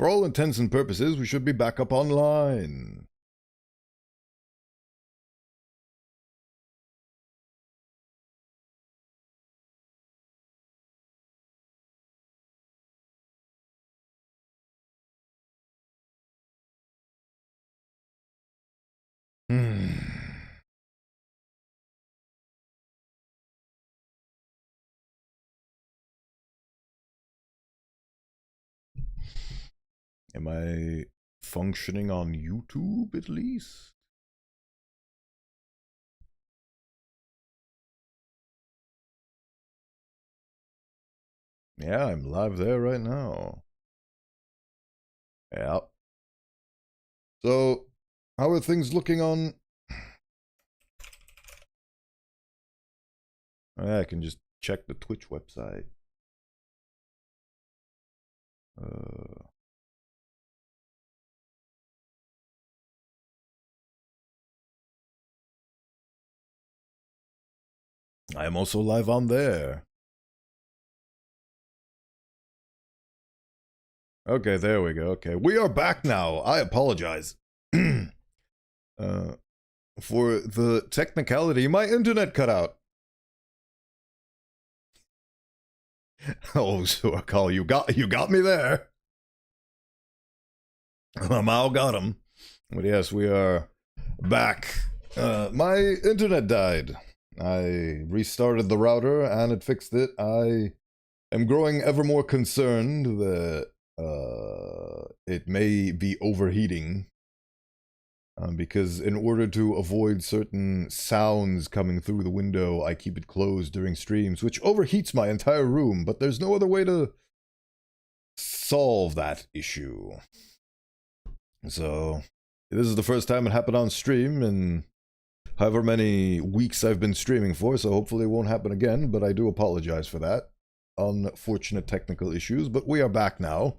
For all intents and purposes, we should be back up online. Am I functioning on YouTube at least? Yeah, I'm live there right now. Yeah. So, how are things looking on... Yeah, I can just check the Twitch website. I am also live on there. Okay, there we go. Okay, we are back now. I apologize. For the technicality, my internet cut out. Oh, so I call you got me there. Mao got him. But yes, we are back. My internet died. I restarted the router and it fixed it. I am growing ever more concerned that it may be overheating. Because in order to avoid certain sounds coming through the window, I keep it closed during streams, which overheats my entire room, but there's no other way to solve that issue. So, this is the first time it happened on stream in however many weeks I've been streaming for, so hopefully it won't happen again, but I do apologize for that. Unfortunate technical issues, but we are back now.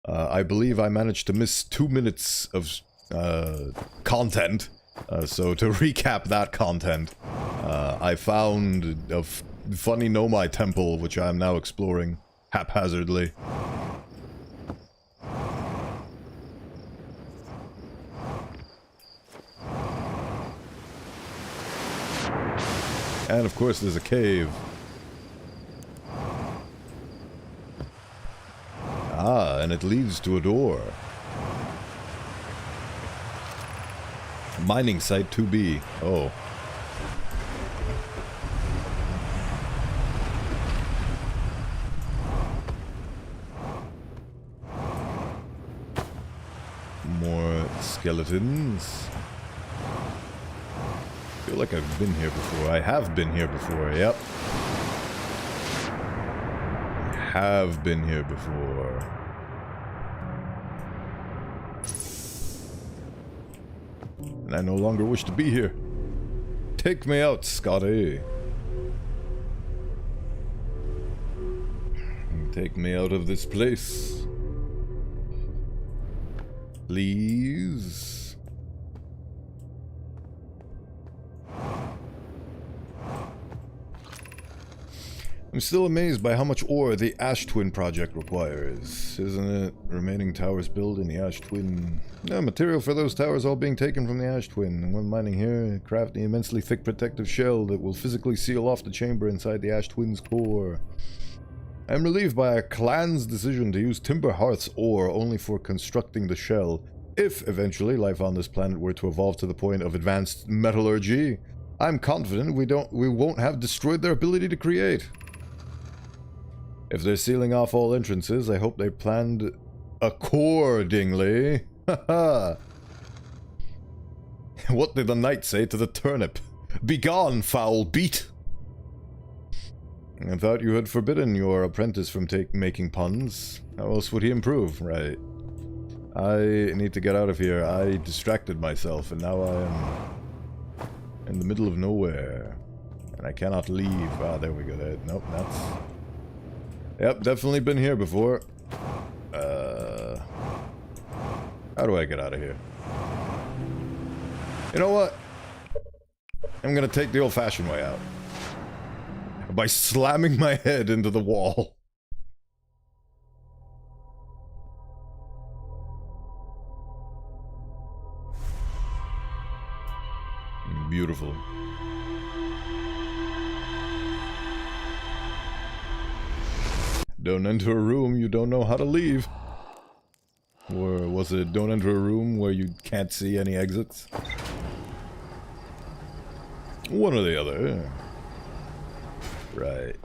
I believe I managed to miss 2 minutes of content, so to recap that content, I found a funny Nomai temple, which I am now exploring haphazardly. And of course there's a cave. Ah, and it leads to a door. Mining site 2B. Oh. More skeletons. I feel like I've been here before. I have been here before, yep. I have been here before. And I no longer wish to be here. Take me out, Scotty. Take me out of this place. Please. I'm still amazed by how much ore the Ash Twin project requires. Isn't it? Remaining towers built in the Ash Twin. No, material for those towers all being taken from the Ash Twin. And when mining here, craft the immensely thick protective shell that will physically seal off the chamber inside the Ash Twin's core. I'm relieved by our clan's decision to use Timber Hearth's ore only for constructing the shell. If, eventually, life on this planet were to evolve to the point of advanced metallurgy, I'm confident we won't have destroyed their ability to create. If they're sealing off all entrances, I hope they planned accordingly. Haha. What did the knight say to the turnip? Begone, foul beat! I thought you had forbidden your apprentice from making puns. How else would he improve? Right. I need to get out of here. I distracted myself, and now I am in the middle of nowhere. And I cannot leave. Ah, there we go. There. Nope, that's... Yep, definitely been here before. How do I get out of here? You know what? I'm gonna take the old-fashioned way out. By slamming my head into the wall. beautiful. Don't enter a room you don't know how to leave. Or was it don't enter a room where you can't see any exits? One or the other. Right.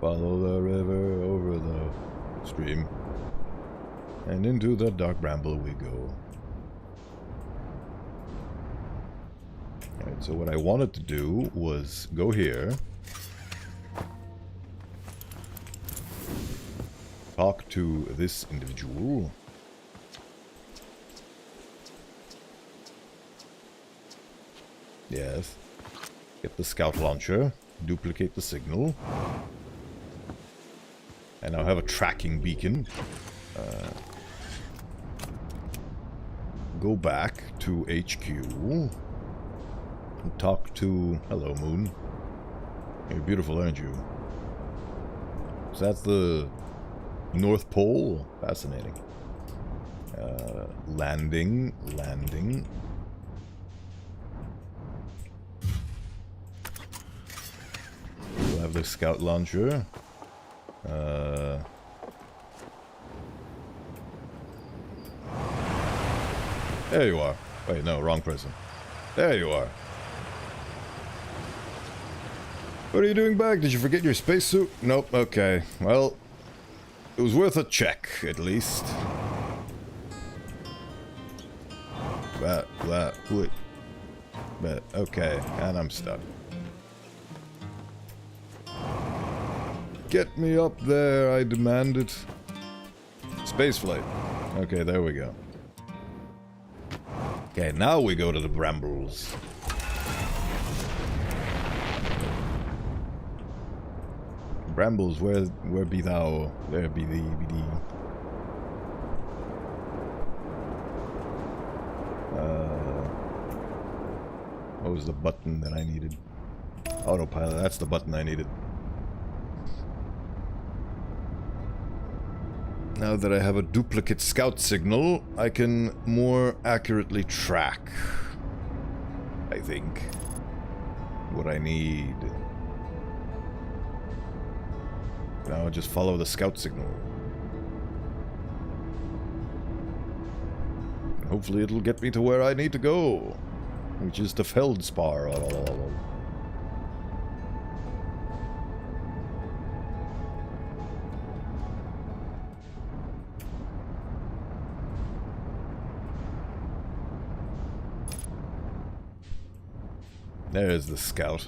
Follow the river over the stream. And into the dark bramble we go. Alright, so what I wanted to do was go here. Talk to this individual. Yes. Get the scout launcher. Duplicate the signal. I now have a tracking beacon. Go back to HQ. And talk to... Hello, Moon. You're beautiful, aren't you? So that's the North Pole? Fascinating. Landing. We'll have the scout launcher. There you are. Wait, no, wrong person. There you are. What are you doing back? Did you forget your spacesuit? Nope, okay. Well, it was worth a check, at least. But, okay, and I'm stuck. Get me up there, I demand it. Spaceflight. Okay, there we go. Okay, now we go to the brambles. Brambles, where be thou? There be thee, be thee. What was the button that I needed? Autopilot, that's the button I needed. Now that I have a duplicate scout signal, I can more accurately track, I think, what I need. Now just follow the scout signal. And hopefully it'll get me to where I need to go, which is to Feldspar. There's the scout.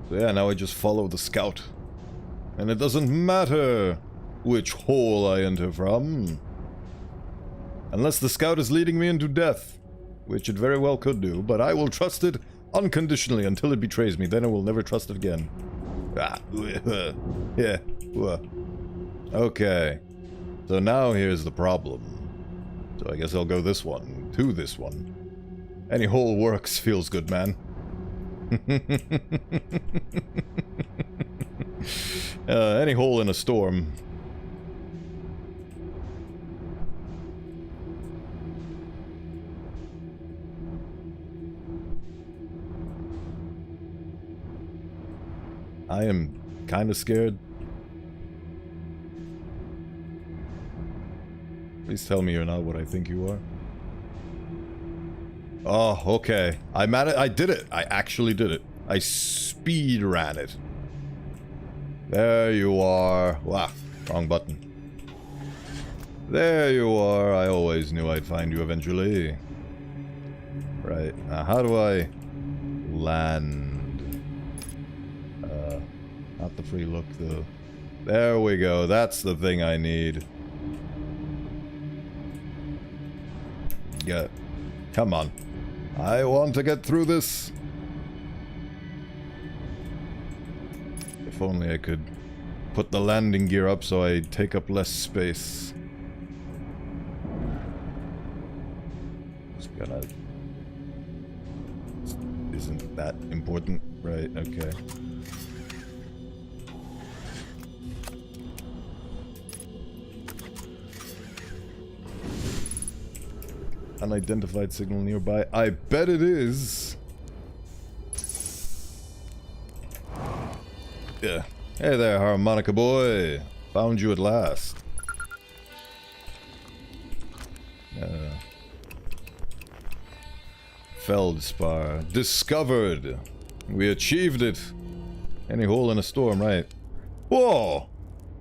So yeah, now I just follow the scout. And it doesn't matter which hole I enter from. Unless the scout is leading me into death. Which it very well could do, but I will trust it unconditionally until it betrays me. Then I will never trust it again. Ah, yeah. Okay. So now here's the problem. So I guess I'll go this one, to this one. Any hole works, feels good, man. Any hole in a storm. I am kind of scared. Please tell me you're not what I think you are. Oh, okay. I'm at it. I did it. I actually did it. I speed ran it. There you are. Wow, wrong button. There you are. I always knew I'd find you eventually. Right. Now, how do I land? Not the free look, though. There we go. That's the thing I need. Yeah. Come on. I want to get through this. If only I could put the landing gear up so I take up less space. Just gonna... isn't that important. Right, okay. Unidentified signal nearby. I bet it is. Yeah. Hey there, harmonica boy. Found you at last. Feldspar. Discovered. We achieved it. Any hole in a storm, right? Whoa!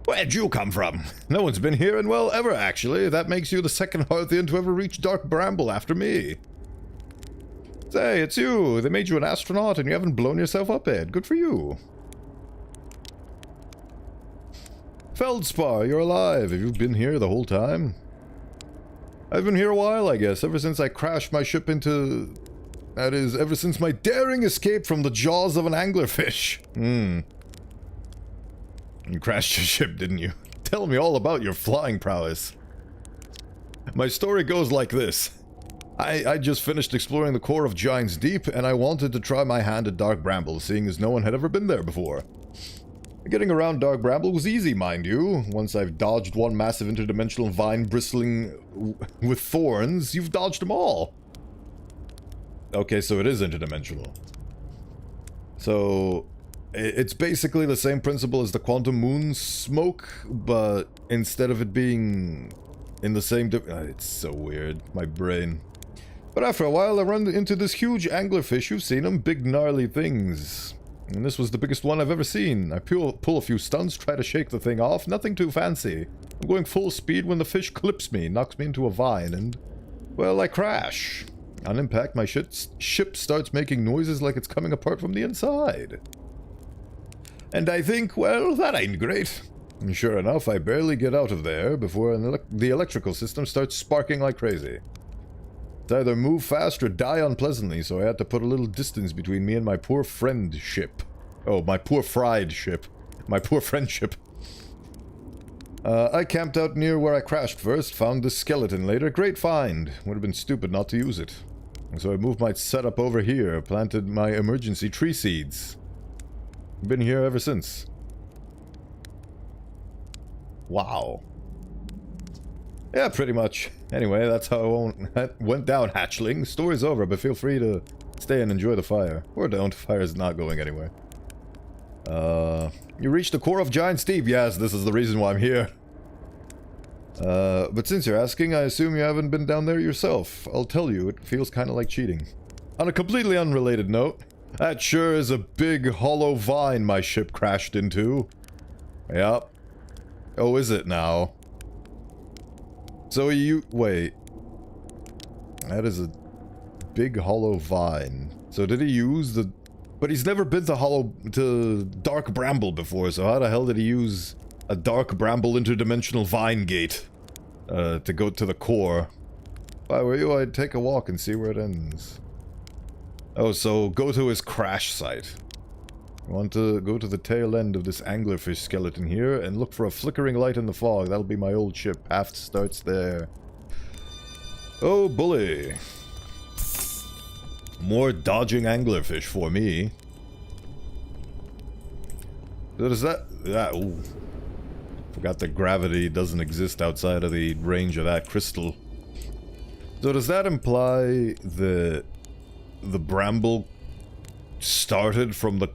Where'd you come from? No one's been here in, well, ever, actually. That makes you the second Hearthian to ever reach Dark Bramble after me. Say, it's you. They made you an astronaut and you haven't blown yourself up yet. Good for you. Feldspar, you're alive. Have you been here the whole time? I've been here a while, I guess, ever since I crashed my ship into... That is, ever since my daring escape from the jaws of an anglerfish. You crashed your ship, didn't you? Tell me all about your flying prowess. My story goes like this. I just finished exploring the core of Giant's Deep, and I wanted to try my hand at Dark Bramble, seeing as no one had ever been there before. Getting around Dark Bramble was easy, mind you. Once I've dodged one massive interdimensional vine bristling with thorns, you've dodged them all. Okay, so it is interdimensional. So, it's basically the same principle as the quantum moon smoke, but instead of it being in the same... it's so weird, my brain. But after a while, I run into this huge anglerfish. You've seen them, big gnarly things. And this was the biggest one I've ever seen. I pull a few stunts, try to shake the thing off, nothing too fancy. I'm going full speed when the fish clips me, knocks me into a vine, and... well, I crash. On impact, my ship starts making noises like it's coming apart from the inside. And I think, well, that ain't great. And sure enough, I barely get out of there before the electrical system starts sparking like crazy. It's either move fast or die unpleasantly, so I had to put a little distance between me and my poor friend ship. Oh, my poor fried ship. My poor friendship. I camped out near where I crashed first, found this skeleton later. Great find. Would have been stupid not to use it. And so I moved my setup over here, planted my emergency tree seeds. Been here ever since. Wow. Yeah, pretty much. Anyway, that's how it went down, hatchling. Story's over, but feel free to stay and enjoy the fire. Or don't, fire's not going anywhere. You reached the core of Giant's Deep. Yes, this is the reason why I'm here. But since you're asking, I assume you haven't been down there yourself. I'll tell you, it feels kind of like cheating. On a completely unrelated note, that sure is a big hollow vine my ship crashed into. Yep. Oh, is it now? So wait. That is a big hollow vine. So did he use the... But he's never been to Dark Bramble before, so how the hell did he use a Dark Bramble interdimensional vine gate to go to the core? If I were you, I'd take a walk and see where it ends. Oh, so go to his crash site. I want to go to the tail end of this anglerfish skeleton here and look for a flickering light in the fog. That'll be my old ship. Aft starts there. Oh, bully. More dodging anglerfish for me. So does that... ooh. Forgot that gravity doesn't exist outside of the range of that crystal. So does that imply that the bramble started from the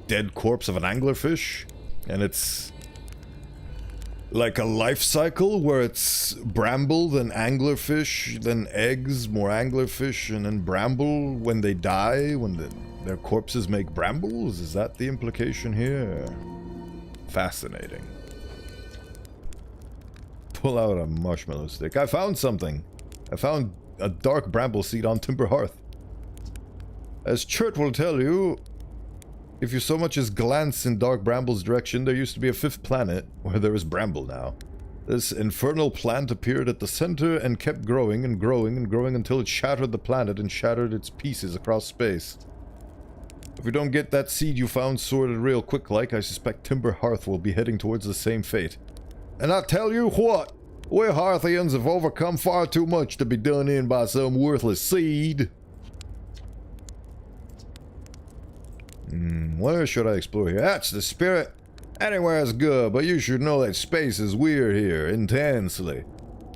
dead corpse of an anglerfish? And it's like a life cycle where it's bramble, then anglerfish, then eggs, more anglerfish, and then bramble when they die, when their corpses make brambles? Is that the implication here? Fascinating. Pull out a marshmallow stick. I found something. I found a dark bramble seed on Timber Hearth. As Chert will tell you, if you so much as glance in Dark Bramble's direction, there used to be a fifth planet where there is bramble now. This infernal plant appeared at the center and kept growing and growing and growing until it shattered the planet and shattered its pieces across space. If we don't get that seed you found sorted real quick like, I suspect Timber Hearth will be heading towards the same fate. And I tell you what, we Hearthians have overcome far too much to be done in by some worthless seed. Where should I explore here? That's the spirit. Anywhere is good, but you should know that space is weird here, intensely.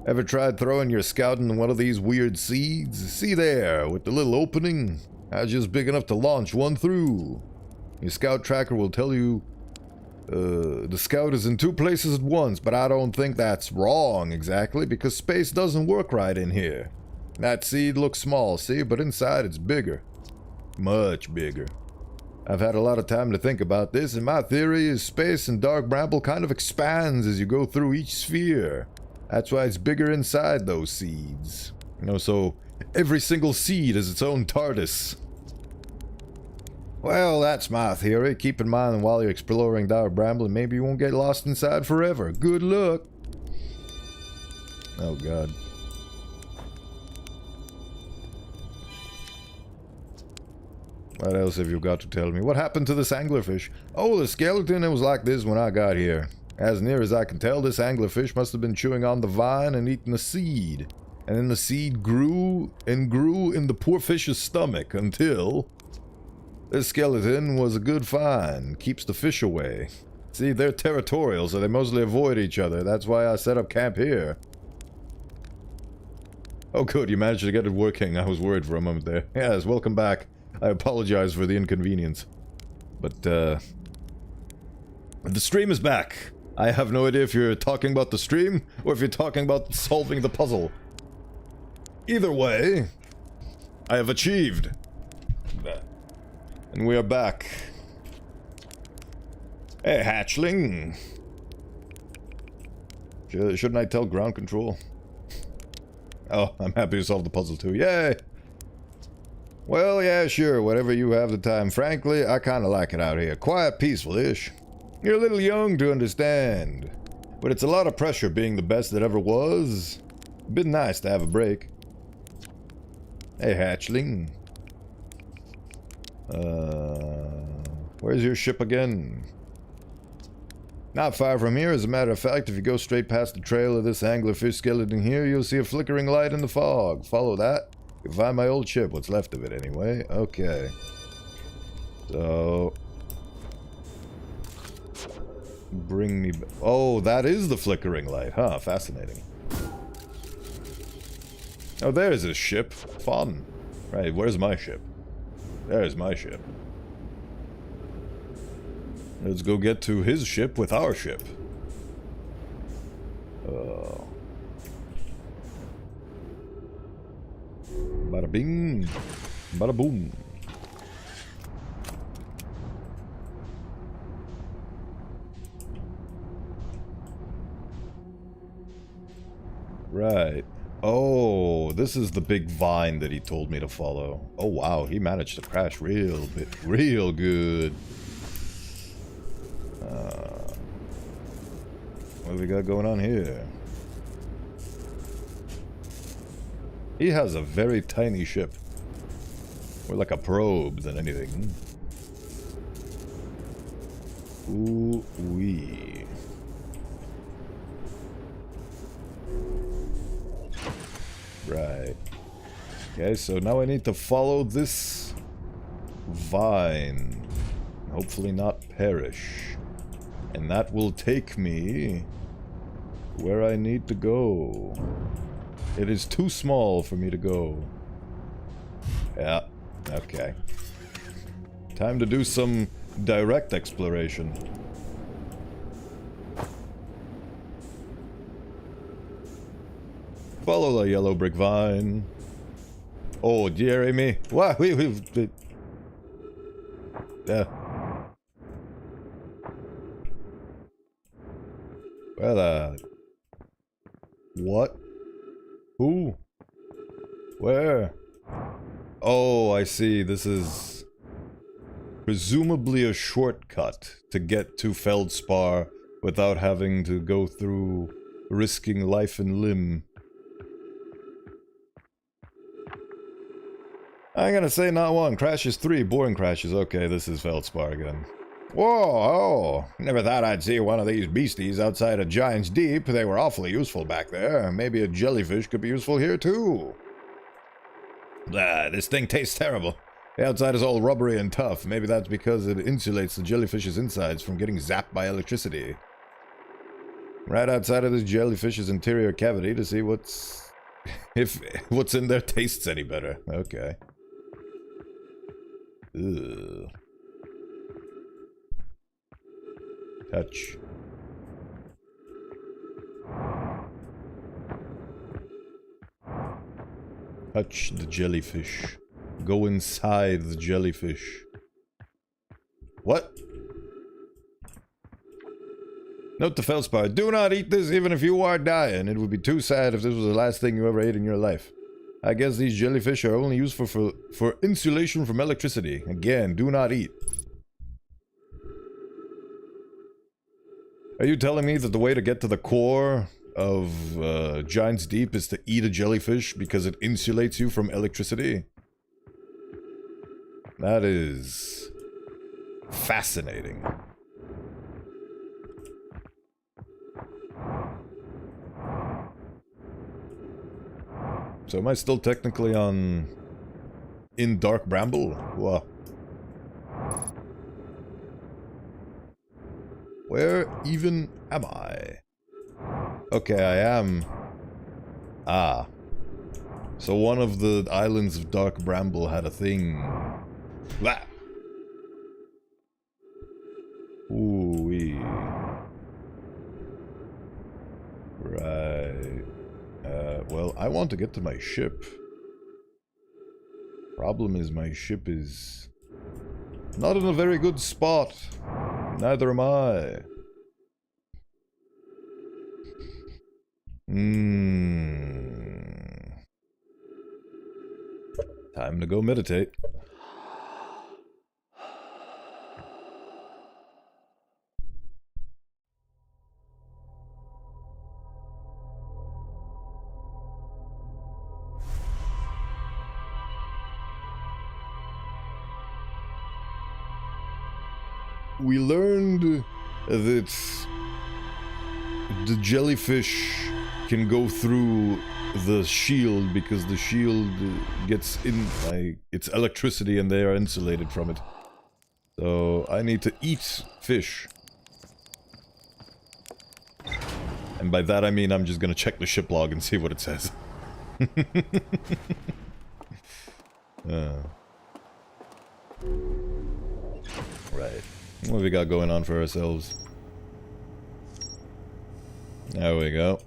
Ever tried throwing your scout into one of these weird seeds? See there, with the little opening? That's just big enough to launch one through. Your scout tracker will tell you the scout is in two places at once, but I don't think that's wrong exactly, because space doesn't work right in here. That seed looks small, see, but inside it's bigger. Much bigger. I've had a lot of time to think about this, and my theory is space and dark bramble kind of expands as you go through each sphere. That's why it's bigger inside those seeds. You know, so every single seed is its own TARDIS. Well, that's my theory. Keep in mind while you're exploring dark bramble, maybe you won't get lost inside forever. Good luck. Oh, God. What else have you got to tell me? What happened to this anglerfish? Oh, the skeleton, it was like this when I got here. As near as I can tell, this anglerfish must have been chewing on the vine and eating the seed. And then the seed grew and grew in the poor fish's stomach until... this skeleton was a good find. Keeps the fish away. See, they're territorial, so they mostly avoid each other. That's why I set up camp here. Oh, good, you managed to get it working. I was worried for a moment there. Yes, welcome back. I apologize for the inconvenience. But, the stream is back. I have no idea if you're talking about the stream, or if you're talking about solving the puzzle. Either way, I have achieved. And we are back. Hey, hatchling. Shouldn't I tell ground control? Oh, I'm happy to solve the puzzle too. Yay! Well, yeah, sure, whatever you have the time. Frankly, I kinda like it out here. Quiet, peaceful-ish. You're a little young to understand. But it's a lot of pressure being the best that ever was. Been nice to have a break. Hey, hatchling. Where's your ship again? Not far from here, as a matter of fact. If you go straight past the trail of this anglerfish skeleton here, you'll see a flickering light in the fog. Follow that. You'll find my old ship, what's left of it anyway. Okay. So... bring me... oh, that is the flickering light, huh? Fascinating. Oh, there's his ship. Fun. Right, where's my ship? There's my ship. Let's go get to his ship with our ship. Bada bing. Bada boom. Right. Oh, this is the big vine that he told me to follow. Oh wow, he managed to crash real good. What do we got going on here? He has a very tiny ship. More like a probe than anything. Ooh-wee. Right. Okay, so now I need to follow this vine. Hopefully not perish. And that will take me where I need to go. It is too small for me to go. Yeah, okay. Time to do some direct exploration. Follow the yellow brick vine. Oh, Jeremy. What? Yeah. Well, what? Who? Where? Oh, I see. This is presumably a shortcut to get to Feldspar without having to go through risking life and limb. I'm gonna say not one. Crashes 3. Boring crashes. Okay, this is Feldspar again. Whoa, oh, never thought I'd see one of these beasties outside of Giant's Deep. They were awfully useful back there. Maybe a jellyfish could be useful here too. This thing tastes terrible. The outside is all rubbery and tough. Maybe that's because it insulates the jellyfish's insides from getting zapped by electricity. Right outside of this jellyfish's interior cavity to see what's... if what's in there tastes any better. Okay. Ugh. Touch. Touch the jellyfish. Go inside the jellyfish. What? Note to Feldspar, do not eat this even if you are dying. It would be too sad if this was the last thing you ever ate in your life. I guess these jellyfish are only useful for insulation from electricity. Again, do not eat. Are you telling me that the way to get to the core of Giant's Deep is to eat a jellyfish because it insulates you from electricity? That is fascinating. So am I still technically in Dark Bramble? Whoa. Where even am I? Okay, I am... Ah. So one of the islands of Dark Bramble had a thing. That. Ooh-wee. Right. Well, I want to get to my ship. Problem is my ship is not in a very good spot. Neither am I. Time to go meditate. We learned that the jellyfish can go through the shield because the shield gets in, like, it's electricity and they are insulated from it. So I need to eat fish. And by that I mean I'm just gonna check the ship log and see what it says. Right. What have we got going on for ourselves? There we go.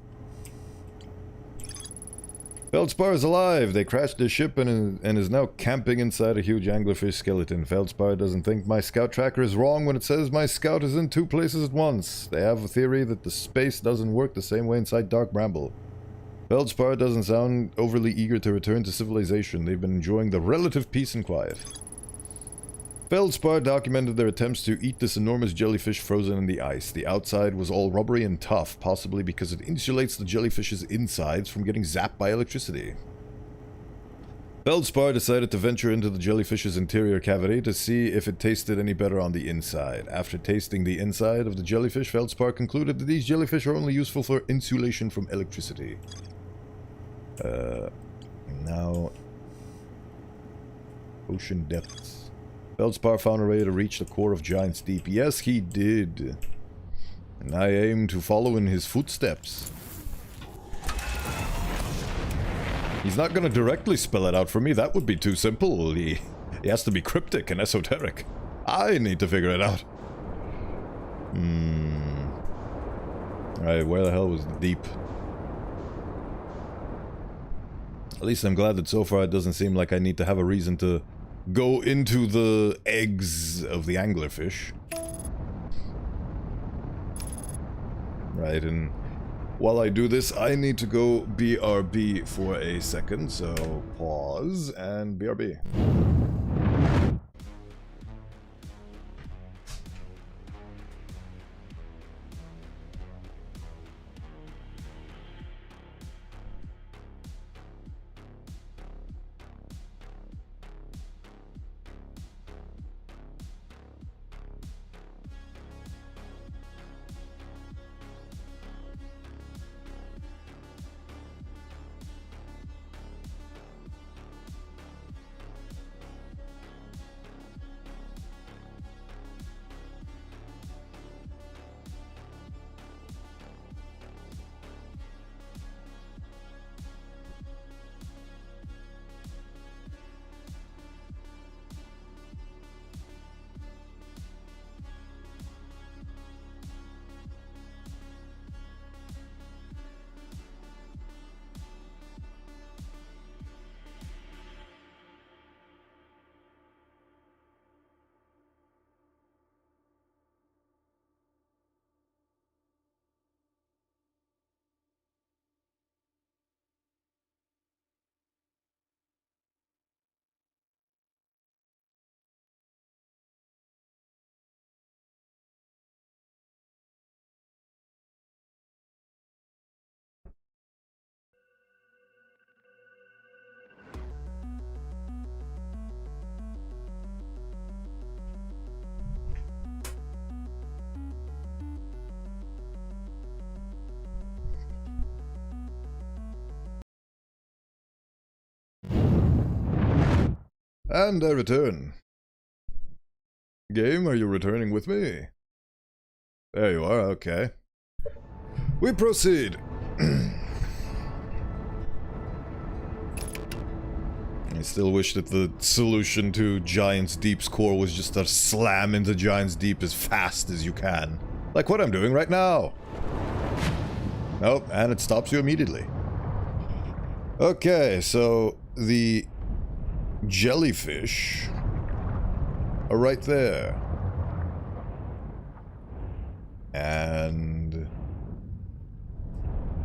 Feldspar is alive! They crashed the ship and is now camping inside a huge anglerfish skeleton. Feldspar doesn't think my scout tracker is wrong when it says my scout is in 2 places at once. They have a theory that the space doesn't work the same way inside Dark Bramble. Feldspar doesn't sound overly eager to return to civilization. They've been enjoying the relative peace and quiet. Feldspar documented their attempts to eat this enormous jellyfish frozen in the ice. The outside was all rubbery and tough, possibly because it insulates the jellyfish's insides from getting zapped by electricity. Feldspar decided to venture into the jellyfish's interior cavity to see if it tasted any better on the inside. After tasting the inside of the jellyfish, Feldspar concluded that these jellyfish are only useful for insulation from electricity. Now... Ocean depths. Feldspar found a way to reach the core of Giant's Deep. Yes, he did. And I aim to follow in his footsteps. He's not gonna directly spell it out for me. That would be too simple. He has to be cryptic and esoteric. I need to figure it out. Alright, where the hell was the deep? At least I'm glad that so far it doesn't seem like I need to have a reason to go into the eggs of the anglerfish. Right, and while I do this, I need to go BRB for a second, so pause and BRB. And I return. Game, are you returning with me? There you are, okay. We proceed. I still wish that the solution to Giant's Deep's core was just to slam into Giant's Deep as fast as you can. Like what I'm doing right now. Nope, and it stops you immediately. Okay, so the jellyfish are right there. And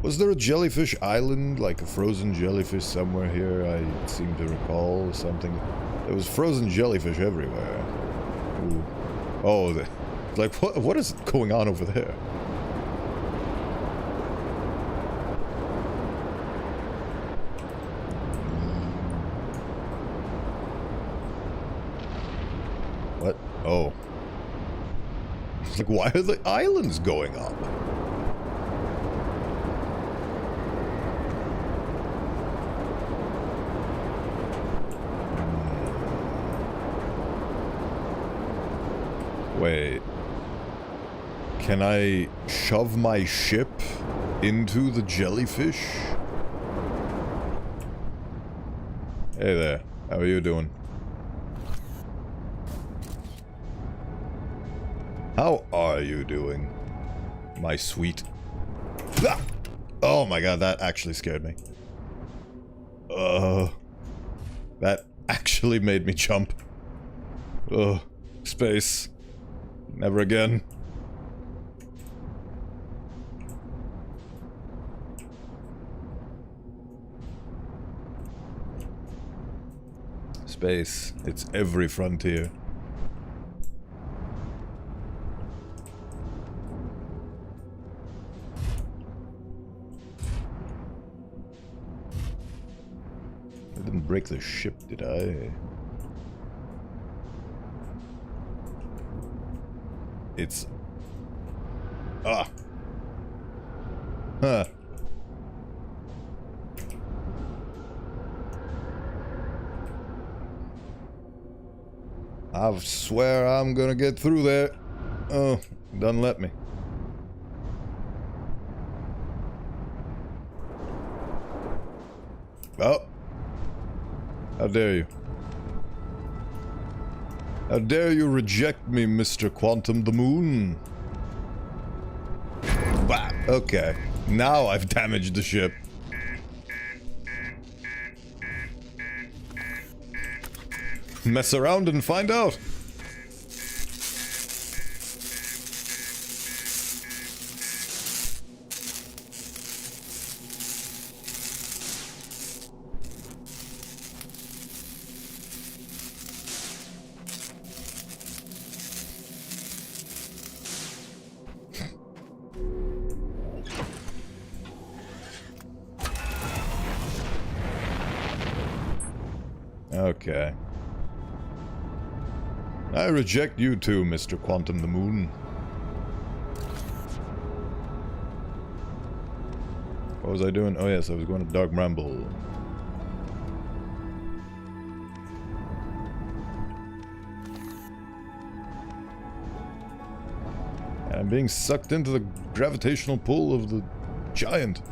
was there a jellyfish island, like a frozen jellyfish somewhere here? I seem to recall something. There was frozen jellyfish everywhere. Ooh. Oh, like what is going on over there? What? Oh. It's like, why are the islands going up? Wait. Can I shove my ship into the jellyfish? Hey there. How are you doing? How are you doing, my sweet? Ah! Oh my god, that actually scared me. That actually made me jump. Ugh. Space. Never again. Space. It's every frontier. I didn't break the ship, did I? It's... Ah! Huh. I swear I'm gonna get through there. Oh, doesn't let me. Oh. How dare you? How dare you reject me, Mr. Quantum the Moon? Bah, okay. Now I've damaged the ship. Mess around and find out. Okay. I reject you too, Mr. Quantum the Moon. What was I doing? Oh yes, I was going to Dark Bramble. And I'm being sucked into the gravitational pull of the giant.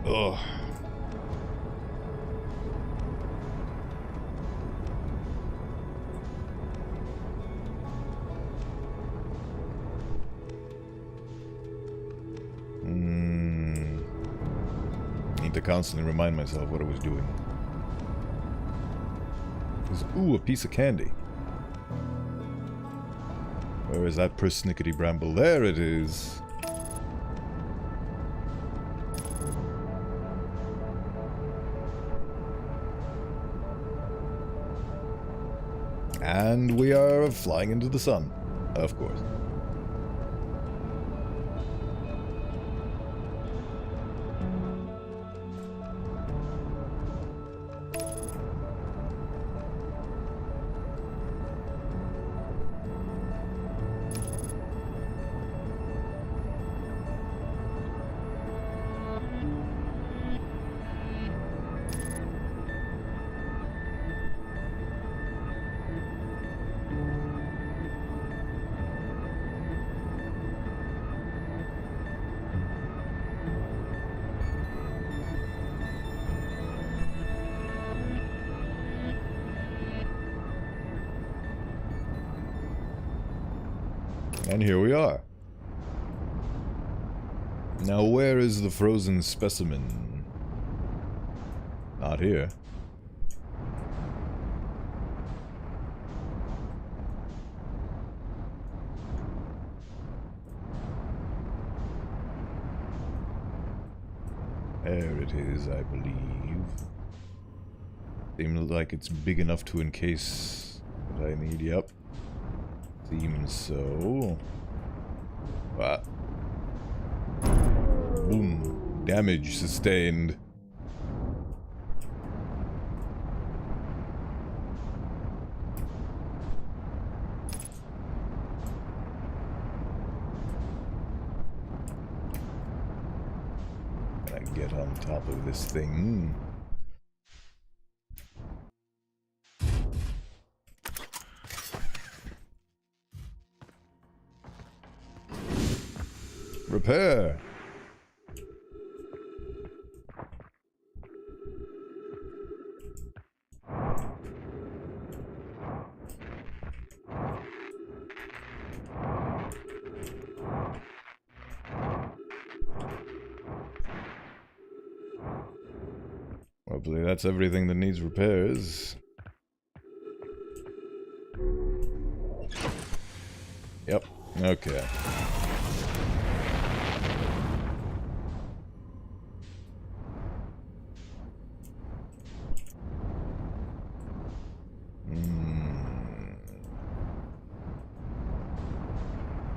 Ugh. To constantly remind myself what I was doing. Ooh, a piece of candy. Where is that persnickety bramble? There it is. And we are flying into the sun, of course. And here we are. Now where is the frozen specimen? Not here. There it is, I believe. Seems like it's big enough to encase what I need, yep. Seems so. Ah. Boom. Damage sustained. Can I get on top of this thing? Repair. Hopefully that's everything that needs repairs. Yep, okay.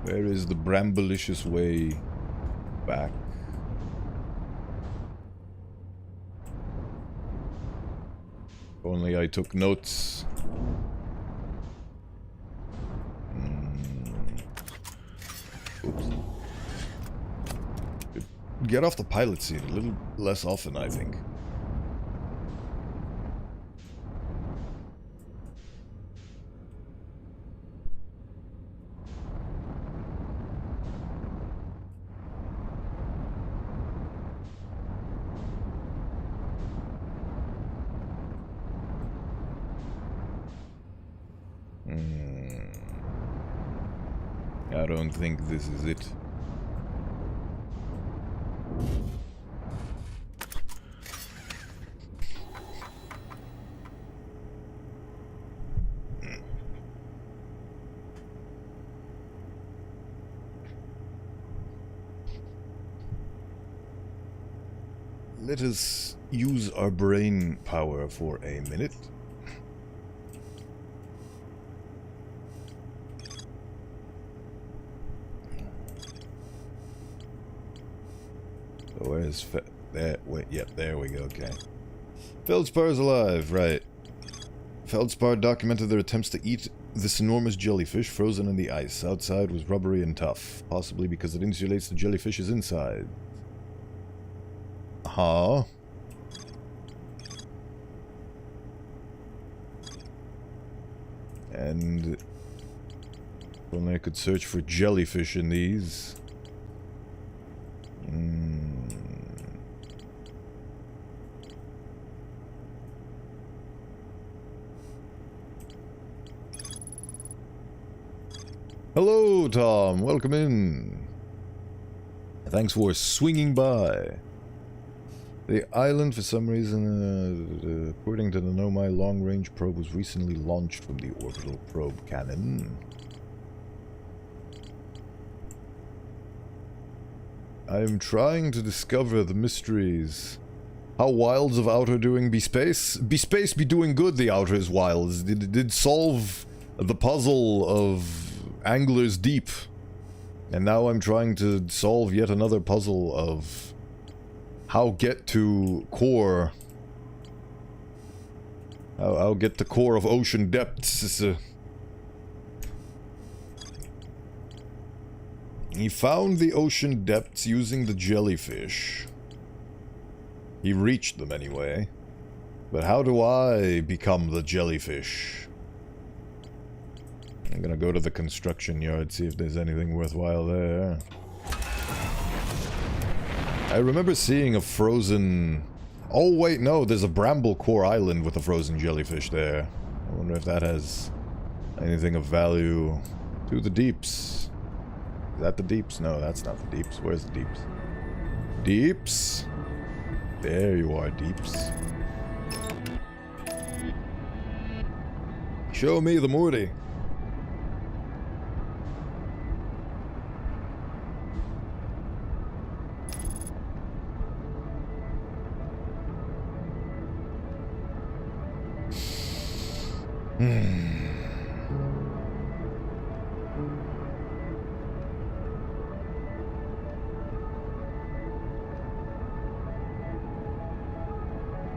Where is the bramblicious way back? If only I took notes. Oops. Get off the pilot seat a little less often, I think. I don't think this is it. Let us use our brain power for a minute. So where's there? Wait, yep, there we go. Okay. Feldspar is alive, right? Feldspar documented their attempts to eat this enormous jellyfish frozen in the ice. Outside was rubbery and tough, possibly because it insulates the jellyfish's inside. Huh? And if only I could search for jellyfish in these. Hello, Tom. Welcome in. Thanks for swinging by. The island, for some reason, according to the Nomai long-range probe, was recently launched from the orbital probe cannon. I'm trying to discover the mysteries. How wilds of outer doing be space? Be space be doing good, the outer is wilds. Did solve the puzzle of Angler's Deep. And now I'm trying to solve yet another puzzle of how get to core. How get to core of ocean depths. He found the ocean depths using the jellyfish. He reached them anyway. But how do I become the jellyfish? I'm gonna go to the construction yard, see if there's anything worthwhile there. I remember seeing a frozen... Oh wait, no, there's a bramble core island with a frozen jellyfish there. I wonder if that has anything of value to the deeps. Is that the deeps? No, that's not the deeps. Where's the deeps? Deeps? There you are, deeps. Show me the Morty.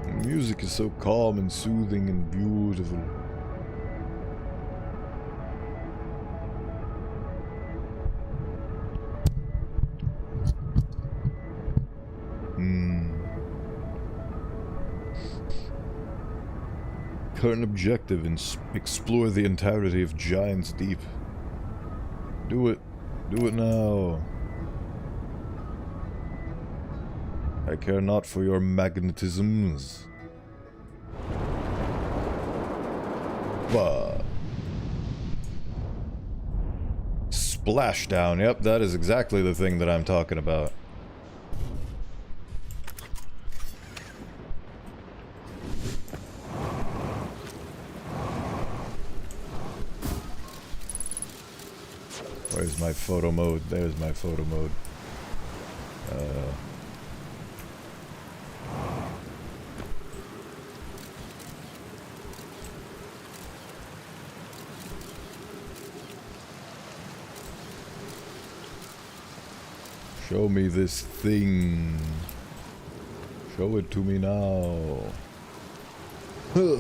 The music is so calm and soothing and beautiful. Current objective and explore the entirety of Giant's Deep. Do it. Do it now. I care not for your magnetisms. But splashdown. Yep, that is exactly the thing that I'm talking about. Where's my photo mode? There's my photo mode. Show me this thing. Show it to me now. Huh.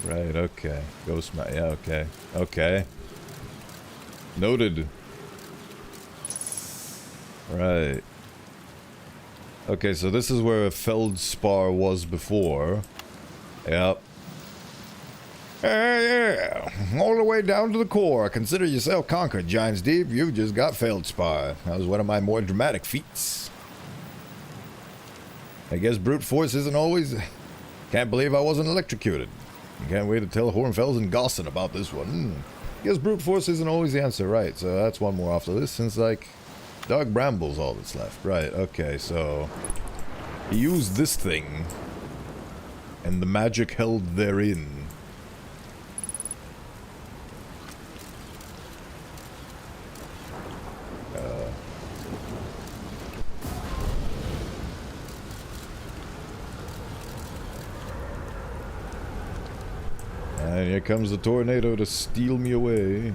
Right, okay. Ghost map. Yeah, okay. Okay. Noted. Right. Okay, so this is where a feldspar was before. Yep. Yeah. All the way down to the core. Consider yourself conquered, Giants Deep. You've just got feldspar. That was one of my more dramatic feats. I guess brute force isn't always... Can't believe I wasn't electrocuted. Can't wait to tell Hornfels and Gosson about this one. Guess brute force isn't always the answer, right? So that's one more off the list since, like, Dog Bramble's all that's left. Right, okay, so... He used this thing. And the magic held therein. And here comes the tornado to steal me away.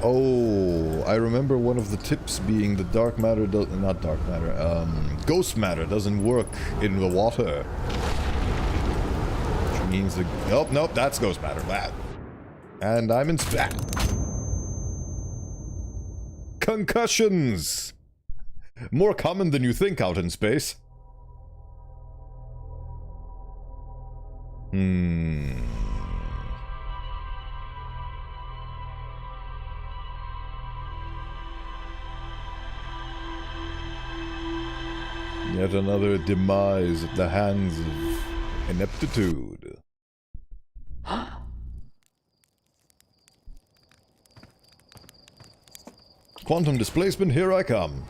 Oh, I remember one of the tips being the dark matter not dark matter, ghost matter doesn't work in the water. Which means the... Oh, nope, that's ghost matter. That. And I'm in... Concussions! More common than you think out in space. Yet another demise at the hands of ineptitude. Quantum displacement, here I come.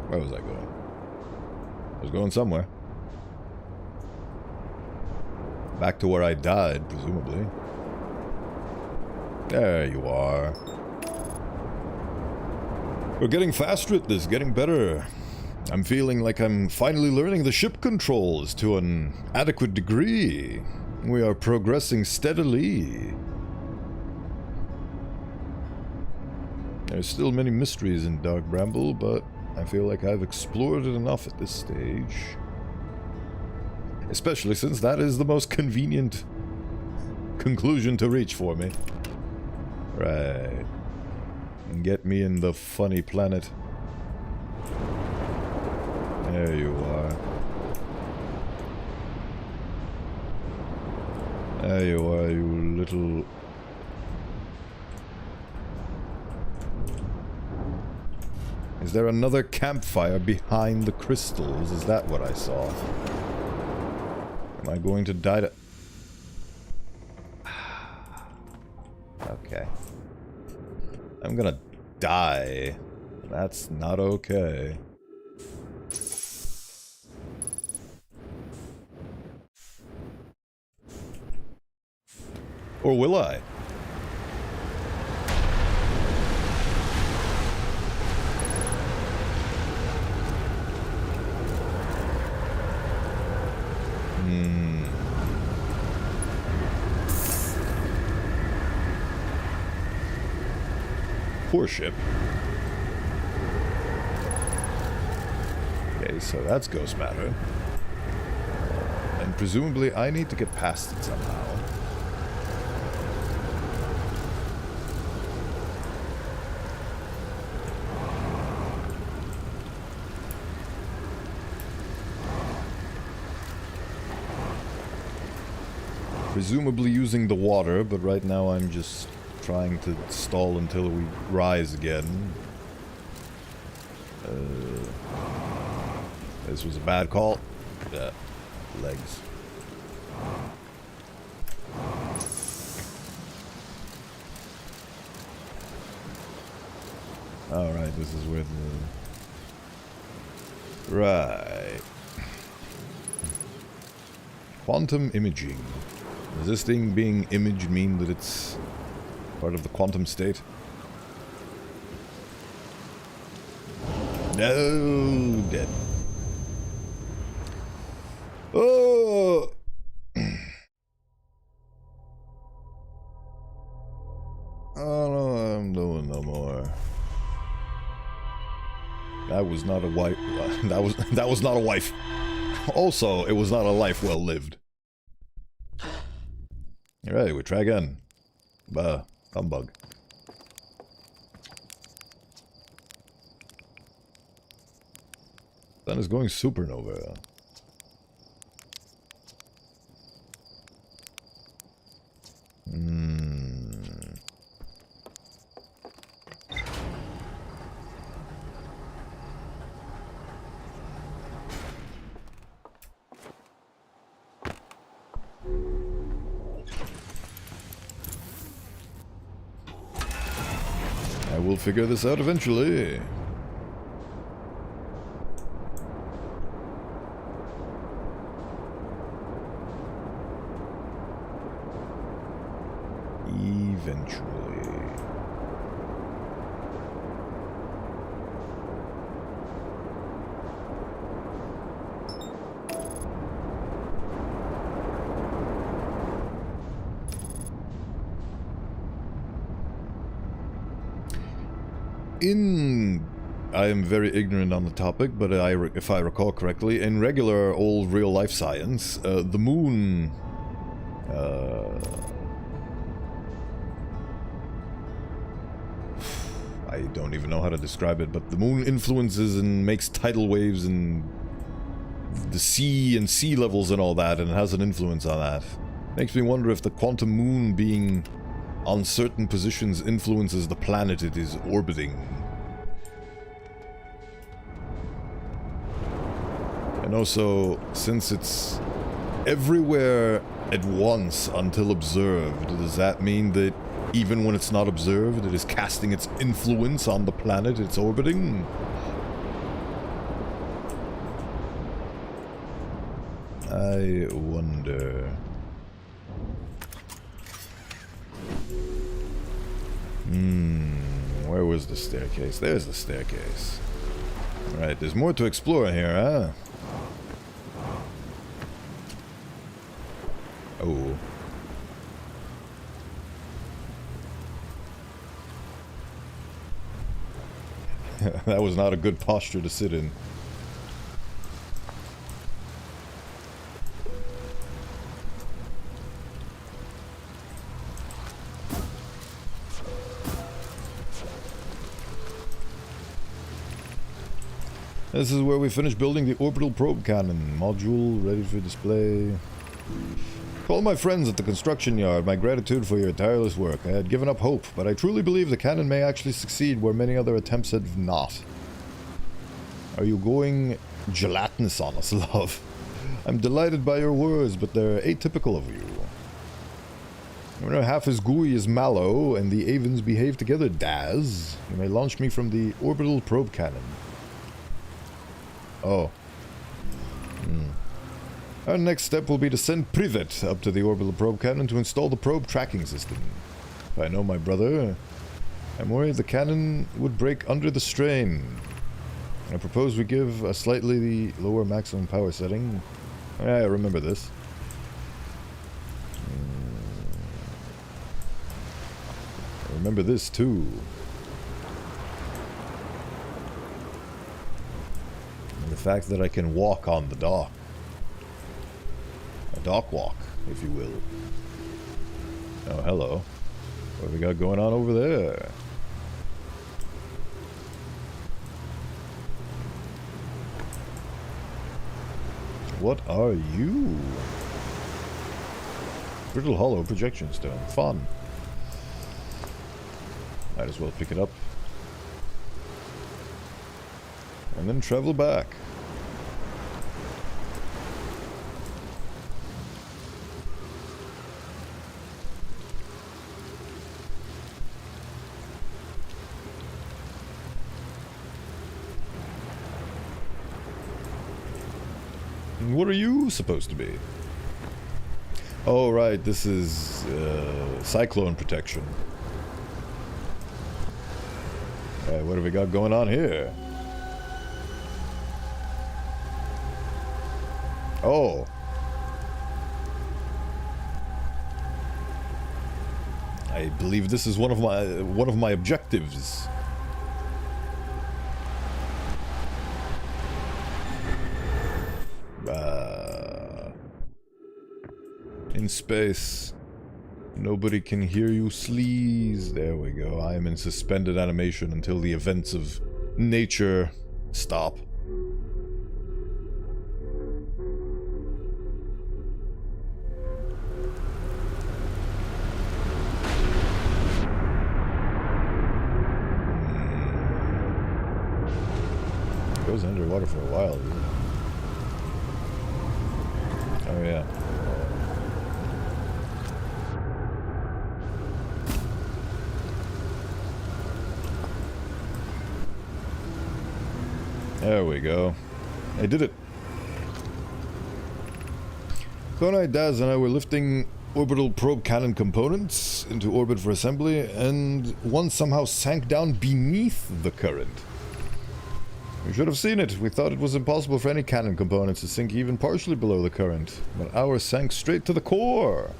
Where was I going? I was going somewhere. Back to where I died, presumably. There you are. We're getting faster at this, getting better. I'm feeling like I'm finally learning the ship controls to an adequate degree. We are progressing steadily. There's still many mysteries in Dark Bramble, but I feel like I've explored it enough at this stage. Especially since that is the most convenient conclusion to reach for me. Right. Get me in the funny planet. There you are. There you are, you little... Is there another campfire behind the crystals? Is that what I saw? Am I going to die to... Okay. I'm gonna die. That's not okay. Or will I? Poor ship. Okay, so that's Ghost Matter. And presumably I need to get past it somehow. Presumably using the water, but right now I'm just trying to stall until we rise again. This was a bad call. Yeah, legs. Alright, this is where the... Right. Quantum imaging. Does this thing being imaged mean that it's part of the quantum state? No, dead. Oh! I don't know what I'm doing no more. That was not a wife. That was not a wife. Also, it was not a life well lived. Alright, we try again. Bah, humbug. Sun is going supernova. I will figure this out eventually. I am very ignorant on the topic, but if I recall correctly, in regular old real-life science, the moon... I don't even know how to describe it, but the moon influences and makes tidal waves and the sea and sea levels and all that, and it has an influence on that. Makes me wonder if the quantum moon being on certain positions influences the planet it is orbiting. And also, since it's everywhere at once until observed, does that mean that even when it's not observed, it is casting its influence on the planet it's orbiting? I wonder. Where was the staircase? There's the staircase. Alright, there's more to explore here, huh? Oh. That was not a good posture to sit in. This is where we finished building the orbital probe cannon. Module ready for display. To all my friends at the construction yard, my gratitude for your tireless work. I had given up hope, but I truly believe the cannon may actually succeed where many other attempts have not. Are you going gelatinous on us, love? I'm delighted by your words, but they're atypical of you. You're not half as gooey as Mallow, and the Avens behave together, Daz. You may launch me from the orbital probe cannon. Oh. Our next step will be to send Privet up to the orbital probe cannon to install the probe tracking system. If I know my brother, I'm worried the cannon would break under the strain. I propose we give a slightly lower maximum power setting. I remember this. I remember this too. And the fact that I can walk on the dock. A dock walk, if you will. Oh, hello. What have we got going on over there? What are you? Brittle Hollow projection stone. Fun. Might as well pick it up. And then travel back. What are you supposed to be? Oh, right, this is cyclone protection. Alright, what have we got going on here? Oh. I believe this is one of my objectives. In space. Nobody can hear you, sleaze. There we go. I am in suspended animation until the events of nature stop. It goes underwater for a while, dude. Oh yeah. There we go. I did it. Konai, Daz, and I were lifting orbital probe cannon components into orbit for assembly, and one somehow sank down beneath the current. We should have seen it. We thought it was impossible for any cannon components to sink even partially below the current, but ours sank straight to the core.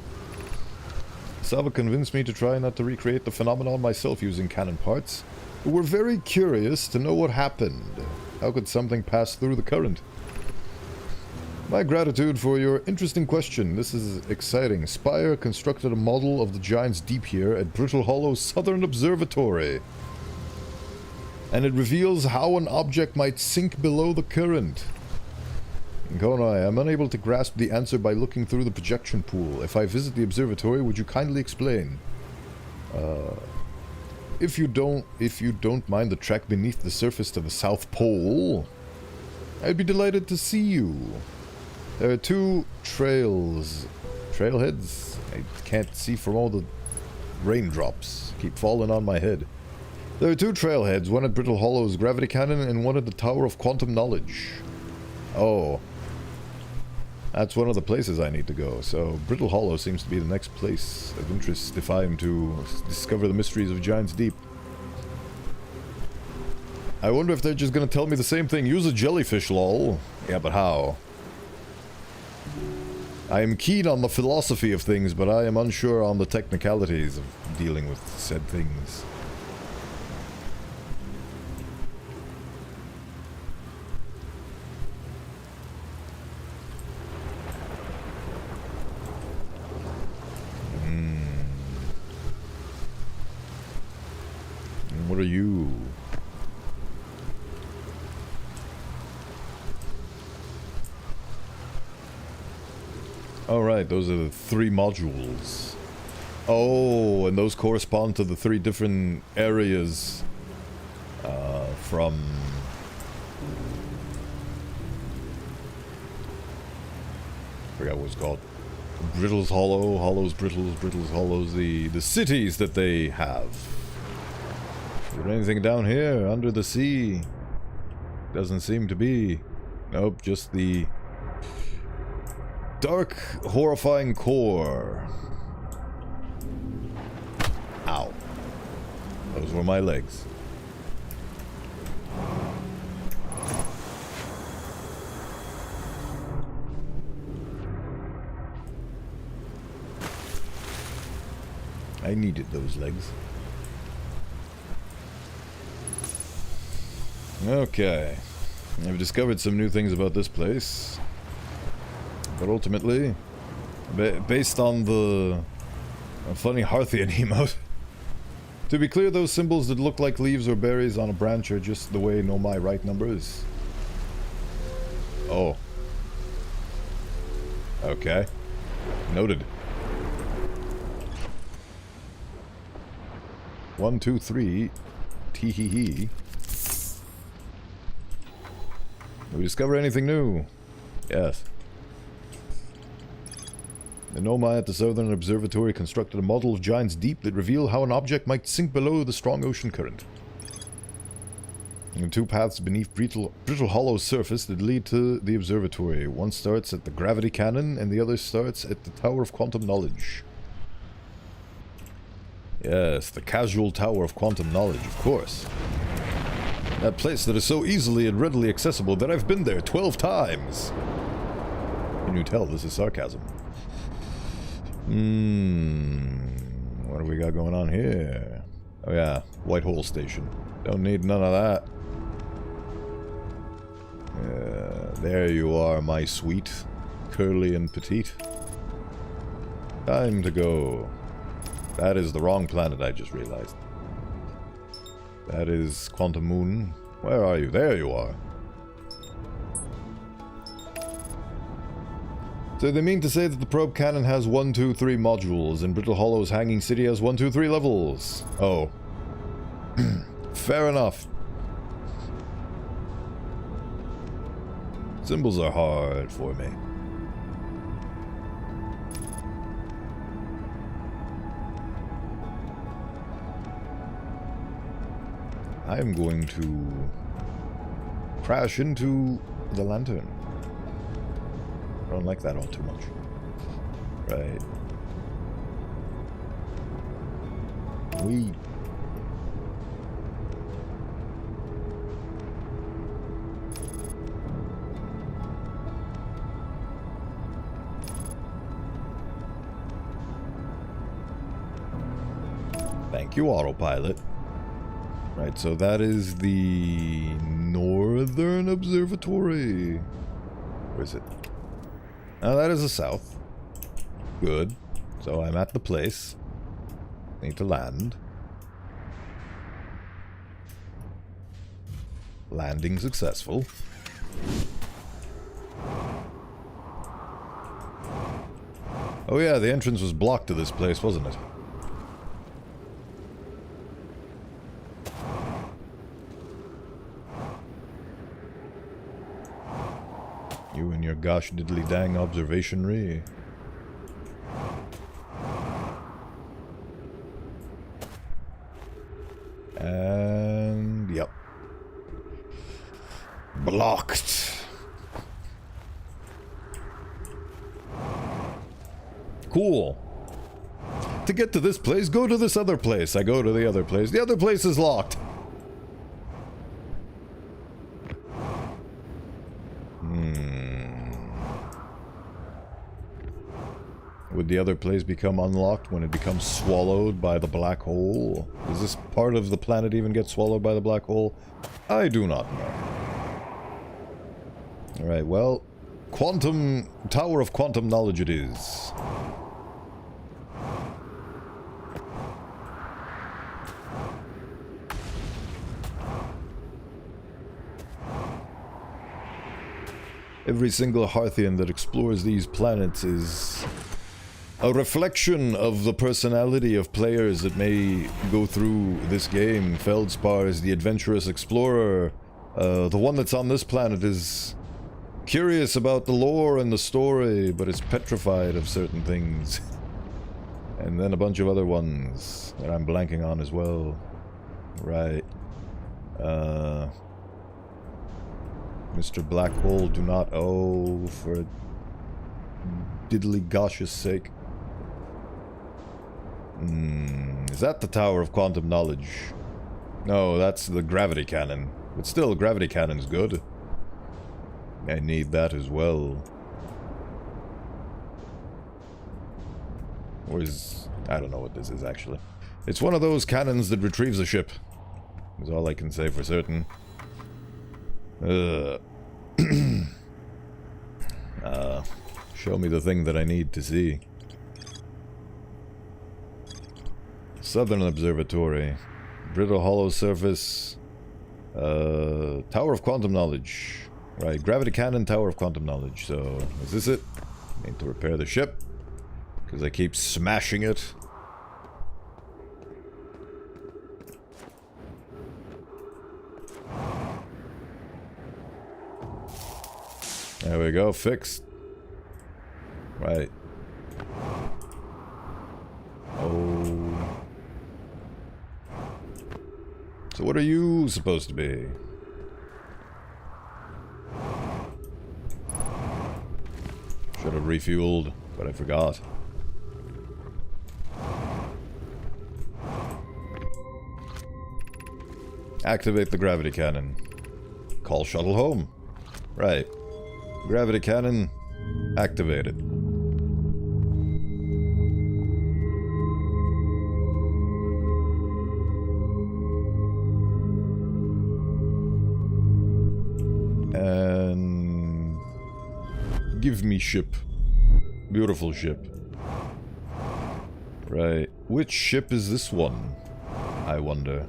Sava convinced me to try not to recreate the phenomenon myself using cannon parts. But we're very curious to know what happened. How could something pass through the current? My gratitude for your interesting question. This is exciting. Spire constructed a model of the Giant's Deep here at Brittle Hollow's Southern Observatory. And it reveals how an object might sink below the current. Konai, I'm unable to grasp the answer by looking through the projection pool. If I visit the observatory, would you kindly explain? If you don't mind the trek beneath the surface to the South Pole, I'd be delighted to see you. There are two trailheads. I can't see from all the raindrops keep falling on my head. There are two trailheads, one at Brittle Hollow's gravity cannon and one at the Tower of Quantum Knowledge. Oh. That's one of the places I need to go, so Brittle Hollow seems to be the next place of interest if I am to discover the mysteries of Giant's Deep. I wonder if they're just gonna tell me the same thing. Use a jellyfish, lol. Yeah, but how? I am keen on the philosophy of things, but I am unsure on the technicalities of dealing with said things. What are you? Oh, right, those are the 3 modules. Oh, and those correspond to the 3 different areas from... I forgot what it's called. Brittles Hollow, Hollows Brittles, Brittles Hollows, the cities that they have. Is there anything down here, under the sea? Doesn't seem to be. Nope, just the dark, horrifying core. Ow. Those were my legs. I needed those legs. Okay. I've discovered some new things about this place. But ultimately, based on the funny Harthian emote, to be clear, those symbols that look like leaves or berries on a branch are just the way Nomai write numbers. Oh. Okay. Noted. 1, 2, 3. Tee hee hee. Did we discover anything new? Yes. The Nomai at the Southern Observatory constructed a model of Giant's Deep that revealed how an object might sink below the strong ocean current. And 2 paths beneath Brittle Hollow's surface that lead to the observatory. One starts at the gravity cannon, and the other starts at the Tower of Quantum Knowledge. Yes, the casual Tower of Quantum Knowledge, of course. That place that is so easily and readily accessible that I've been there 12 times. Can you tell this is sarcasm? What do we got going on here? Oh yeah, White Hole Station. Don't need none of that. There you are, my sweet, curly and petite. Time to go. That is the wrong planet, I just realized. That is Quantum Moon. Where are you? There you are. So they mean to say that the probe cannon has 1, 2, 3 modules, and Brittle Hollow's Hanging City has 1, 2, 3 levels. Oh. Fair enough. Symbols are hard for me. I am going to crash into the lantern. I don't like that all too much. Right. We... Thank you, autopilot. Right, so that is the Northern Observatory. Where is it? Oh, that is the south. Good. So I'm at the place. Need to land. Landing successful. Oh yeah, the entrance was blocked to this place, wasn't it? You and your gosh diddly dang observationry. And yep. Blocked. Cool. To get to this place, go to this other place. I go to the other place. The other place is locked. Would the other place become unlocked when it becomes swallowed by the black hole? Does this part of the planet even get swallowed by the black hole? I do not know. Alright, well, Tower of Quantum Knowledge it is. Every single Hearthian that explores these planets is a reflection of the personality of players that may go through this game. Feldspar is the adventurous explorer. The one that's on this planet is curious about the lore and the story, but is petrified of certain things. And then a bunch of other ones that I'm blanking on as well. Right. Mr. Black Hole, do not owe for diddly gosh's sake. Is that the Tower of Quantum Knowledge? No, that's the gravity cannon. But still, gravity cannon's good. I need that as well. Or is... I don't know what this is, actually. It's one of those cannons that retrieves a ship. Is all I can say for certain. Show me the thing that I need to see. Southern Observatory. Brittle hollow surface. Tower of Quantum Knowledge. Right, gravity cannon, Tower of Quantum Knowledge. So, is this it? Need to repair the ship. Because I keep smashing it. There we go, fixed. Right. Oh. So what are you supposed to be? Should have refueled, but I forgot. Activate the gravity cannon. Call shuttle home. Right. Gravity cannon activated. And give me ship. Beautiful ship. Right. Which ship is this one? I wonder.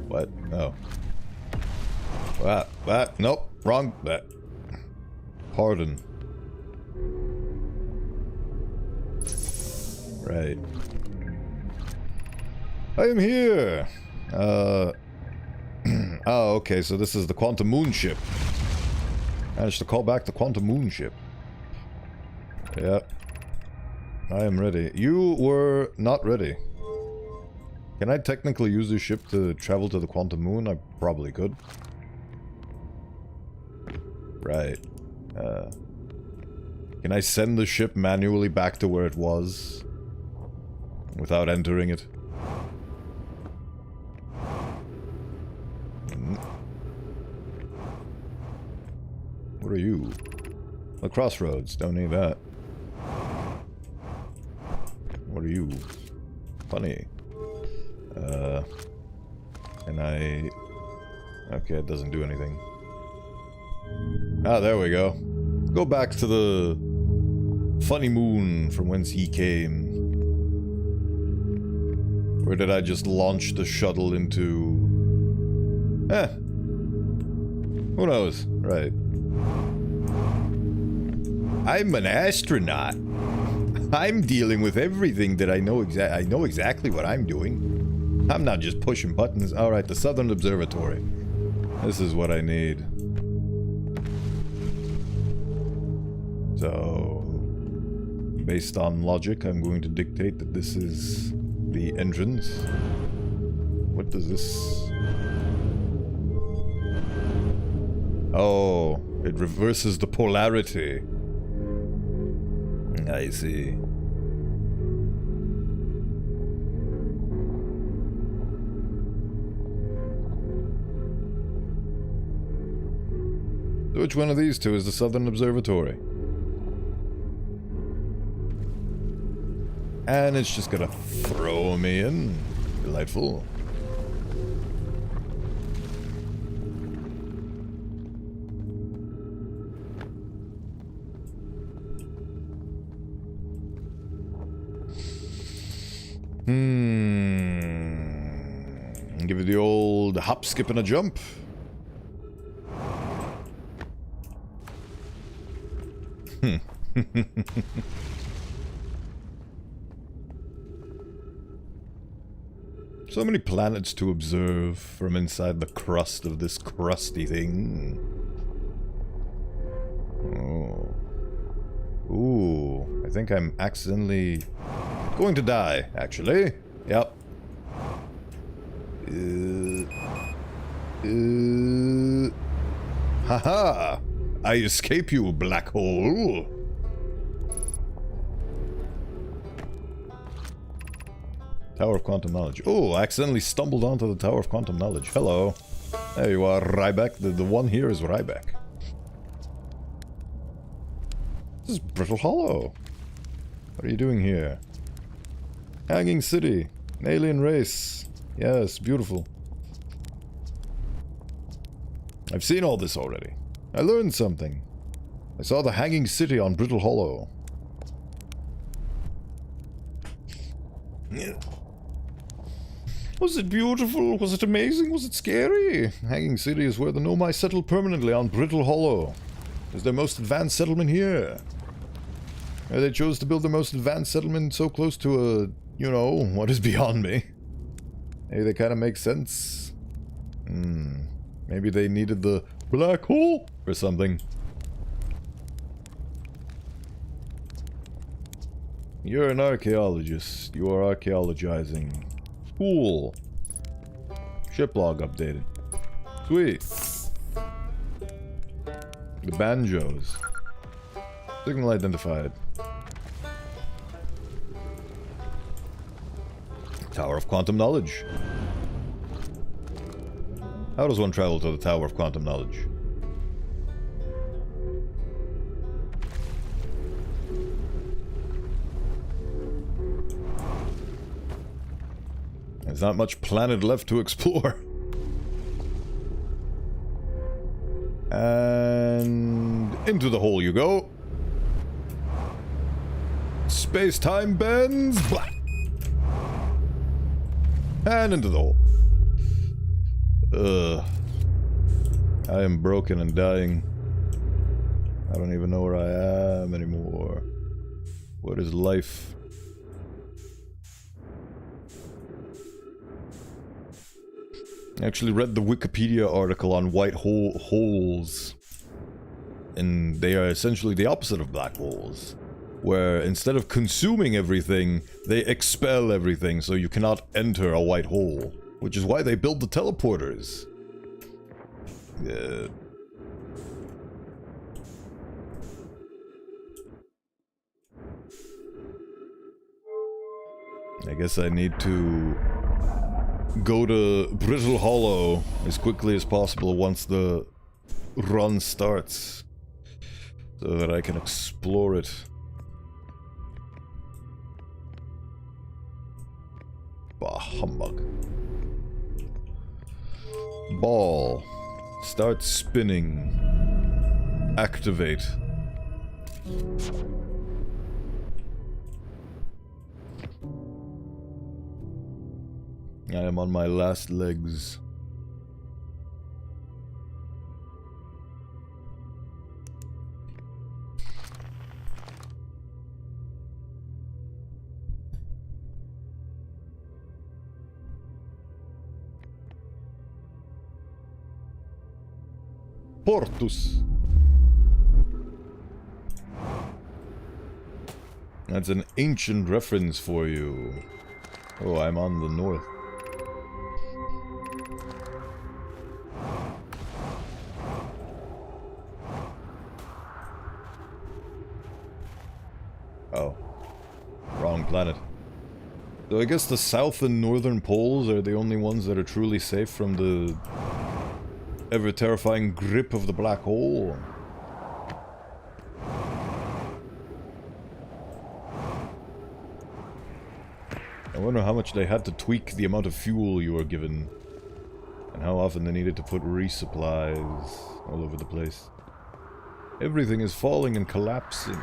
What? Oh. That. Nope. Wrong. That. Pardon. Right. I am here! Oh, okay, so this is the Quantum Moon ship. Managed to call back the Quantum Moon ship. Yep. I am ready. You were not ready. Can I technically use this ship to travel to the Quantum Moon? I probably could. Right. Can I send the ship manually back to where it was? Without entering it? What are you? The crossroads. Don't need that. What are you? Funny. And I... Okay, it doesn't do anything. Ah, there we go. Go back to the funny moon from whence he came. Or did I just launch the shuttle into... Who knows? Right. I'm an astronaut. I'm dealing with everything that I know exactly what I'm doing. I'm not just pushing buttons. Alright, the Southern Observatory. This is what I need. So... based on logic, I'm going to dictate that this is the entrance. What does this... Oh, it reverses the polarity. I see. Which one of these two is the Southern Observatory? And it's just gonna throw me in. Delightful. And give it the old hop, skip, and a jump. So many planets to observe from inside the crust of this crusty thing. Oh. Ooh, I think I'm accidentally going to die, actually. Yep. Haha! I escape you, black hole! Tower of Quantum Knowledge. Oh, I accidentally stumbled onto the Tower of Quantum Knowledge. Hello. There you are, Ryback. The one here is Ryback. This is Brittle Hollow. What are you doing here? Hanging City. An alien race. Yes, beautiful. I've seen all this already. I learned something. I saw the Hanging City on Brittle Hollow. Was it beautiful? Was it amazing? Was it scary? Hanging City is where the Nomai settled permanently on Brittle Hollow. It's their most advanced settlement here. They chose to build their most advanced settlement so close to a, you know, what is beyond me. Maybe that kind of makes sense. Maybe they needed the black hole or something. You're an archaeologist. You are archaeologizing. Cool. Ship log updated. Sweet. The banjos. Signal identified. Tower of Quantum Knowledge. How does one travel to the Tower of Quantum Knowledge? There's not much planet left to explore. And into the hole you go. Space-time bends. Blah. And into the hole. I am broken and dying. I don't even know where I am anymore. What is life? I actually read the Wikipedia article on white holes. And they are essentially the opposite of black holes. Where instead of consuming everything, they expel everything, so you cannot enter a white hole. Which is why they build the teleporters. Yeah. I guess I need to go to Brittle Hollow as quickly as possible once the run starts. So that I can explore it. Bah, humbug. Ball. Start spinning. Activate. I am on my last legs. Portus. That's an ancient reference for you. Oh, I'm on the north. Oh. Wrong planet. So I guess the south and northern poles are the only ones that are truly safe from the ever-terrifying grip of the black hole. I wonder how much they had to tweak the amount of fuel you were given. And how often they needed to put resupplies all over the place. Everything is falling and collapsing.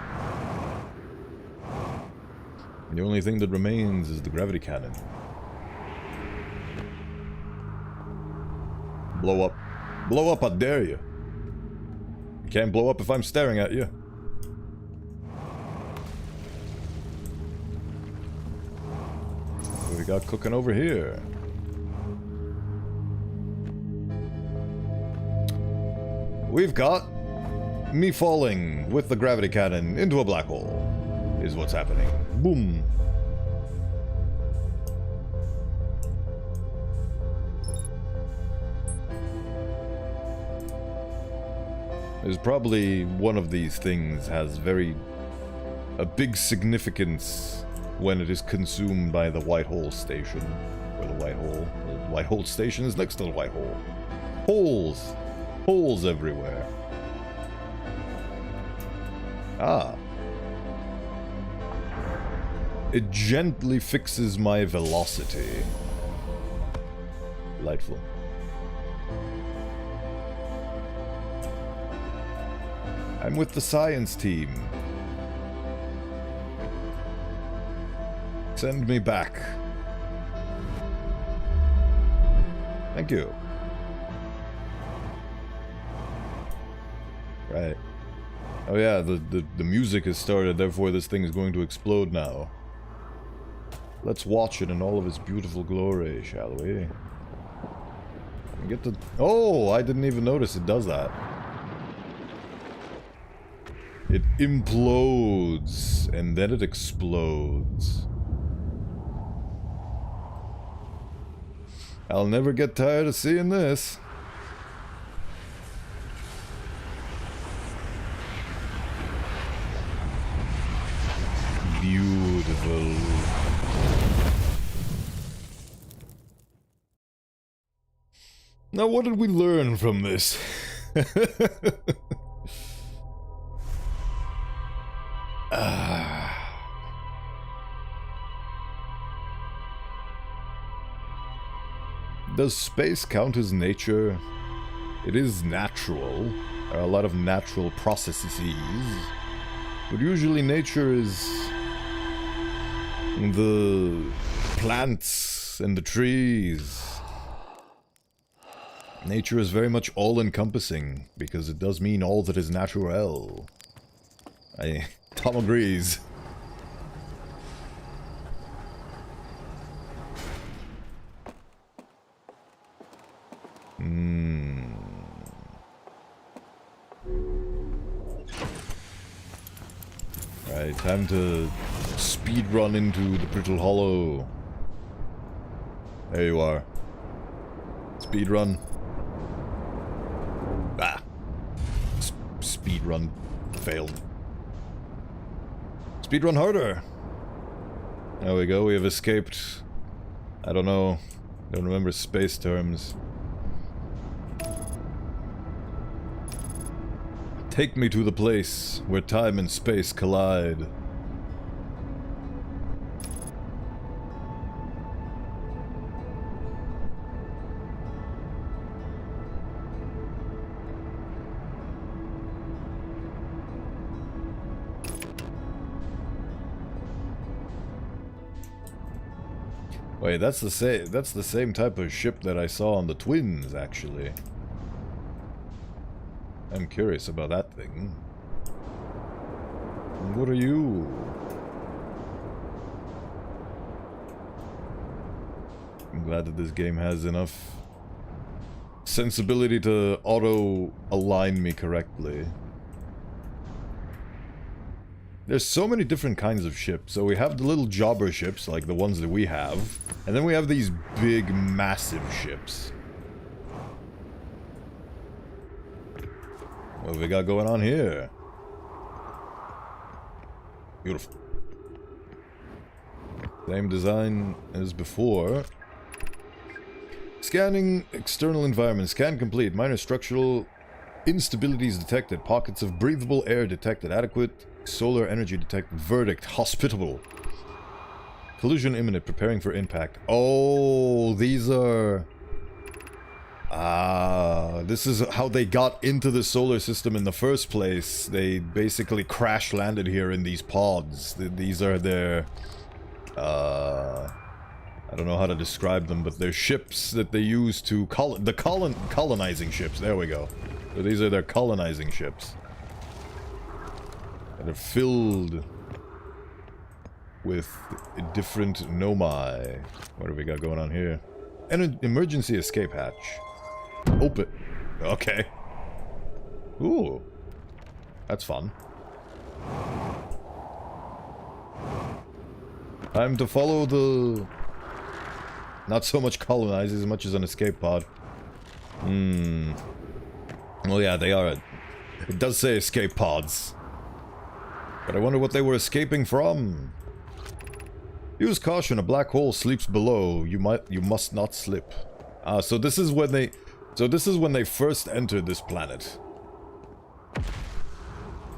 The only thing that remains is the gravity cannon. Blow up. Blow up, I dare you. You can't blow up if I'm staring at you. What do we got cooking over here? We've got me falling with the gravity cannon into a black hole, is what's happening. Boom. There's probably one of these things has a big significance when it is consumed by the white hole station. Or the white hole. The white hole station is next to the white hole. Holes! Holes everywhere. Ah. It gently fixes my velocity. Delightful. I'm with the science team. Send me back. Thank you. Right. Oh yeah, the music has started, therefore this thing is going to explode now. Let's watch it in all of its beautiful glory, shall we? Get the... Oh, I didn't even notice it does that. It implodes, and then it explodes. I'll never get tired of seeing this. Beautiful. Now, what did we learn from this? Does space count as nature? It is natural. There are a lot of natural processes. But usually nature is the plants and the trees. Nature is very much all-encompassing, because it does mean all that is natural. Tom agrees. Right, time to speed run into the Brittle Hollow. There you are. Speed run. Ah. Speed run failed. Speed run harder. There we go. We have escaped. I don't know. Don't remember space terms. Take me to the place where time and space collide. Wait, that's the same type of ship that I saw on the Twins, actually. I'm curious about that thing. What are you? I'm glad that this game has enough sensibility to auto-align me correctly. There's so many different kinds of ships. So we have the little jobber ships, like the ones that we have. And then we have these big, massive ships. What have we got going on here? Beautiful. Same design as before. Scanning external environment. Scan complete. Minor structural instabilities detected. Pockets of breathable air detected. Adequate solar energy detected. Verdict. Hospitable. Collision imminent. Preparing for impact. Oh, these are... this is how they got into the solar system in the first place. They basically crash landed here in these pods. These are their, I don't know how to describe them, but they're ships that they use to colonizing ships. There we go. So these are their colonizing ships. And they're filled with different nomi. What do we got going on here? An emergency escape hatch. Open. Okay. Ooh. That's fun. Time to follow the... Not so much colonize as much as an escape pod. Well, yeah, they are. It does say escape pods. But I wonder what they were escaping from. Use caution, a black hole sleeps below. You must not slip. So this is when they... So this is when they first entered this planet.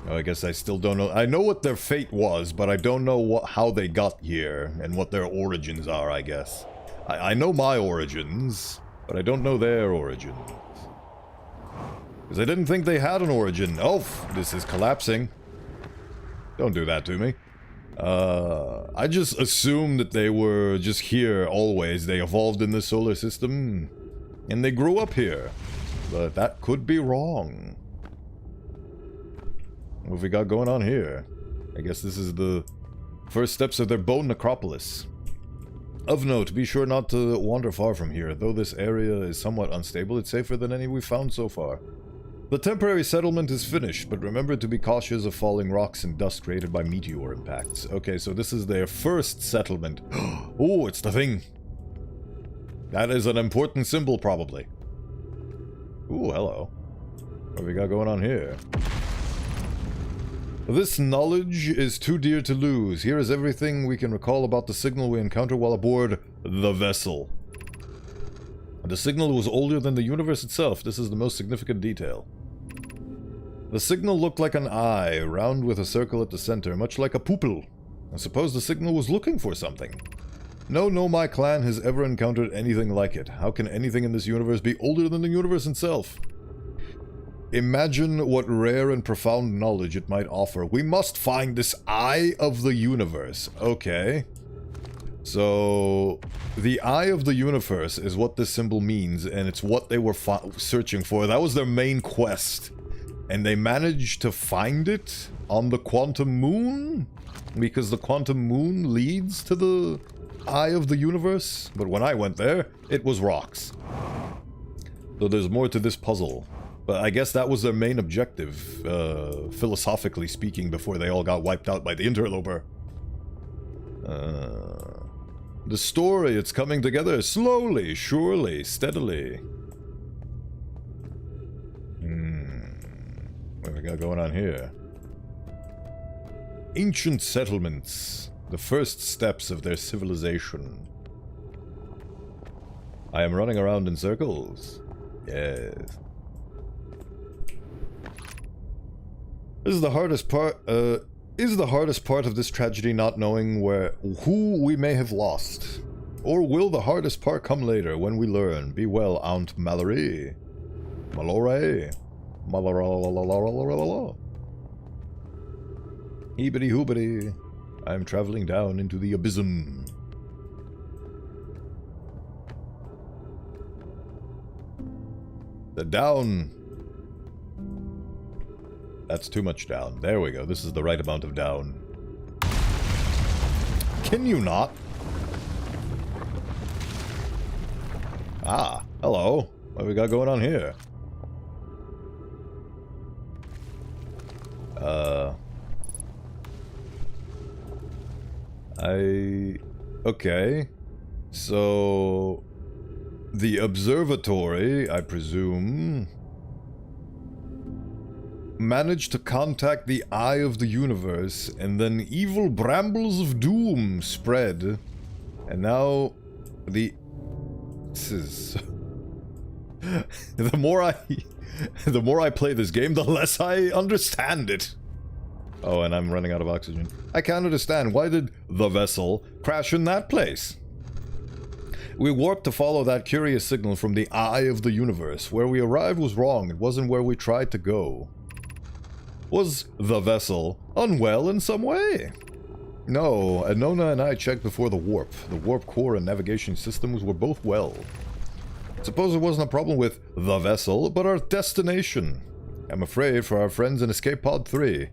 Oh, I guess I still don't know. I know what their fate was, but I don't know how they got here and what their origins are, I guess. I know my origins, but I don't know their origins. Because I didn't think they had an origin. Oh, this is collapsing. Don't do that to me. I just assumed that they were just here always. They evolved in the solar system, and they grew up here. But that could be wrong. What have we got going on here? I guess this is the first steps of their bone necropolis. Of note, be sure not to wander far from here. Though this area is somewhat unstable, it's safer than any we've found so far. The temporary settlement is finished, but remember to be cautious of falling rocks and dust created by meteor impacts. Okay, so this is their first settlement. Oh, it's the thing. That is an important symbol, probably. Ooh, hello. What have we got going on here? This knowledge is too dear to lose. Here is everything we can recall about the signal we encountered while aboard the vessel. The signal was older than the universe itself. This is the most significant detail. The signal looked like an eye, round with a circle at the center, much like a pupil. I suppose the signal was looking for something. No, my clan has ever encountered anything like it. How can anything in this universe be older than the universe itself? Imagine what rare and profound knowledge it might offer. We must find this eye of the universe. Okay. So, the eye of the universe is what this symbol means, and it's what they were searching for. That was their main quest. And they managed to find it on the quantum moon? Because the quantum moon leads to the eye of the universe. But when I went there, it was rocks. So there's more to this puzzle. But I guess that was their main objective, philosophically speaking, before they all got wiped out by the interloper. The story, it's coming together slowly, surely, steadily. What have we got going on here? Ancient settlements, the first steps of their civilization. I am running around in circles. Yes. This is the hardest part, is the hardest part of this tragedy not knowing who we may have lost? Or will the hardest part come later when we learn? Be well, Aunt Mallory. Mallory. Mallory. Heebity hoobity. I'm traveling down into the abysm. The down. That's too much down. There we go. This is the right amount of down. Can you not? Ah, hello. What we got going on here? Okay. So... the observatory, I presume... managed to contact the eye of the universe, and then evil brambles of doom spread. And now... this is... the more I play this game, the less I understand it. Oh, and I'm running out of oxygen. I can't understand. Why did the vessel crash in that place? We warped to follow that curious signal from the eye of the universe. Where we arrived was wrong. It wasn't where we tried to go. Was the vessel unwell in some way? No, Anona and I checked before the warp. The warp core and navigation systems were both well. Suppose it wasn't a problem with the vessel, but our destination. I'm afraid for our friends in Escape Pod 3.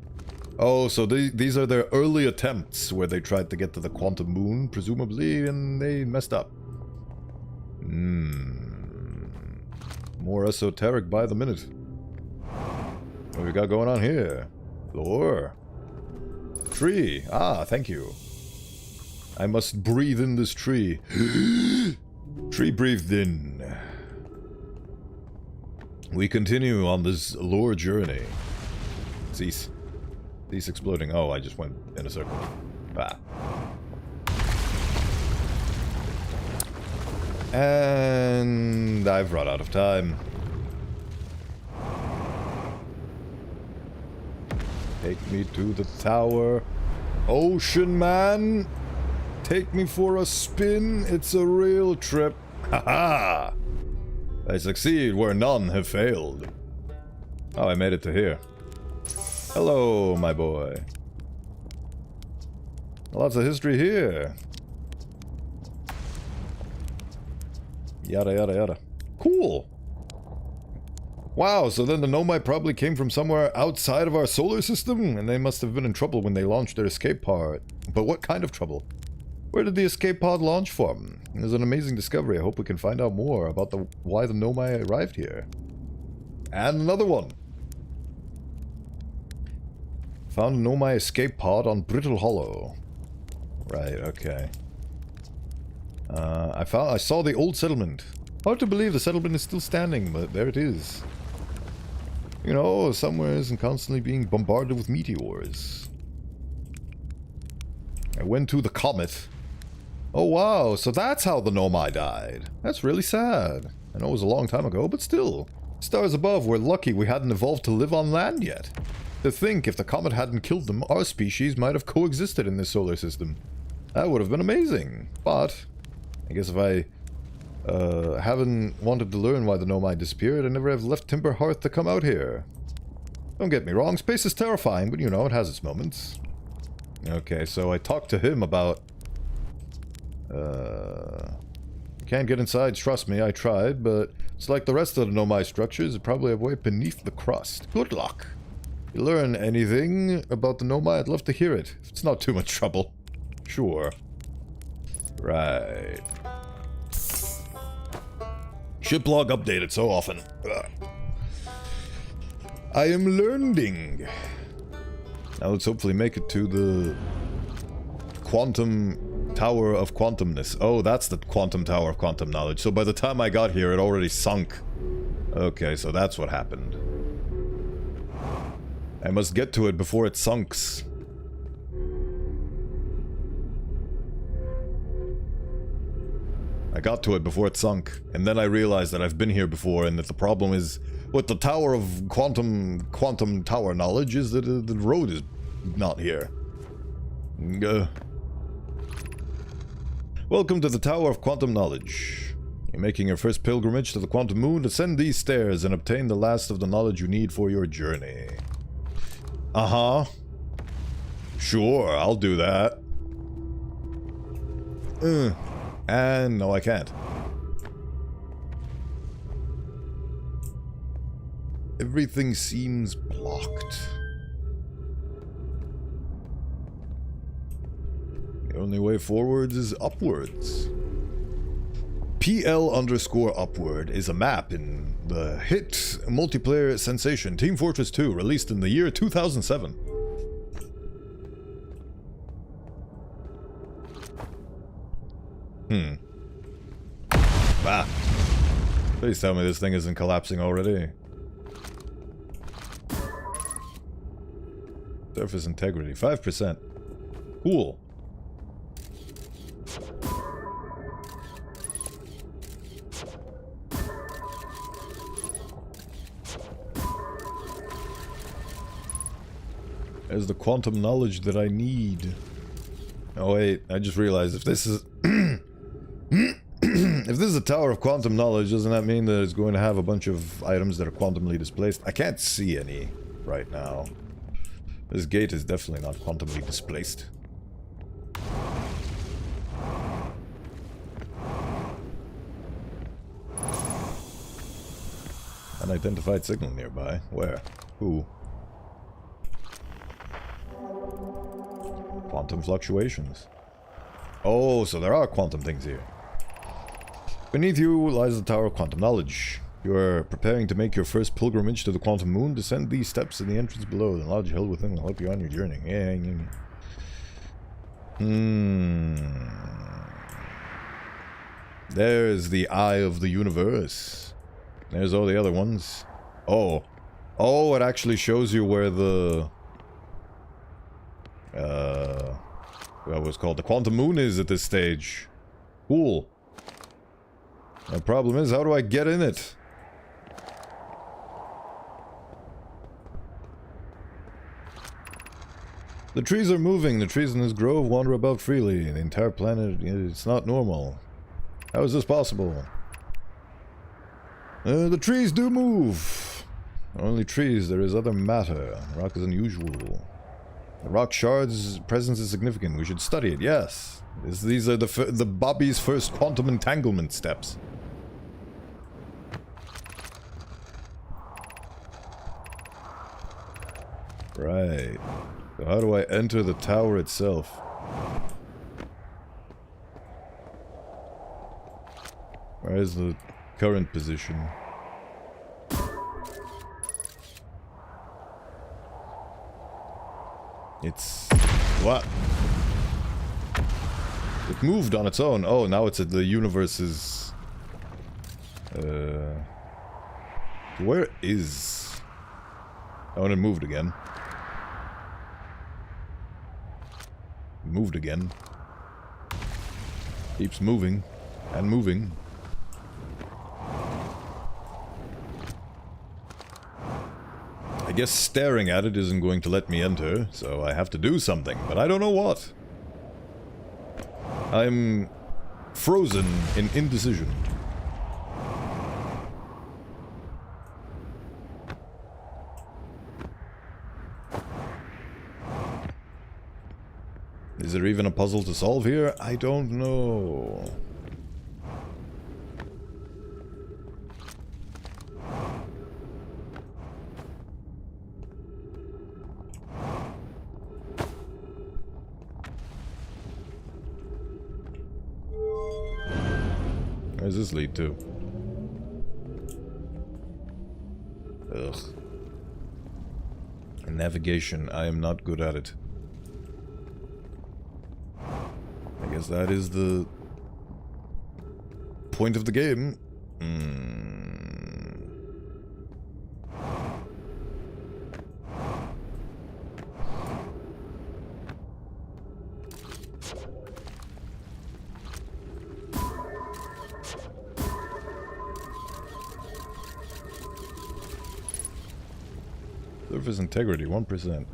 Oh, so these are their early attempts where they tried to get to the quantum moon, presumably, and they messed up. More esoteric by the minute. What we got going on here? Floor. Tree. Ah, thank you. I must breathe in this tree. Tree breathed in. We continue on this lore journey. Cease. Cease exploding. Oh, I just went in a circle. Ah. And I've run out of time. Take me to the tower. Ocean man! Take me for a spin. It's a real trip. Haha! I succeed where none have failed. Oh, I made it to here. Hello, my boy. Lots of history here. Yada yada yada. Cool! Wow, so then the Nomai probably came from somewhere outside of our solar system? And they must have been in trouble when they launched their escape pod. But what kind of trouble? Where did the escape pod launch from? It was an amazing discovery. I hope we can find out more about why the Nomai arrived here. And another one. Found a Nomai escape pod on Brittle Hollow. Right, okay. I saw the old settlement. Hard to believe the settlement is still standing, but there it is. You know, somewhere isn't constantly being bombarded with meteors. I went to the comet. Oh wow, so that's how the Nomai died. That's really sad. I know it was a long time ago, but still. Stars above, we're lucky we hadn't evolved to live on land yet. To think, if the comet hadn't killed them, our species might have coexisted in this solar system. That would have been amazing. But, I guess if I haven't wanted to learn why the Nomai disappeared, I never have left Timber Hearth to come out here. Don't get me wrong, space is terrifying, but you know, it has its moments. Okay, so I talked to him about... Can't get inside, trust me, I tried, but it's like the rest of the Nomai structures, it probably have way beneath the crust. Good luck. If you learn anything about the Nomai, I'd love to hear it. If it's not too much trouble. Sure. Right. Ship log updated so often. Ugh. I am learning. Now let's hopefully make it to the quantum tower of quantumness. Oh, that's the quantum tower of quantum knowledge. So by the time I got here, it already sunk. Okay, so that's what happened. I must get to it before it sunks. I got to it before it sunk, and then I realized that I've been here before, and that the problem is with the tower of quantum tower knowledge is that the road is not here. Welcome to the Tower of Quantum Knowledge. You're making your first pilgrimage to the quantum moon. Ascend these stairs and obtain the last of the knowledge you need for your journey. Uh-huh. Sure, I'll do that. And no, I can't. Everything seems blocked. The only way forwards is upwards. PL_upward is a map in the hit multiplayer sensation Team Fortress 2, released in the year 2007. Ah. Please tell me this thing isn't collapsing already. Surface integrity, 5%. Cool. There's the quantum knowledge that I need. Oh wait, I just realized if this is... if this is a tower of quantum knowledge, doesn't that mean that it's going to have a bunch of items that are quantumly displaced? I can't see any right now. This gate is definitely not quantumly displaced. Unidentified signal nearby. Where? Who? Quantum fluctuations. Oh, so there are quantum things here. Beneath you lies the Tower of Quantum Knowledge. You are preparing to make your first pilgrimage to the Quantum Moon. Descend these steps in the entrance below. The knowledge held within will help you on your journey. There's the Eye of the Universe. There's all the other ones. Oh. Oh, it actually shows you where the... what was called? The Quantum Moon is at this stage. Cool. The problem is, how do I get in it? The trees are moving. The trees in this grove wander about freely. The entire planet, it's not normal. How is this possible? The trees do move. Only trees, there is other matter. Rock is unusual. The rock shard's presence is significant. We should study it, yes. These are the Bobby's first quantum entanglement steps. Right. So how do I enter the tower itself? Where is the current position? It's... what? It moved on its own. Oh, now it's at the universe's... where is... oh, and it moved again. Moved again. Keeps moving. And moving. I guess staring at it isn't going to let me enter, so I have to do something, but I don't know what. I'm frozen in indecision. Is there even a puzzle to solve here? I don't know. Where does this lead to? Ugh. Navigation, I am not good at it. I guess that is the point of the game. Surface integrity, 1%.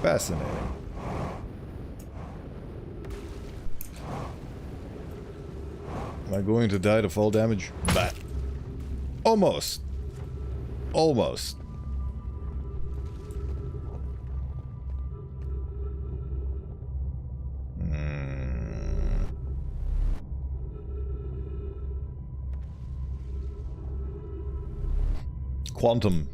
Fascinating. Am I going to die to fall damage? Bah. Almost. Almost. Quantum.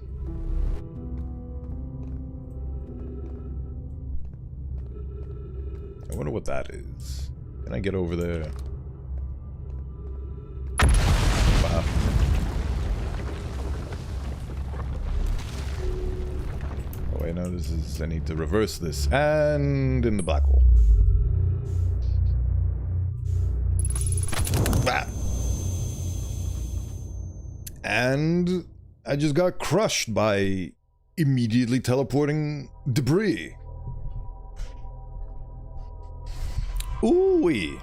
I wonder what that is. Can I get over there? Wow. Oh wait, no, this is... I need to reverse this. And in the black hole. Ah. And I just got crushed by immediately teleporting debris. Ooh-wee.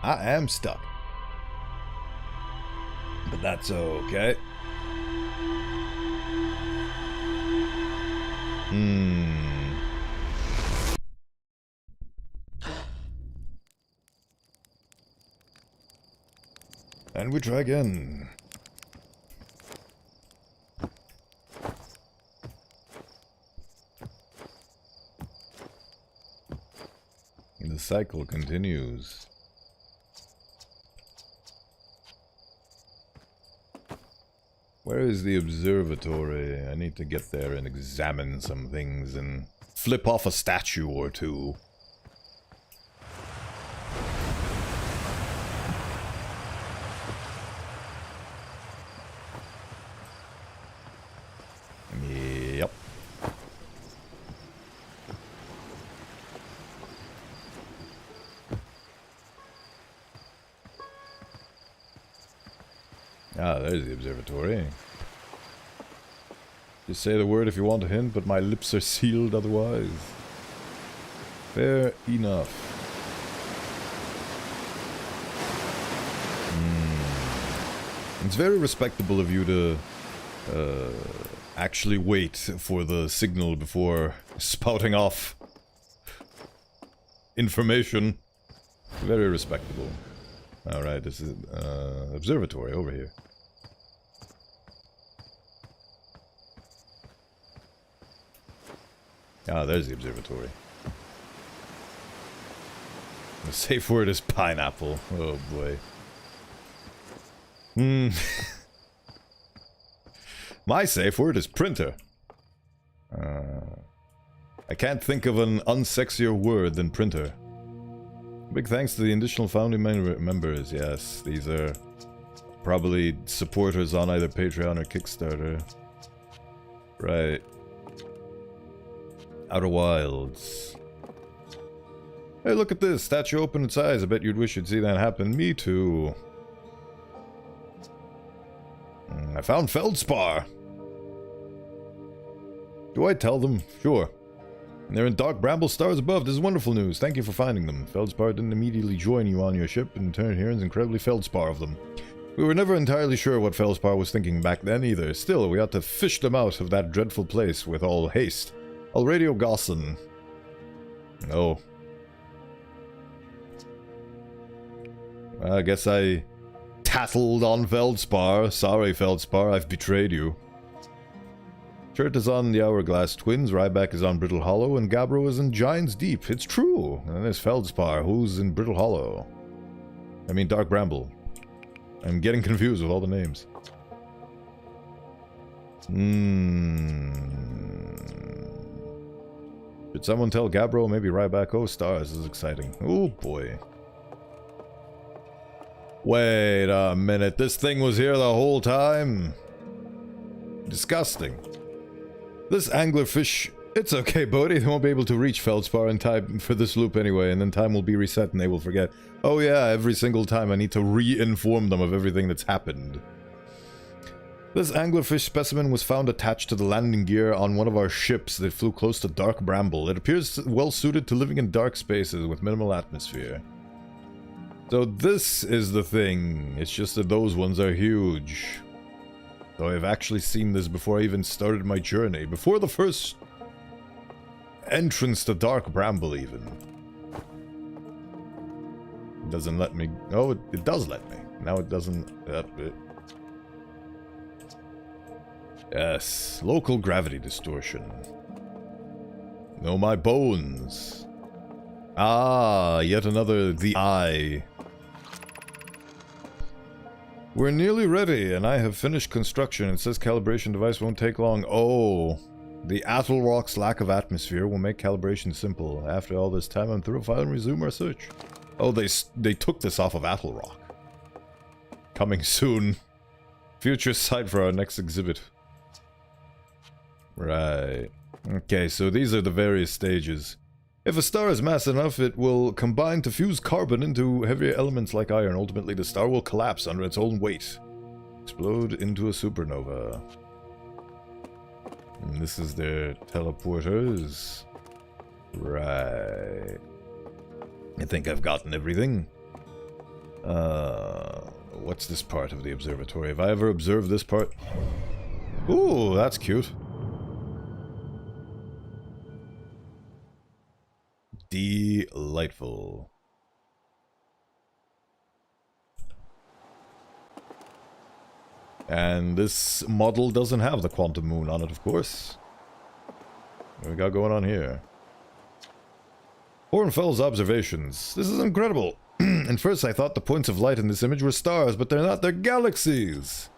I am stuck. But that's okay. And we try again. cycle continues. Where is the observatory? I need to get there and examine some things and flip off a statue or two. Yep. Ah, there's the observatory. Just say the word if you want a hint, but my lips are sealed otherwise. Fair enough. It's very respectable of you to actually wait for the signal before spouting off information. Very respectable. Alright, this is observatory over here. Ah, there's the observatory. The safe word is pineapple. Oh boy. My safe word is printer. I can't think of an unsexier word than printer. Big thanks to the additional founding members. Yes, these are probably supporters on either Patreon or Kickstarter. Right. Outer Wilds. Hey, look at this. Statue opened its eyes. I bet you'd wish you'd see that happen. Me too. I found feldspar. Do I tell them? Sure. And they're in dark bramble stars above. This is wonderful news. Thank you for finding them. Feldspar didn't immediately join you on your ship, and in turn here is incredibly feldspar of them. We were never entirely sure what feldspar was thinking back then either. Still, we ought to fish them out of that dreadful place with all haste. I'll radio Gosson. Oh. I guess I tattled on Feldspar. Sorry, Feldspar, I've betrayed you. Shirt is on the Hourglass Twins, Ryback is on Brittle Hollow, and Gabbro is in Giants Deep. It's true. And there's Feldspar, who's in Brittle Hollow. I mean Dark Bramble. I'm getting confused with all the names. Should someone tell Gabbro, maybe Ryback? Oh, stars, this is exciting. Oh boy. Wait a minute, this thing was here the whole time? Disgusting. This anglerfish... It's okay, Bodhi, they won't be able to reach Feldspar in time for this loop anyway, and then time will be reset and they will forget. Oh yeah, every single time I need to re-inform them of everything that's happened. This anglerfish specimen was found attached to the landing gear on one of our ships that flew close to Dark Bramble. It appears well suited to living in dark spaces with minimal atmosphere. So this is the thing, it's just that those ones are huge. So I've actually seen this before I even started my journey, before the first entrance to Dark Bramble even. It doesn't let me... Oh, it does let me. Now it doesn't... Yes, local gravity distortion. No, my bones. Ah, yet another The Eye. We're nearly ready, and I have finished construction. It says calibration device won't take long. Oh, the Atoll Rock's lack of atmosphere will make calibration simple. After all this time, I'm through. File and resume our search. Oh, they took this off of Atoll Rock. Coming soon. Future site for our next exhibit. Right. Okay, so these are the various stages. If a star is mass enough, it will combine to fuse carbon into heavier elements like iron. Ultimately, the star will collapse under its own weight. Explode into a supernova. And this is their teleporters. Right. I think I've gotten everything. What's this part of the observatory? Have I ever observed this part? Ooh, that's cute. Delightful. And this model doesn't have the quantum moon on it, of course. What we got going on here? Hornfell's observations. This is incredible. At first I thought the points of light in this image were stars, but they're not, they're galaxies!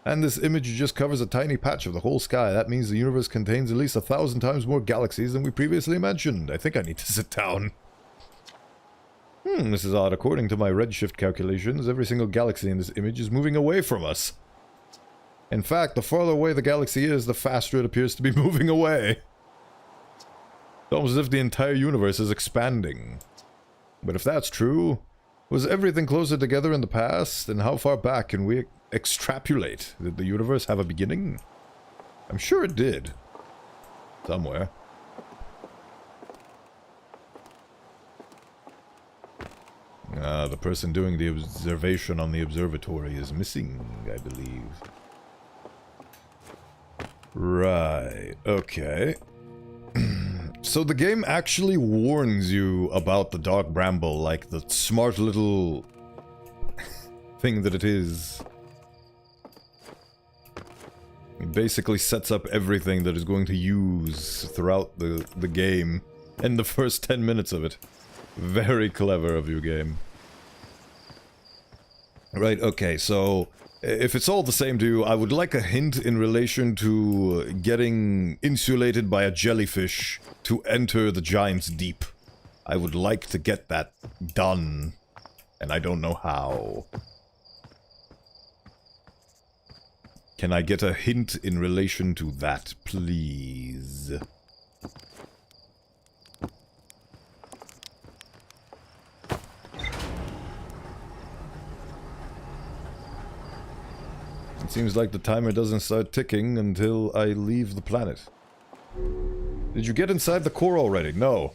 And this image just covers a tiny patch of the whole sky. That means the universe contains at least 1,000 times more galaxies than we previously mentioned. I think I need to sit down. This is odd. According to my redshift calculations, every single galaxy in this image is moving away from us. In fact, the farther away the galaxy is, the faster it appears to be moving away. It's almost as if the entire universe is expanding. But if that's true, was everything closer together in the past? And how far back can we extrapolate? Did the universe have a beginning? I'm sure it did. Somewhere. The person doing the observation on the observatory is missing, I believe. Right, okay. So the game actually warns you about the dark bramble, like the smart little thing that it is. It basically sets up everything that is going to use throughout the game in the first 10 minutes of it. Very clever of you, game. Right, okay, so if it's all the same to you, I would like a hint in relation to getting insulated by a jellyfish to enter the Giant's Deep. I would like to get that done, and I don't know how. Can I get a hint in relation to that, please? It seems like the timer doesn't start ticking until I leave the planet. Did you get inside the core already? No.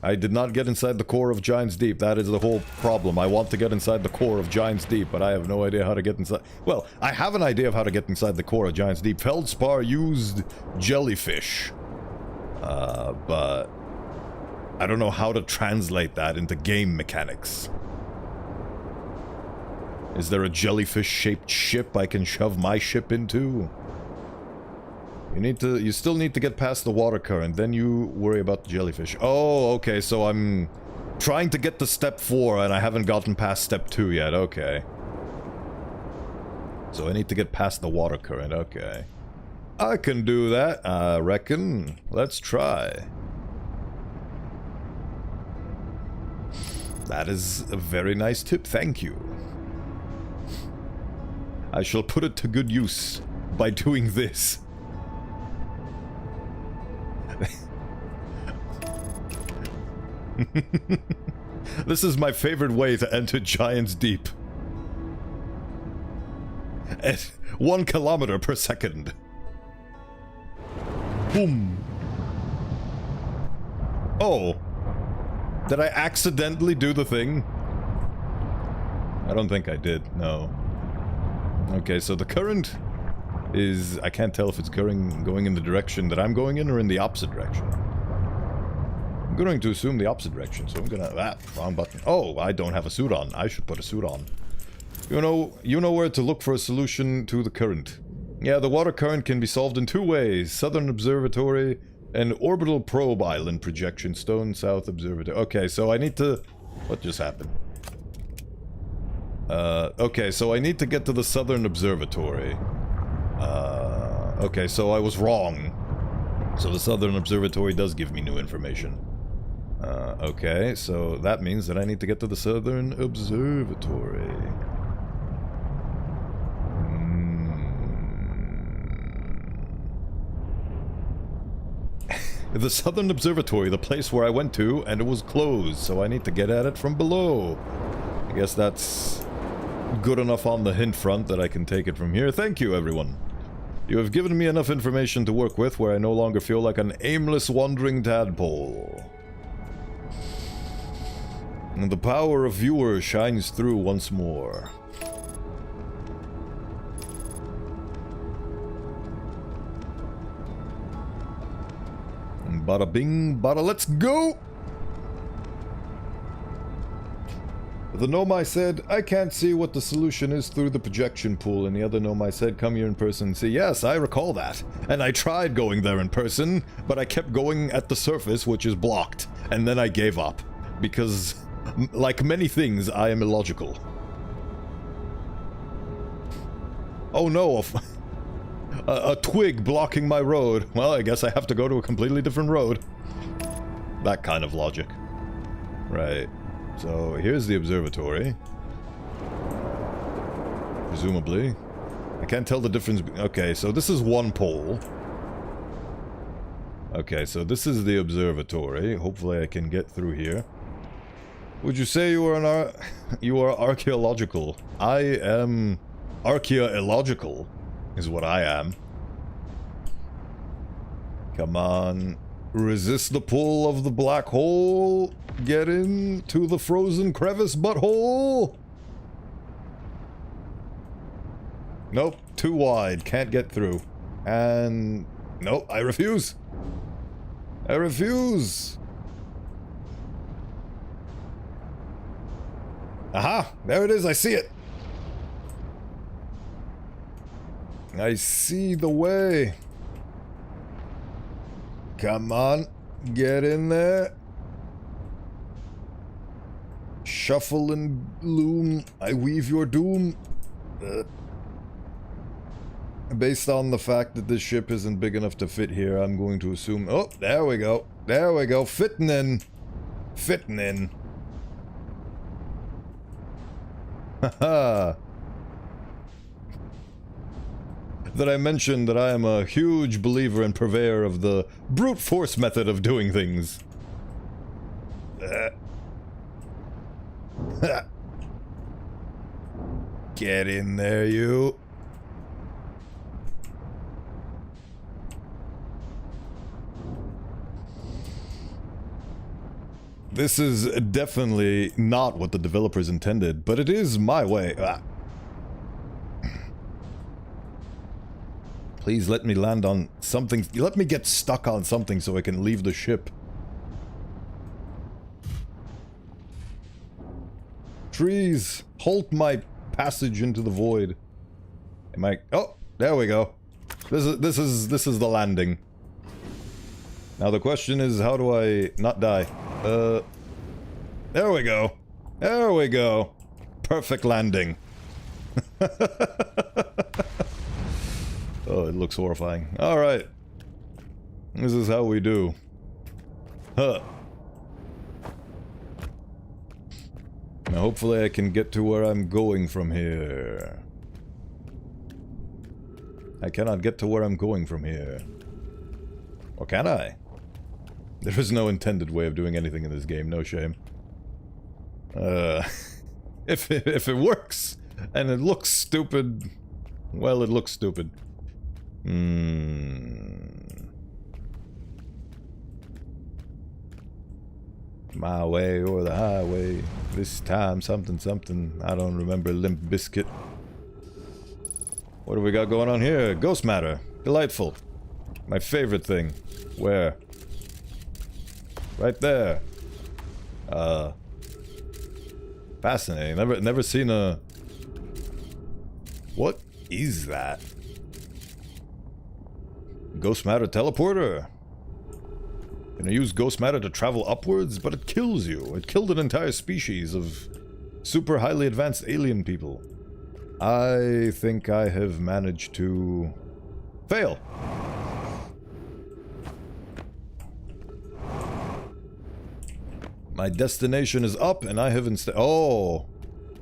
I did not get inside the core of Giant's Deep. That is the whole problem. I want to get inside the core of Giant's Deep, but I have no idea how to get inside. Well, I have an idea of how to get inside the core of Giant's Deep. Feldspar used jellyfish. But I don't know how to translate that into game mechanics. Is there a jellyfish-shaped ship I can shove my ship into? You still need to get past the water current, then you worry about the jellyfish. Oh, okay, so I'm trying to get to step 4 and I haven't gotten past step 2 yet, okay. So I need to get past the water current, okay. I can do that, I reckon. Let's try. That is a very nice tip, thank you. I shall put it to good use by doing this. This is my favorite way to enter Giant's Deep. At 1 kilometer per second. Boom. Oh. Did I accidentally do the thing? I don't think I did, no. Okay, so the current is... I can't tell if it's going in the direction that I'm going in or in the opposite direction. I'm going to assume the opposite direction, so I'm gonna... wrong button. Oh, I don't have a suit on. I should put a suit on. You know where to look for a solution to the current. Yeah, the water current can be solved in 2 ways. Southern Observatory and Orbital Probe Island Projection Stone South Observatory. Okay, so I need to... What just happened? Okay, so I need to get to the Southern Observatory. Okay, so I was wrong. So the Southern Observatory does give me new information. Okay, so that means that I need to get to the Southern Observatory. The Southern Observatory, the place where I went to, and it was closed, so I need to get at it from below. I guess that's good enough on the hint front that I can take it from here. Thank you, everyone. You have given me enough information to work with where I no longer feel like an aimless wandering tadpole. And the power of viewer shines through once more. Bada bing, bada let's go! The Nomai said, I can't see what the solution is through the projection pool, and the other Nomai said, come here in person and see. Yes, I recall that. And I tried going there in person, but I kept going at the surface, which is blocked. And then I gave up. Because, like many things, I am illogical. Oh no, a twig blocking my road. Well, I guess I have to go to a completely different road. That kind of logic. Right. So, here's the observatory. Presumably. I can't tell the difference. Okay, so this is one pole. Okay, so this is the observatory. Hopefully I can get through here. Would you say you are you are archaeological? I am archaeological, is what I am. Come on. Resist the pull of the black hole. Get into the frozen crevice butthole. Nope, too wide. Can't get through. And... nope, I refuse. I refuse. Aha! There it is, I see it. I see the way. Come on, get in there. Shuffle and loom, I weave your doom. Based on the fact that this ship isn't big enough to fit here, I'm going to assume... oh, there we go. There we go. Fitting in. Fitting in. Haha. That I mentioned that I am a huge believer and purveyor of the brute force method of doing things. Get in there, you. This is definitely not what the developers intended, but it is my way. Please let me land on something. Let me get stuck on something so I can leave the ship. Trees, halt my passage into the void. Am I? Oh, there we go. This is the landing. Now the question is, how do I not die? There we go. There we go. Perfect landing. Oh, it looks horrifying. Alright. This is how we do. Huh. Now hopefully I can get to where I'm going from here. I cannot get to where I'm going from here. Or can I? There is no intended way of doing anything in this game, no shame. If it works, and it looks stupid, well, it looks stupid. My way or the highway. This time something something. I don't remember. Limp Biscuit. What do we got going on here? Ghost matter. Delightful. My favorite thing. Where? Right there. Fascinating. Never seen a... What is that? Ghost matter teleporter. Can I use ghost matter to travel upwards? But it kills you. It killed an entire species of super highly advanced alien people. I think I have managed to fail. My destination is up and I have instead... Oh!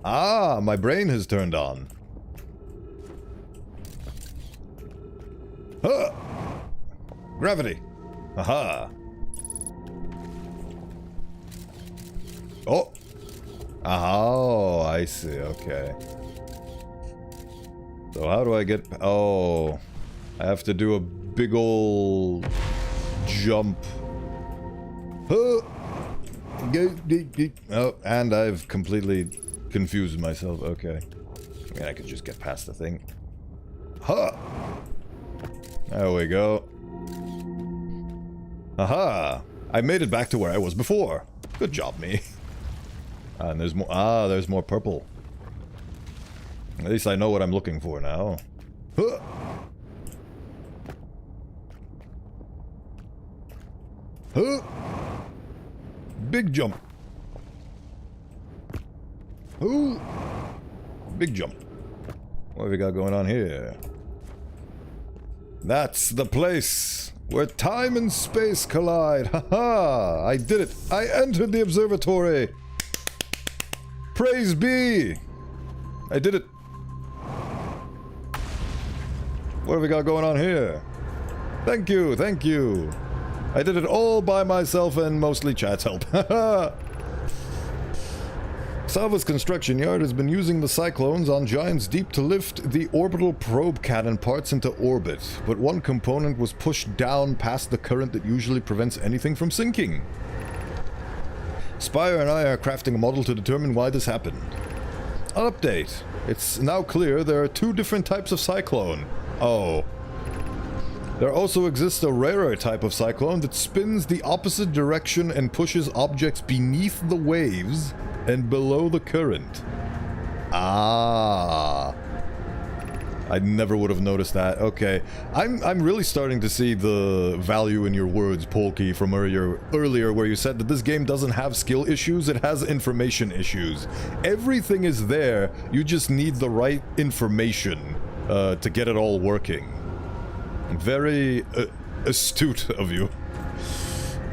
Ah, my brain has turned on. Huh! Gravity. Aha. Oh. Oh, I see. Okay. So how do I get... Oh. I have to do a big ol' jump. Huh. Oh, and I've completely confused myself. Okay. I mean, I could just get past the thing. Huh. There we go. Aha! I made it back to where I was before. Good job, me. And there's more. Ah, there's more purple. At least I know what I'm looking for now. Huh. Huh. Big jump. Ooh. Big jump. What have we got going on here? That's the place where time and space collide. Haha! I did it. I entered the observatory. Praise be. I did it. What have we got going on here? Thank you, thank you. I did it all by myself and mostly chat's help. Haha! Salva's construction yard has been using the cyclones on Giant's Deep to lift the orbital probe cannon parts into orbit, but one component was pushed down past the current that usually prevents anything from sinking. Spire and I are crafting a model to determine why this happened. An update. It's now clear there are two different types of cyclone. Oh. There also exists a rarer type of cyclone that spins the opposite direction and pushes objects beneath the waves and below the current. Ah. I never would have noticed that. Okay. I'm really starting to see the value in your words, Polky, from earlier where you said that this game doesn't have skill issues, it has information issues. Everything is there, you just need the right information to get it all working. Very astute of you.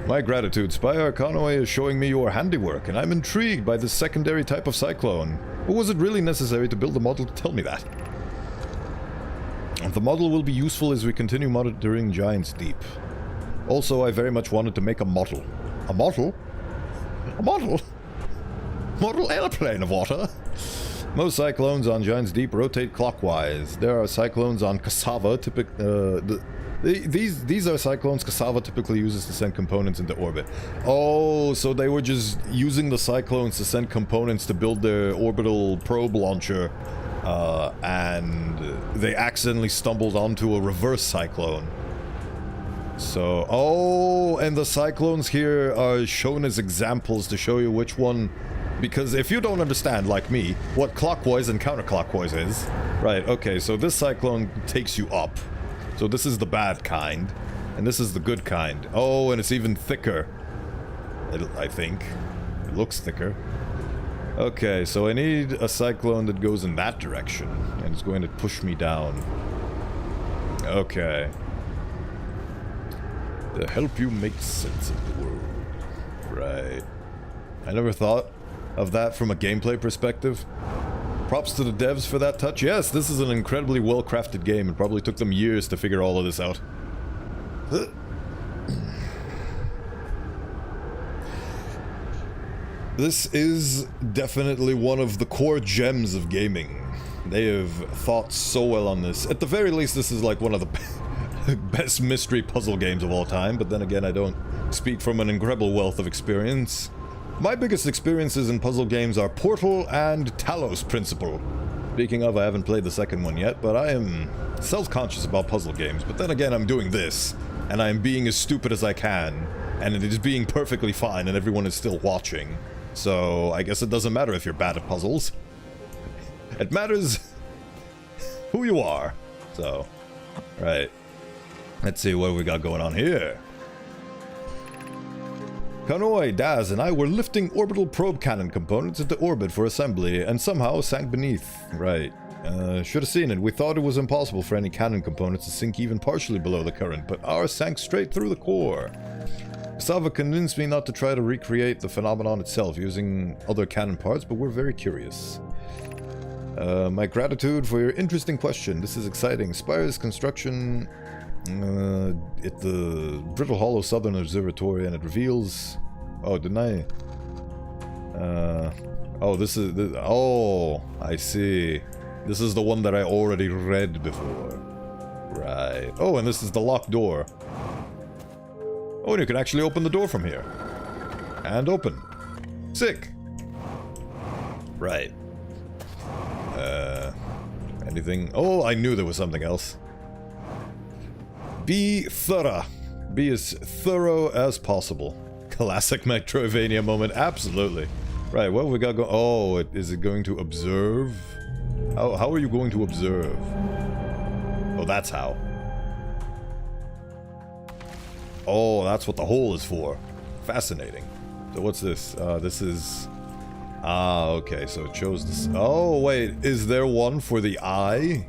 My gratitude. Spire Conway is showing me your handiwork, and I'm intrigued by this secondary type of cyclone. But was it really necessary to build a model to tell me that? The model will be useful as we continue monitoring Giant's Deep. Also, I very much wanted to make a model. A model? A model? Model airplane of water? Most cyclones on Giant's Deep rotate clockwise. There are cyclones on Cassava, these are cyclones Cassava typically uses to send components into orbit. Oh, so they were just using the cyclones to send components to build their orbital probe launcher, and they accidentally stumbled onto a reverse cyclone. So, oh, and the cyclones here are shown as examples to show you which one. Because if you don't understand, like me, what clockwise and counterclockwise is... Right, okay, so this cyclone takes you up. So this is the bad kind, and this is the good kind. Oh, and it's even thicker. I think. It looks thicker. Okay, so I need a cyclone that goes in that direction, and it's going to push me down. Okay. To help you make sense of the world. Right. I never thought of that from a gameplay perspective. Props to the devs for that touch. Yes, this is an incredibly well-crafted game. It probably took them years to figure all of this out. This is definitely one of the core gems of gaming. They have thought so well on this. At the very least, this is like one of the best mystery puzzle games of all time, but then again, I don't speak from an incredible wealth of experience. My biggest experiences in puzzle games are Portal and Talos Principle. Speaking of, I haven't played the second one yet, but I am self-conscious about puzzle games. But then again, I'm doing this, and I'm being as stupid as I can, and it is being perfectly fine, and everyone is still watching. So, I guess it doesn't matter if you're bad at puzzles. It matters who you are. So, right. Let's see what we got going on here. Kanoi, Daz, and I were lifting orbital probe cannon components into orbit for assembly, and somehow sank beneath. Right. Should have seen it. We thought it was impossible for any cannon components to sink even partially below the current, but ours sank straight through the core. Sava convinced me not to try to recreate the phenomenon itself using other cannon parts, but we're very curious. My gratitude for your interesting question. This is exciting. Spire's construction at the Brittle Hollow Southern Observatory, and it reveals... Oh, didn't I? Oh, this is... Oh, I see. This is the one that I already read before. Right. Oh, and this is the locked door. Oh, and you can actually open the door from here. And open. Sick. Right. Anything? Oh, I knew there was something else. Be thorough. Be as thorough as possible. Classic Metroidvania moment. Absolutely. Right, what have we got going? Oh, is it going to observe? How are you going to observe? Oh, that's how. Oh, that's what the hole is for. Fascinating. So what's this? This is... Ah, okay, so it shows this... Oh, wait, is there one for the eye?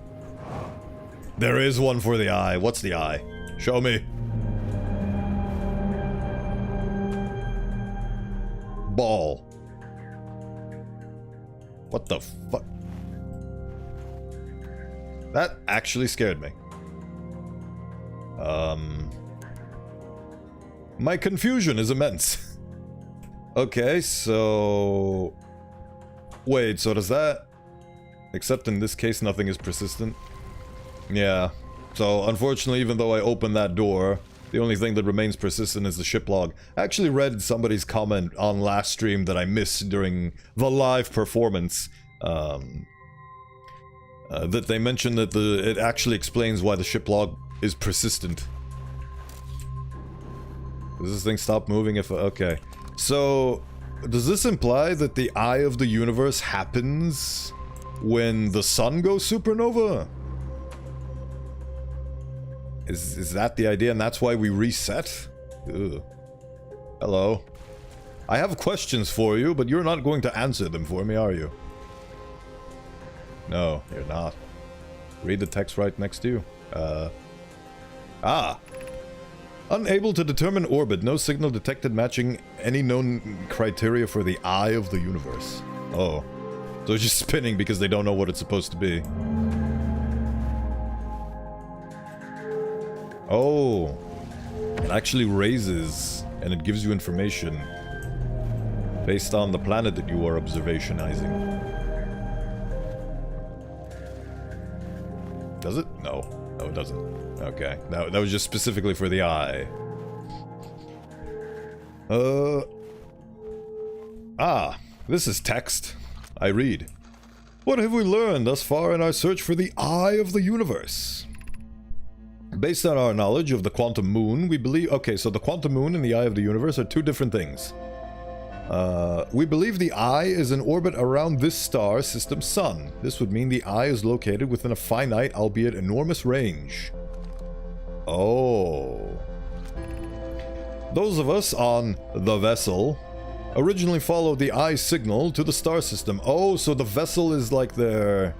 There is one for the eye. What's the eye? Show me. Ball. What the fuck? That actually scared me. My confusion is immense. Okay, so... Wait, so does that... Except in this case, nothing is persistent? Yeah. So, unfortunately, even though I opened that door, the only thing that remains persistent is the ship log. I actually read somebody's comment on last stream that I missed during the live performance. That they mentioned that it actually explains why the ship log is persistent. Does this thing stop moving if... Okay. So, does this imply that the eye of the universe happens when the sun goes supernova? Is that the idea, and that's why we reset? Ugh. Hello. I have questions for you, but you're not going to answer them for me, are you? No, you're not. Read the text right next to you. Unable to determine orbit. No signal detected matching any known criteria for the eye of the universe. Oh. So it's just spinning because they don't know what it's supposed to be. Oh. It actually raises, and it gives you information based on the planet that you are observationizing. Does it? No. No, it doesn't. Okay. That was just specifically for the eye. This is text. I read. What have we learned thus far in our search for the eye of the universe? Based on our knowledge of the quantum moon, we believe... Okay, so the quantum moon and the eye of the universe are two different things. We believe the eye is in orbit around this star system's sun. This would mean the eye is located within a finite, albeit enormous range. Oh. Those of us on the vessel originally followed the eye signal to the star system. Oh, so the vessel is like their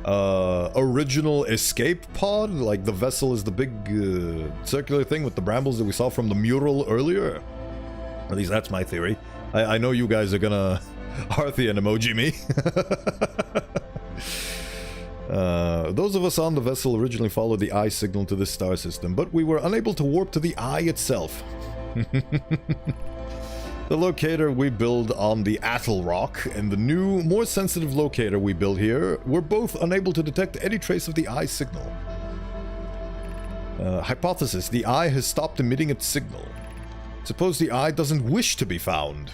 original escape pod? Like the vessel is the big circular thing with the brambles that we saw from the mural earlier? At least that's my theory. I know you guys are gonna Arthian emoji me. Those of us on the vessel originally followed the eye signal to this star system, but we were unable to warp to the eye itself. The locator we build on the Atoll Rock and the new, more sensitive locator we build here were both unable to detect any trace of the eye signal. Hypothesis: the eye has stopped emitting its signal. Suppose the eye doesn't wish to be found.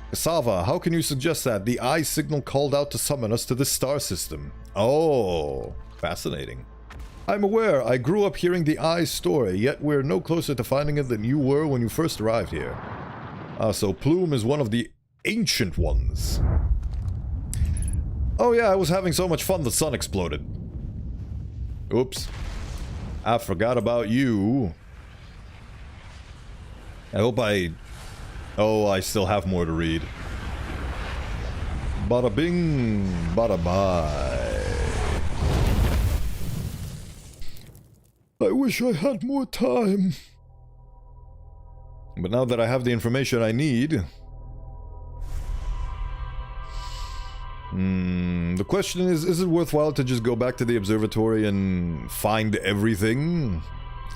Cassava, how can you suggest that? The eye signal called out to summon us to this star system. Oh, fascinating. I'm aware, I grew up hearing the eye's story, yet we're no closer to finding it than you were when you first arrived here. So Plume is one of the ancient ones. Oh yeah, I was having so much fun the sun exploded. Oops. I forgot about you. I hope Oh, I still have more to read. Bada bing, bada bye. I wish I had more time. But now that I have the information I need... the question is it worthwhile to just go back to the observatory and find everything?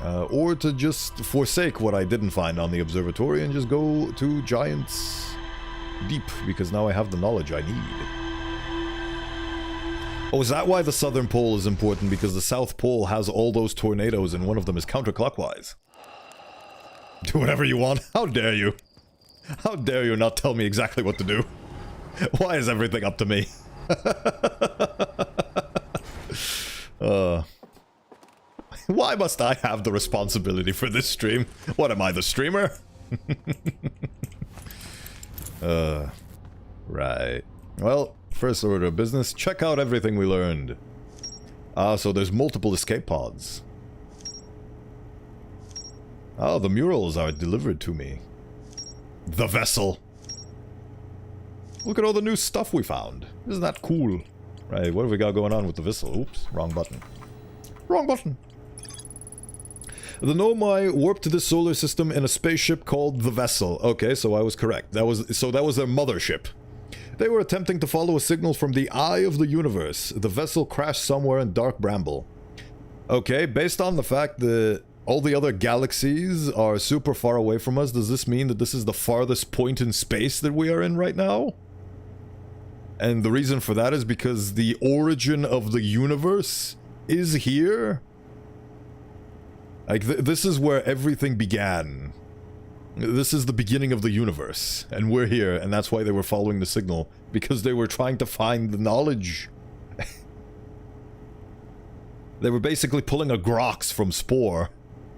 Or to just forsake what I didn't find on the observatory and just go to Giant's Deep, because now I have the knowledge I need. Oh, is that why the southern pole is important? Because the south pole has all those tornadoes and one of them is counterclockwise. Do whatever you want. How dare you? How dare you not tell me exactly what to do? Why is everything up to me? Why must I have the responsibility for this stream? What am I, the streamer? Right. Well, first order of business, check out everything we learned. Ah, so there's multiple escape pods. Oh, the murals are delivered to me. The vessel. Look at all the new stuff we found. Isn't that cool? Right, what have we got going on with the vessel? Oops, wrong button. Wrong button. The Nomai warped to the solar system in a spaceship called the Vessel. Okay, so I was correct. That was their mothership. They were attempting to follow a signal from the eye of the universe. The vessel crashed somewhere in Dark Bramble. Okay, based on the fact that all the other galaxies are super far away from us, does this mean that this is the farthest point in space that we are in right now? And the reason for that is because the origin of the universe is here? Like, this is where everything began. This is the beginning of the universe, and we're here, and that's why they were following the signal, because they were trying to find the knowledge. They were basically pulling a Grox from Spore,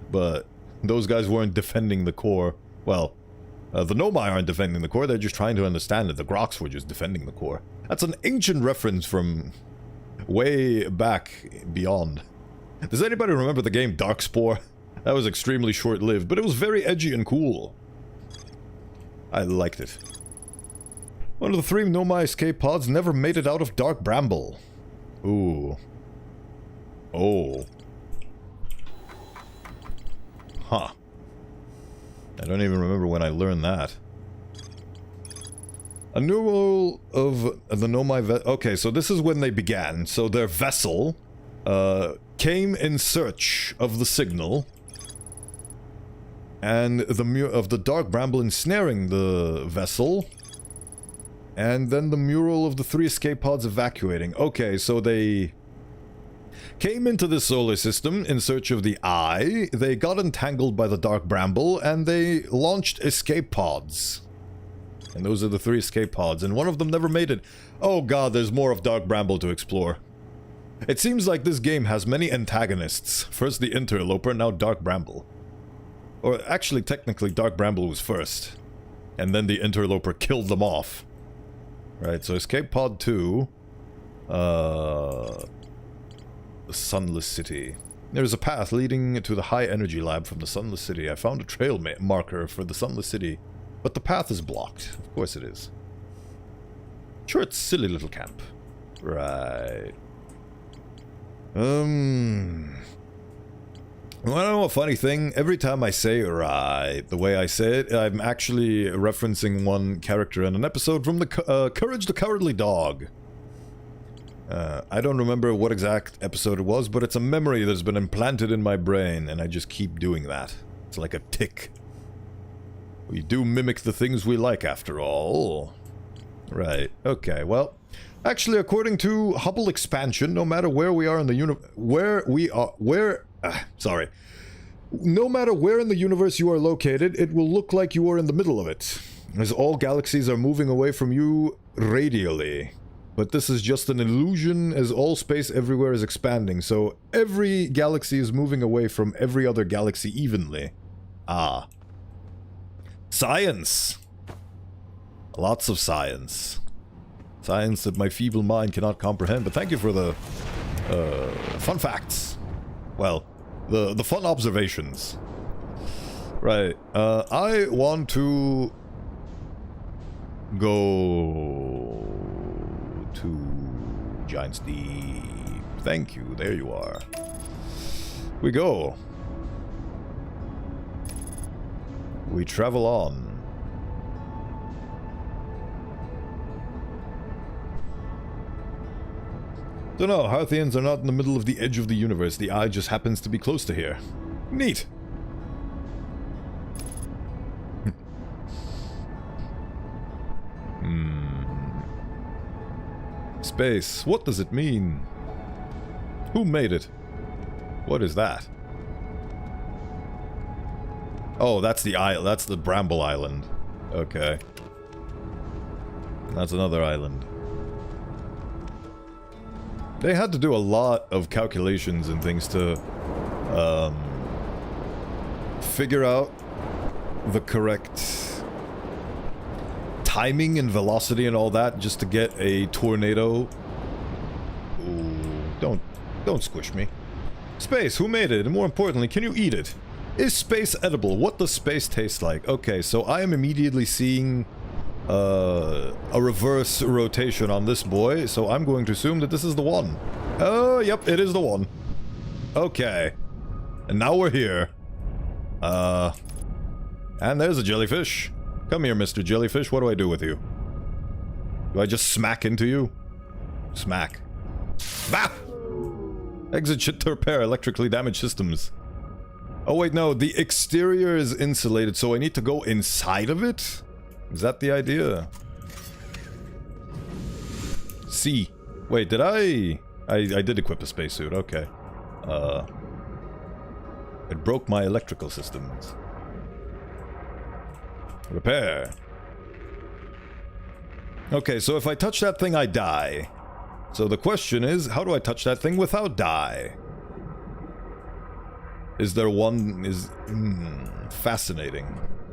but those guys weren't defending the core. Well, the Nomai aren't defending the core, they're just trying to understand it. The Grox were just defending the core. That's an ancient reference from way back beyond. Does anybody remember the game Darkspore? That was extremely short-lived, but it was very edgy and cool. I liked it. One of the 3 Nomai escape pods never made it out of Dark Bramble. Ooh. Oh. Huh. I don't even remember when I learned that. A neural of the Nomai okay, so this is when they began. So their vessel came in search of the signal, and of the Dark Bramble ensnaring the vessel, and then the mural of the 3 escape pods evacuating. Okay, so they came into the solar system in search of the Eye, they got entangled by the Dark Bramble, and they launched escape pods. And those are the 3 escape pods, and one of them never made it. Oh god, there's more of Dark Bramble to explore. It seems like this game has many antagonists. First the Interloper, now Dark Bramble. Or actually, technically, Dark Bramble was first. And then the Interloper killed them off. Right, so Escape Pod 2. The Sunless City. There's a path leading to the High Energy Lab from the Sunless City. I found a trail marker for the Sunless City, but the path is blocked. Of course it is. Sure, it's silly little camp. Right. Well, I know a funny thing. Every time I say right, the way I say it, I'm actually referencing one character in an episode from the Courage the Cowardly Dog. I don't remember what exact episode it was, but it's a memory that's been implanted in my brain, and I just keep doing that. It's like a tick. We do mimic the things we like, after all. Right, okay, well... Actually, according to Hubble expansion, no matter where we are in the universe... No matter where in the universe you are located, it will look like you are in the middle of it, as all galaxies are moving away from you radially. But this is just an illusion, as all space everywhere is expanding, so every galaxy is moving away from every other galaxy evenly. Ah. Science! Lots of science. Science that my feeble mind cannot comprehend, but thank you for the fun facts. Well, the fun observations. Right, I want to go to Giant's Deep. Thank you, there you are. We go. We travel on. Don't know, Harthians are not in the middle of the edge of the universe. The Eye just happens to be close to here. Neat. Space, what does it mean? Who made it? What is that? Oh, that's the island. That's the Bramble Island. Okay. That's another island. They had to do a lot of calculations and things to figure out the correct timing and velocity and all that just to get a tornado. Ooh, don't squish me. Space, who made it? And more importantly, can you eat it? Is space edible? What does space taste like? Okay, so I am immediately seeing a reverse rotation on this boy, so I'm going to assume that this is the one. Oh, yep, it is the one. Okay. And now we're here. And there's a jellyfish. Come here, Mr. Jellyfish. What do I do with you? Do I just smack into you? Smack. Bah! Exit should to repair electrically damaged systems. Oh wait, no. The exterior is insulated, so I need to go inside of it? Is that the idea? C. Wait, did I did equip a spacesuit, okay. It broke my electrical systems. Repair. Okay, so if I touch that thing, I die. So the question is, how do I touch that thing without die? Is there one... fascinating.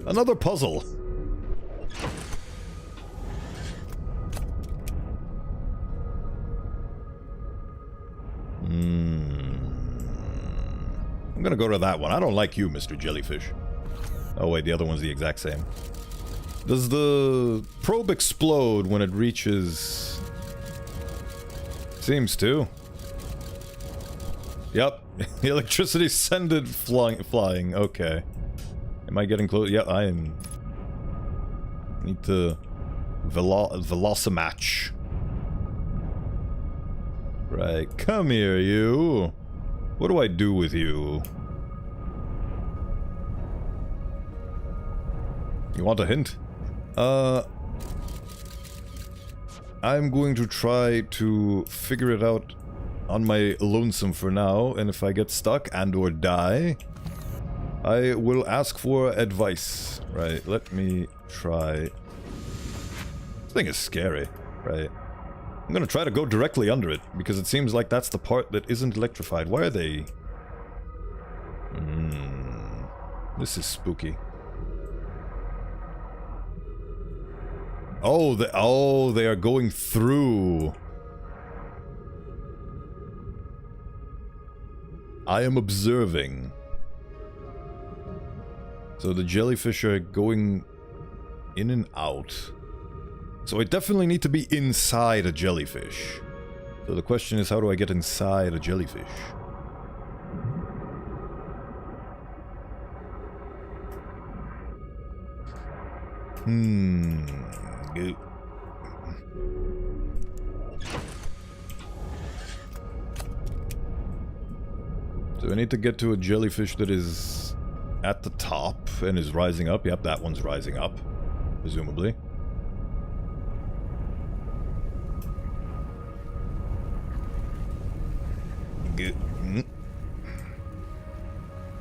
Another puzzle. I'm gonna go to that one. I don't like you, Mr. Jellyfish. Oh wait, the other one's the exact same. Does the probe explode when it reaches... Seems to. Yep. The electricity sent it flying. Okay. Am I getting close? Yeah, I am. Need to... Velocimatch. Right. Come here, you. What do I do with you? You want a hint? I'm going to try to figure it out on my lonesome for now, and if I get stuck and or die, I will ask for advice. Right, let me try. This thing is scary, right? I'm gonna try to go directly under it, because it seems like that's the part that isn't electrified. Why are they... This is spooky. Oh, they are going through. I am observing. So the jellyfish are going in and out. So I definitely need to be inside a jellyfish. So the question is, how do I get inside a jellyfish? Good. So I need to get to a jellyfish that is at the top and is rising up. Yep, that one's rising up, presumably. Good.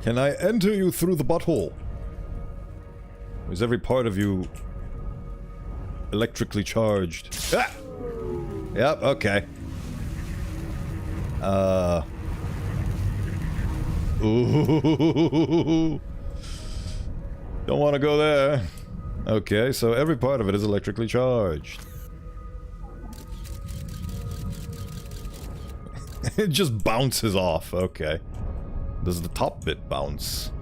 Can I enter you through the butthole? Or is every part of you electrically charged? Ah! Yep, okay. Ooh. Don't want to go there. Okay, so every part of it is electrically charged. It just bounces off, okay. Does the top bit bounce?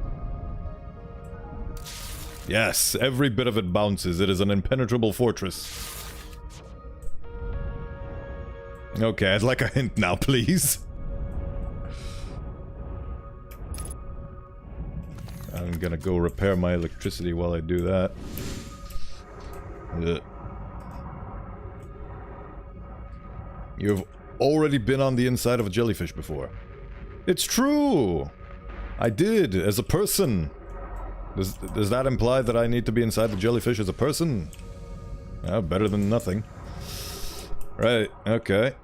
Yes, every bit of it bounces. It is an impenetrable fortress. Okay, I'd like a hint now, please. I'm gonna go repair my electricity while I do that. You've already been on the inside of a jellyfish before. It's true! I did, as a person. Does that imply that I need to be inside the jellyfish as a person? Oh, better than nothing. Right, okay.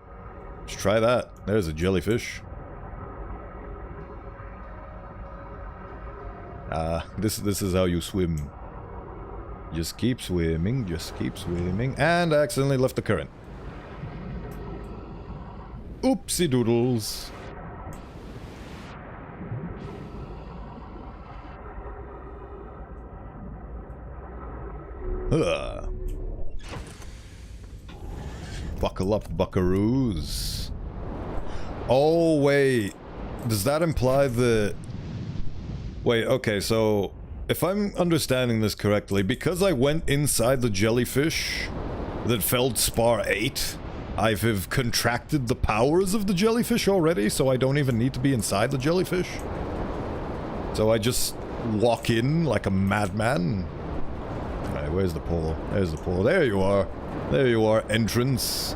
Let's try that. There's a jellyfish. This is how you swim. Just keep swimming, just keep swimming. And I accidentally left the current. Oopsie doodles. Buckle up, buckaroos. Oh, wait. Does that imply that... Wait, okay, so... If I'm understanding this correctly, because I went inside the jellyfish that Feldspar ate, I've contracted the powers of the jellyfish already, so I don't even need to be inside the jellyfish? So I just walk in like a madman? Alright, where's the pole? There's the pole. There you are. There you are, entrance.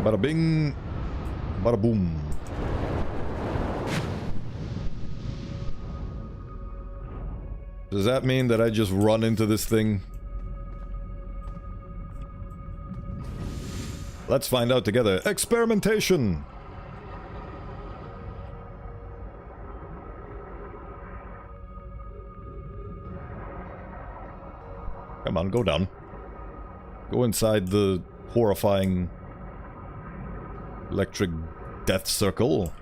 Bada bing. Bada boom. Does that mean that I just run into this thing? Let's find out together. Experimentation! Come on, go down. Go inside the horrifying electric death circle.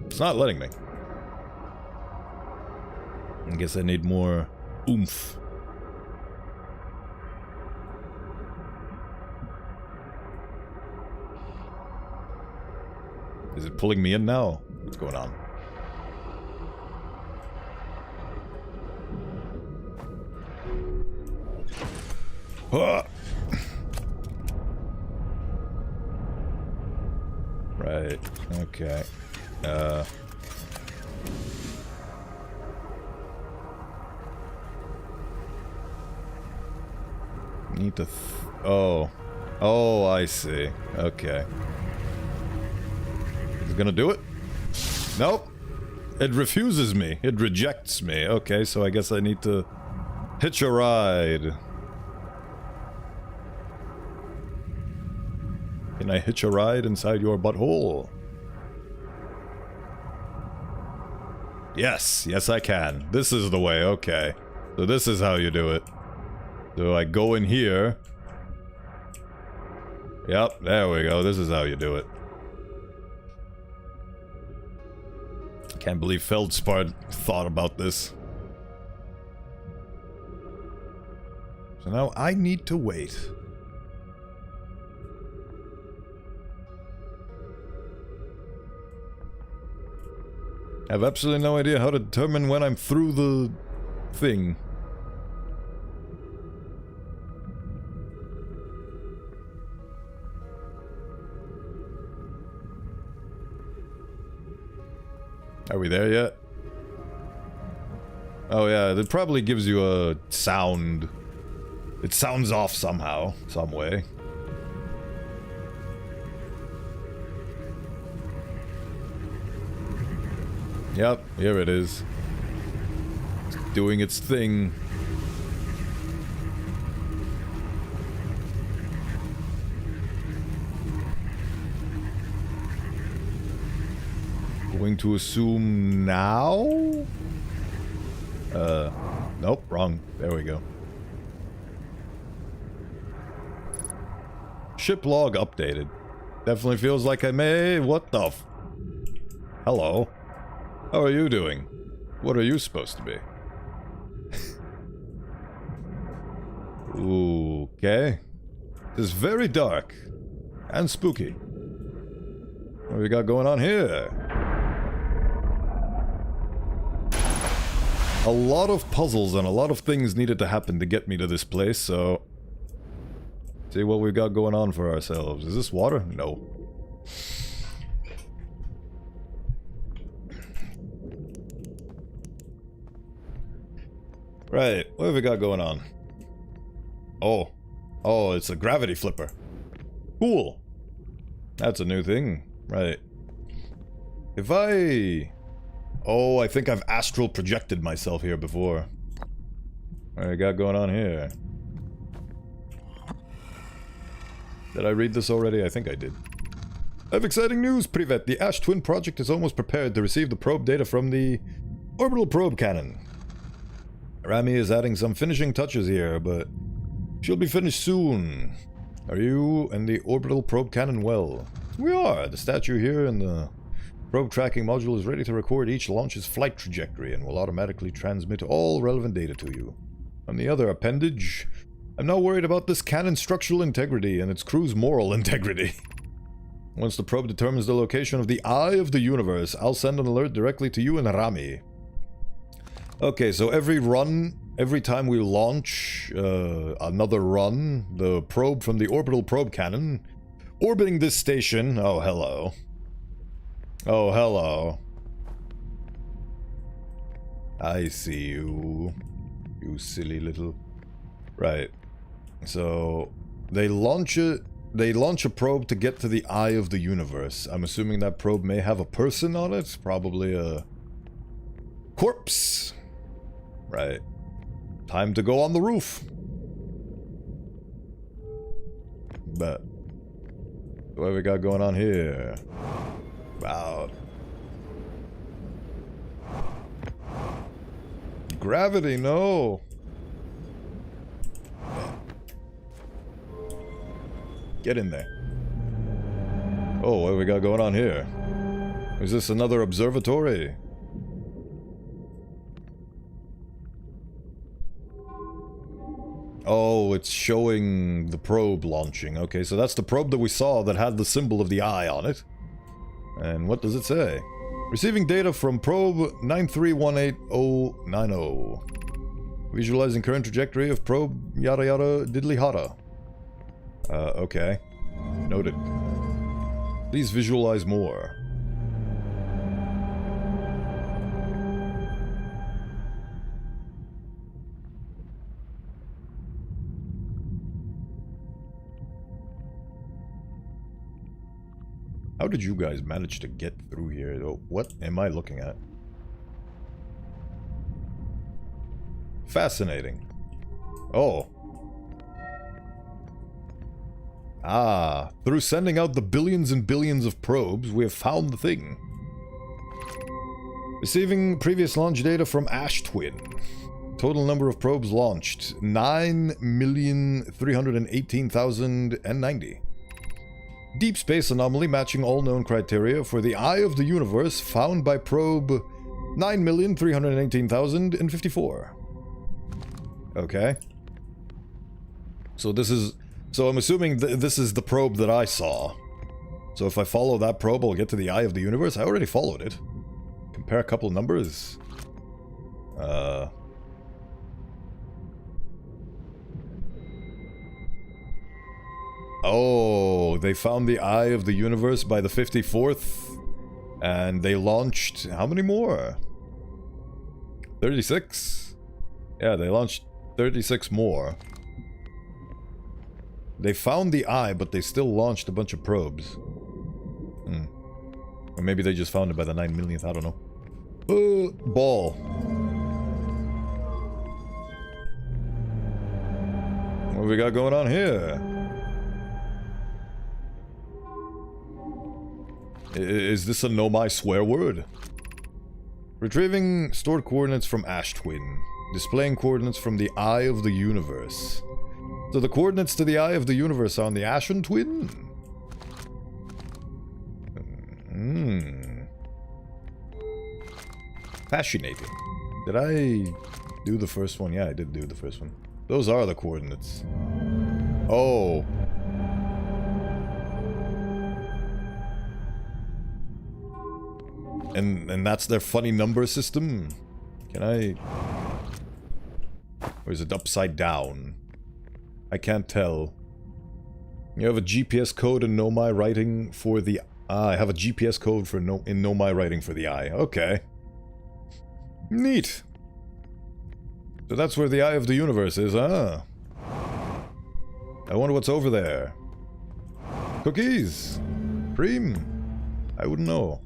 It's not letting me. I guess I need more oomph. Is it pulling me in now? What's going on? Ah! Right, okay. Need to oh. Oh, I see. Okay. Is it gonna do it? Nope. It refuses me. It rejects me. Okay, so I guess I need to hitch a ride. Can I hitch a ride inside your butthole? Yes, yes I can. This is the way, okay. So this is how you do it. So I go in here. Yep, there we go. This is how you do it. Can't believe Feldspar thought about this. So now I need to wait. I have absolutely no idea how to determine when I'm through the thing. Are we there yet? Oh yeah, it probably gives you a sound. It sounds off somehow, some way. Yep, here it is. It's doing its thing. Going to assume now? Nope, wrong. There we go. Ship log updated. Definitely feels like I may... What the f... Hello. How are you doing? What are you supposed to be? Okay. This is very dark. And spooky. What we got going on here? A lot of puzzles and a lot of things needed to happen to get me to this place, so... See what we've got going on for ourselves. Is this water? No. Right, what have we got going on? Oh. Oh, it's a gravity flipper. Cool. That's a new thing. Right. If I... Oh, I think I've astral projected myself here before. What we got going on here? Did I read this already? I think I did. I have exciting news, Privet. The Ash Twin project is almost prepared to receive the probe data from the orbital probe cannon. Rami is adding some finishing touches here, but she'll be finished soon. Are you and the orbital probe cannon well? We are. The statue here in the probe tracking module is ready to record each launch's flight trajectory and will automatically transmit all relevant data to you. On the other appendage, I'm now worried about this cannon's structural integrity and its crew's moral integrity. Once the probe determines the location of the eye of the universe, I'll send an alert directly to you and Rami. Okay, so every time we launch another run, the probe from the orbital probe cannon, orbiting this station... Oh, hello. Oh, hello. I see you. You silly little... Right. So, they launch a probe to get to the eye of the universe. I'm assuming that probe may have a person on it. Probably a corpse. Right. Time to go on the roof. But what have we got going on here? Wow. Gravity, no. Get in there. Oh, what have we got going on here? Is this another observatory? Oh, it's showing the probe launching. Okay, so that's the probe that we saw that had the symbol of the eye on it. And what does it say? Receiving data from probe 9318090. Visualizing current trajectory of probe yada yada diddly hada. Okay. Noted. Please visualize more. How did you guys manage to get through here? Oh, what am I looking at? Fascinating. Oh. Ah, through sending out the billions and billions of probes, we have found the thing. Receiving previous launch data from Ash Twin. Total number of probes launched, 9,318,090. Deep space anomaly matching all known criteria for the eye of the universe found by probe 9,318,054. Okay. So this is... So I'm assuming this is the probe that I saw. So if I follow that probe, I'll get to the eye of the universe? I already followed it. Compare a couple of numbers. Oh, they found the eye of the universe by the 54th. And they launched... How many more? 36? Yeah, they launched 36 more. They found the eye, but they still launched a bunch of probes. Or maybe they just found it by the 9 millionth, I don't know. Ball. What have we got going on here? Is this a Nomai swear word? Retrieving stored coordinates from Ash Twin. Displaying coordinates from the Eye of the Universe. So the coordinates to the Eye of the Universe are on the Ashen Twin? Fascinating. Did I do the first one? Yeah, I did do the first one. Those are the coordinates. Oh. And that's their funny number system? Can I... Or is it upside down? I can't tell. You have a GPS code in Nomai writing for the... I have a GPS code for in Nomai writing for the eye. Okay. Neat. So that's where the Eye of the Universe is, huh? I wonder what's over there. Cookies? Cream? I wouldn't know.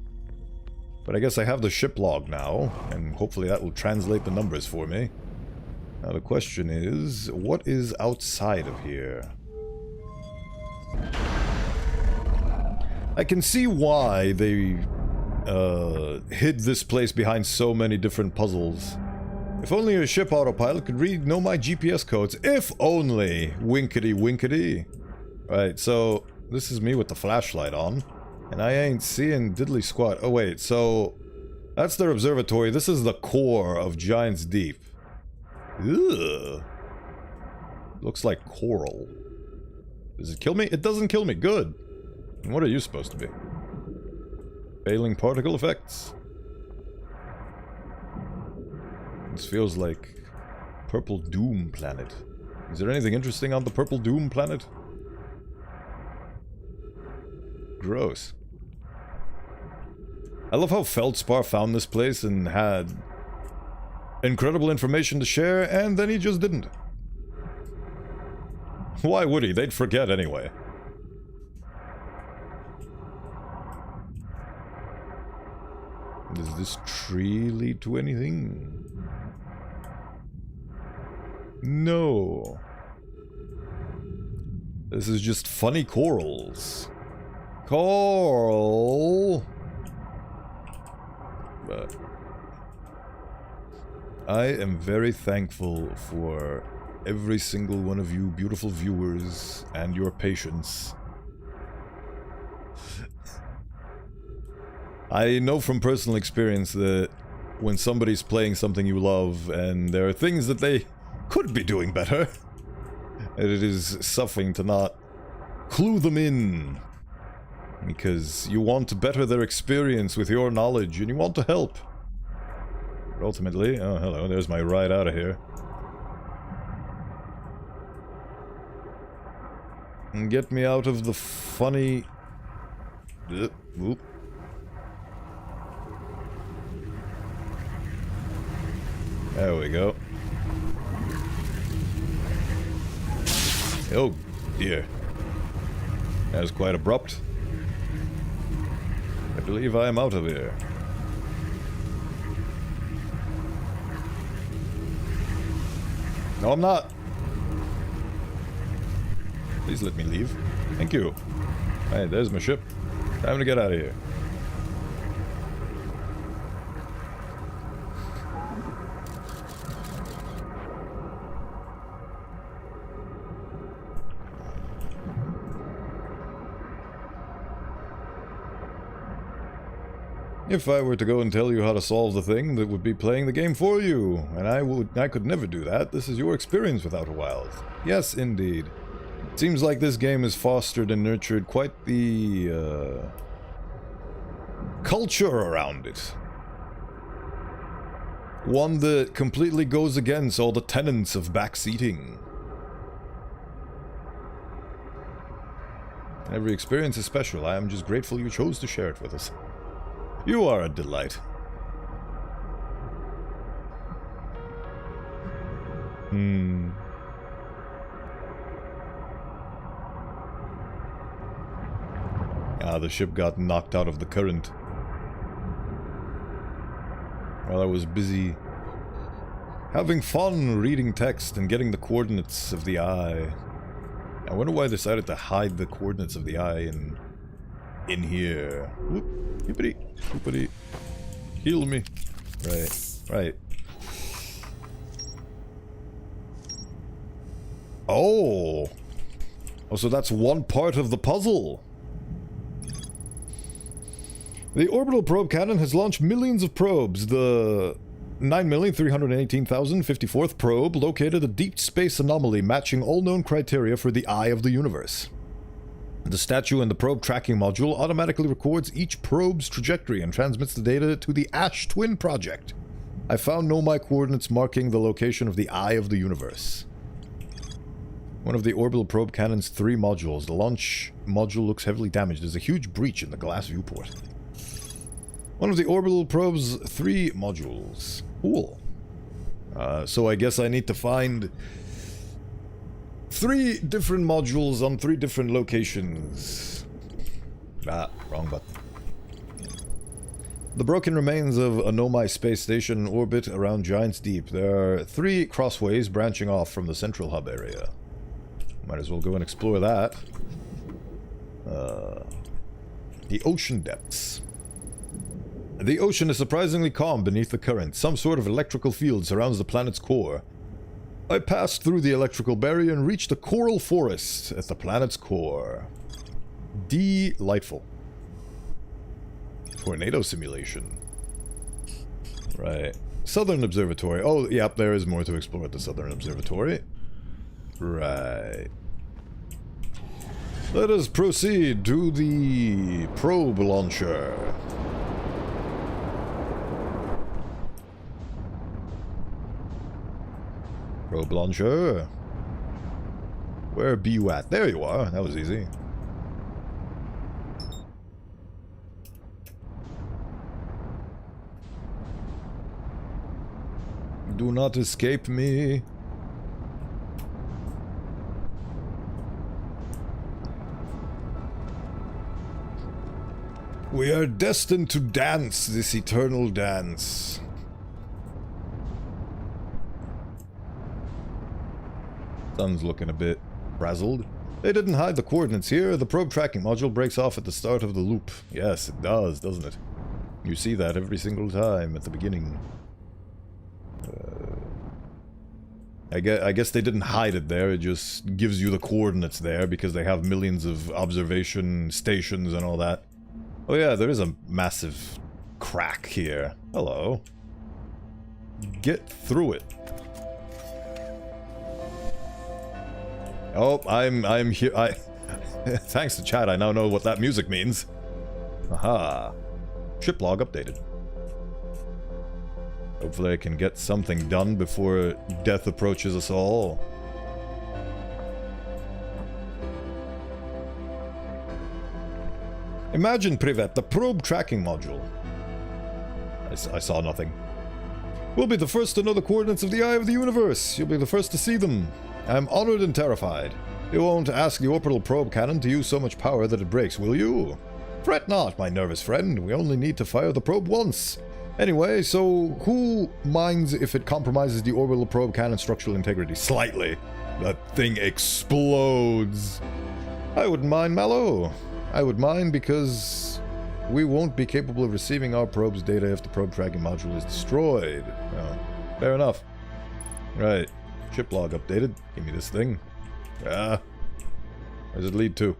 But I guess I have the ship log now, and hopefully that will translate the numbers for me. Now the question is, what is outside of here? I can see why they hid this place behind so many different puzzles. If only a ship autopilot could read Nomai GPS codes. If only! Winkety winkety. Right, so this is me with the flashlight on. And I ain't seeing diddly squat. Oh wait, so that's their observatory. This is the core of Giant's Deep. Ugh. Looks like coral. Does it kill me? It doesn't kill me. Good. And what are you supposed to be? Failing particle effects. This feels like Purple Doom planet. Is there anything interesting on the Purple Doom planet? Gross. I love how Feldspar found this place and had incredible information to share, and then he just didn't. Why would he? They'd forget anyway. Does this tree lead to anything? No. This is just funny corals. Coral! But I am very thankful for every single one of you beautiful viewers and your patience. I know from personal experience that when somebody's playing something you love and there are things that they could be doing better, and it is suffering to not clue them in, because you want to better their experience with your knowledge and you want to help. But ultimately, oh hello, there's my ride out of here. And get me out of the funny... Oop. There we go. Oh dear. That was quite abrupt. I believe I am out of here. No, I'm not. Please let me leave. Thank you. Hey, there's my ship. Time to get out of here. If I were to go and tell you how to solve the thing, that would be playing the game for you. And I could never do that. This is your experience with Outer Wilds. Yes, indeed. It seems like this game has fostered and nurtured quite the, culture around it. One that completely goes against all the tenets of backseating. Every experience is special. I am just grateful you chose to share it with us. You are a delight. Ah, the ship got knocked out of the current while I was busy having fun reading text and getting the coordinates of the eye. I wonder why I decided to hide the coordinates of the eye in here. Whoop, hippity, whoopity. Heal me. Right. Oh, so that's one part of the puzzle. The orbital probe cannon has launched millions of probes. The 9,318,054th probe located a deep space anomaly matching all known criteria for the eye of the universe. The statue in the probe tracking module automatically records each probe's trajectory and transmits the data to the Ash Twin project. I found Nomai coordinates marking the location of the eye of the universe. One of the orbital probe cannon's 3 modules. The launch module looks heavily damaged. There's a huge breach in the glass viewport. One of the orbital probe's 3 modules. Cool. So I guess I need to find 3 different modules on 3 different locations. Ah, wrong button. The broken remains of a Nomai space station orbit around Giant's Deep. There are 3 crossways branching off from the central hub area. Might as well go and explore that. The ocean depths. The ocean is surprisingly calm beneath the current. Some sort of electrical field surrounds the planet's core. I passed through the electrical barrier and reached the coral forest at the planet's core. Delightful. Tornado simulation. Right. Southern Observatory. Oh, yep, there is more to explore at the Southern Observatory. Right. Let us proceed to the probe launcher. Probe launcher. Where be you at? There you are. That was easy. Do not escape me. We are destined to dance this eternal dance. Sun's looking a bit frazzled. They didn't hide the coordinates here. The probe tracking module breaks off at the start of the loop. Yes, it does, doesn't it? You see that every single time at the beginning. I guess they didn't hide it there. It just gives you the coordinates there because they have millions of observation stations and all that. Oh yeah, there is a massive crack here. Hello. Get through it. Oh, I'm here. Thanks to chat, I now know what that music means. Aha. Ship log updated. Hopefully I can get something done before death approaches us all. Imagine, Privet, the probe tracking module. I saw nothing. We'll be the first to know the coordinates of the eye of the universe. You'll be the first to see them. I'm honored and terrified. You won't ask the orbital probe cannon to use so much power that it breaks, will you? Fret not, my nervous friend. We only need to fire the probe once. Anyway, so who minds if it compromises the orbital probe cannon structural integrity? Slightly. That thing explodes. I wouldn't mind, Mallow. I would mind because we won't be capable of receiving our probe's data if the probe tracking module is destroyed. Oh, fair enough. Right. Ship log updated. Give me this thing. Where does it lead to?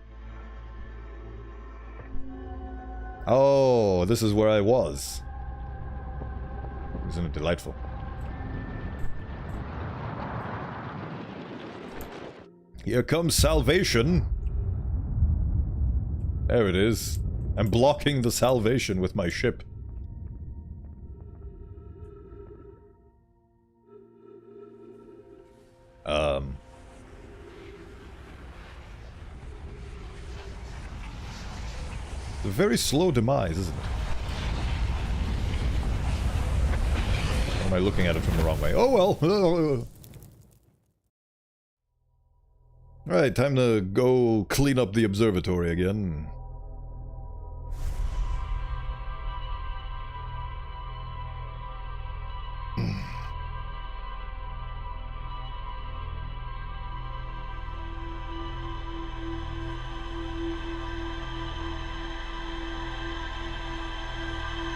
Oh, this is where I was. Isn't it delightful? Here comes salvation. There it is. I'm blocking the salvation with my ship. A very slow demise, isn't it? Or am I looking at it from the wrong way? Oh well! Right, time to go clean up the observatory again.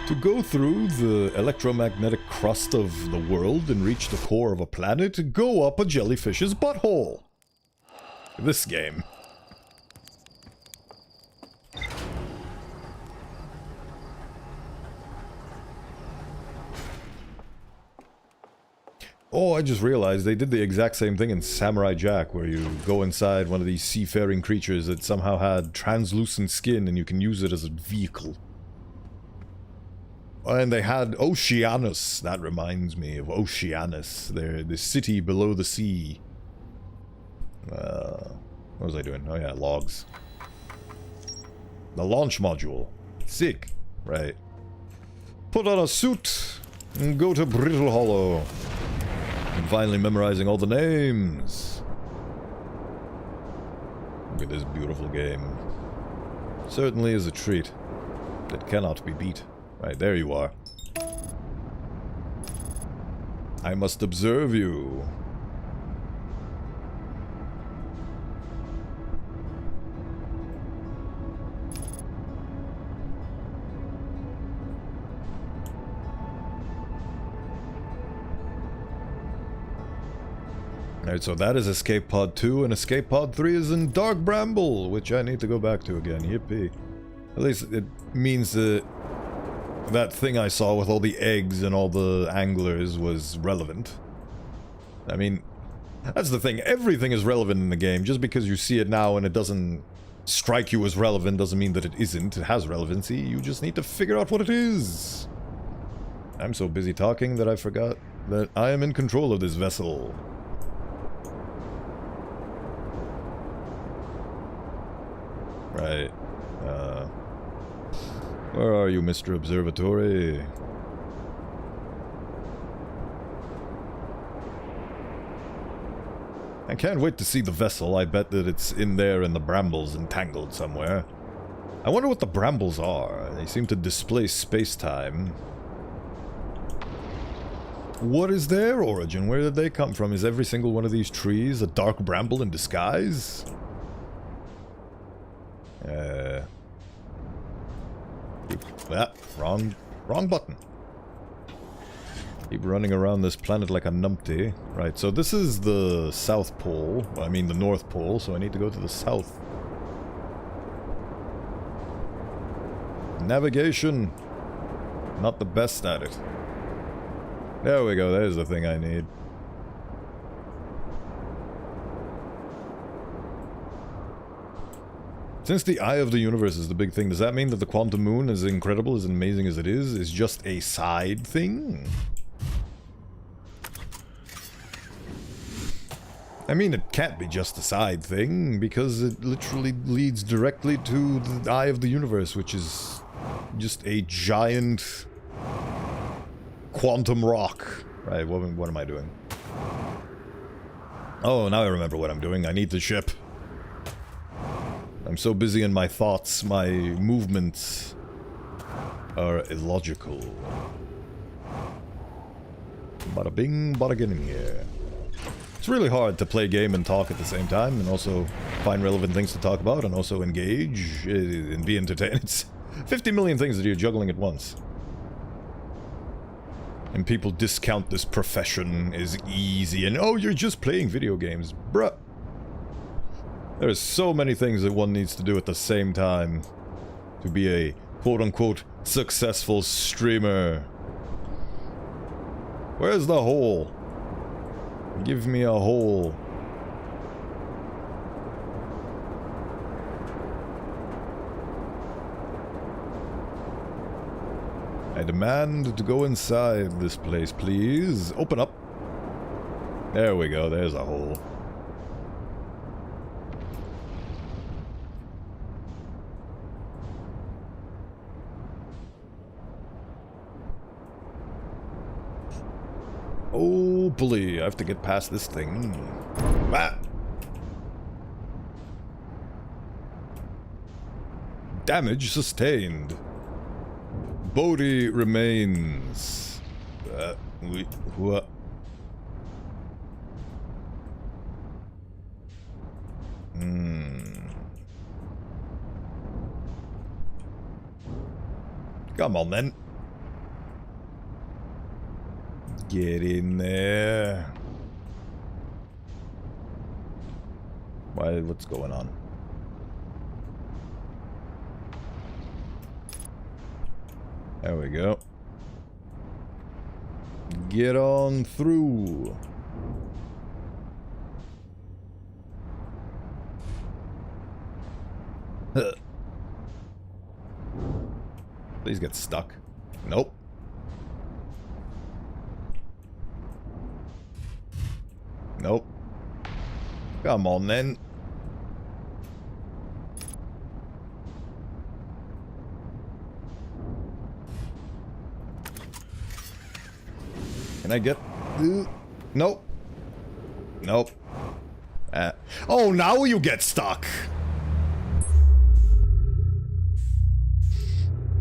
To go through the electromagnetic crust of the world and reach the core of a planet, go up a jellyfish's butthole. This game. Oh, I just realized they did the exact same thing in Samurai Jack, where you go inside one of these seafaring creatures that somehow had translucent skin and you can use it as a vehicle. And they had Oceanus. That reminds me of Oceanus. The city below the sea. What was I doing? Oh yeah, logs. The launch module. Sick. Right. Put on a suit and go to Brittle Hollow. I'm finally memorizing all the names. Look at this beautiful game. Certainly is a treat that cannot be beat. Right, there you are. I must observe you. Alright, so that is Escape Pod 2, and Escape Pod 3 is in Dark Bramble, which I need to go back to again. Yippee. At least it means that that thing I saw with all the eggs and all the anglers was relevant. I mean, That's the thing, everything is relevant in the game. Just because you see it now and it doesn't strike you as relevant doesn't mean that it isn't. It has relevancy, you just need to figure out what it is. I'm so busy talking that I forgot that I am in control of this vessel. Right. Where are you, Mr. Observatory? I can't wait to see the vessel. I bet that it's in there in the brambles entangled somewhere. I wonder what the brambles are. They seem to displace space-time. What is their origin? Where did they come from? Is every single one of these trees a dark bramble in disguise? Wrong button. Keep running around this planet like a numpty. Right, so this is the South Pole. I mean the North Pole, so I need to go to the South. Navigation. Not the best at it. There we go, there's the thing I need. Since the eye of the universe is the big thing, does that mean that the quantum moon, as incredible, as amazing as it is just a side thing? I mean, it can't be just a side thing, because it literally leads directly to the eye of the universe, which is just a giant quantum rock. Right, what am I doing? Oh, now I remember what I'm doing. I need the ship. I'm so busy in my thoughts, my movements are illogical. Bada bing, bada get in here. It's really hard to play game and talk at the same time, and also find relevant things to talk about, and also engage and be entertained. It's 50 million things that you're juggling at once. And people discount this profession as easy, and oh, you're just playing video games. Bruh. There's so many things that one needs to do at the same time to be a quote-unquote successful streamer. Where's the hole? Give me a hole. I demand to go inside this place, please. Open up. There we go, there's a hole. Oh, bully, I have to get past this thing. Ah! Damage sustained. Bodhi remains. What? Come on, then. Get in there. Why? What's going on? There we go. Get on through. Please get stuck. Nope. Nope. Come on, then. Can I get... Nope. Nope. Oh, now you get stuck!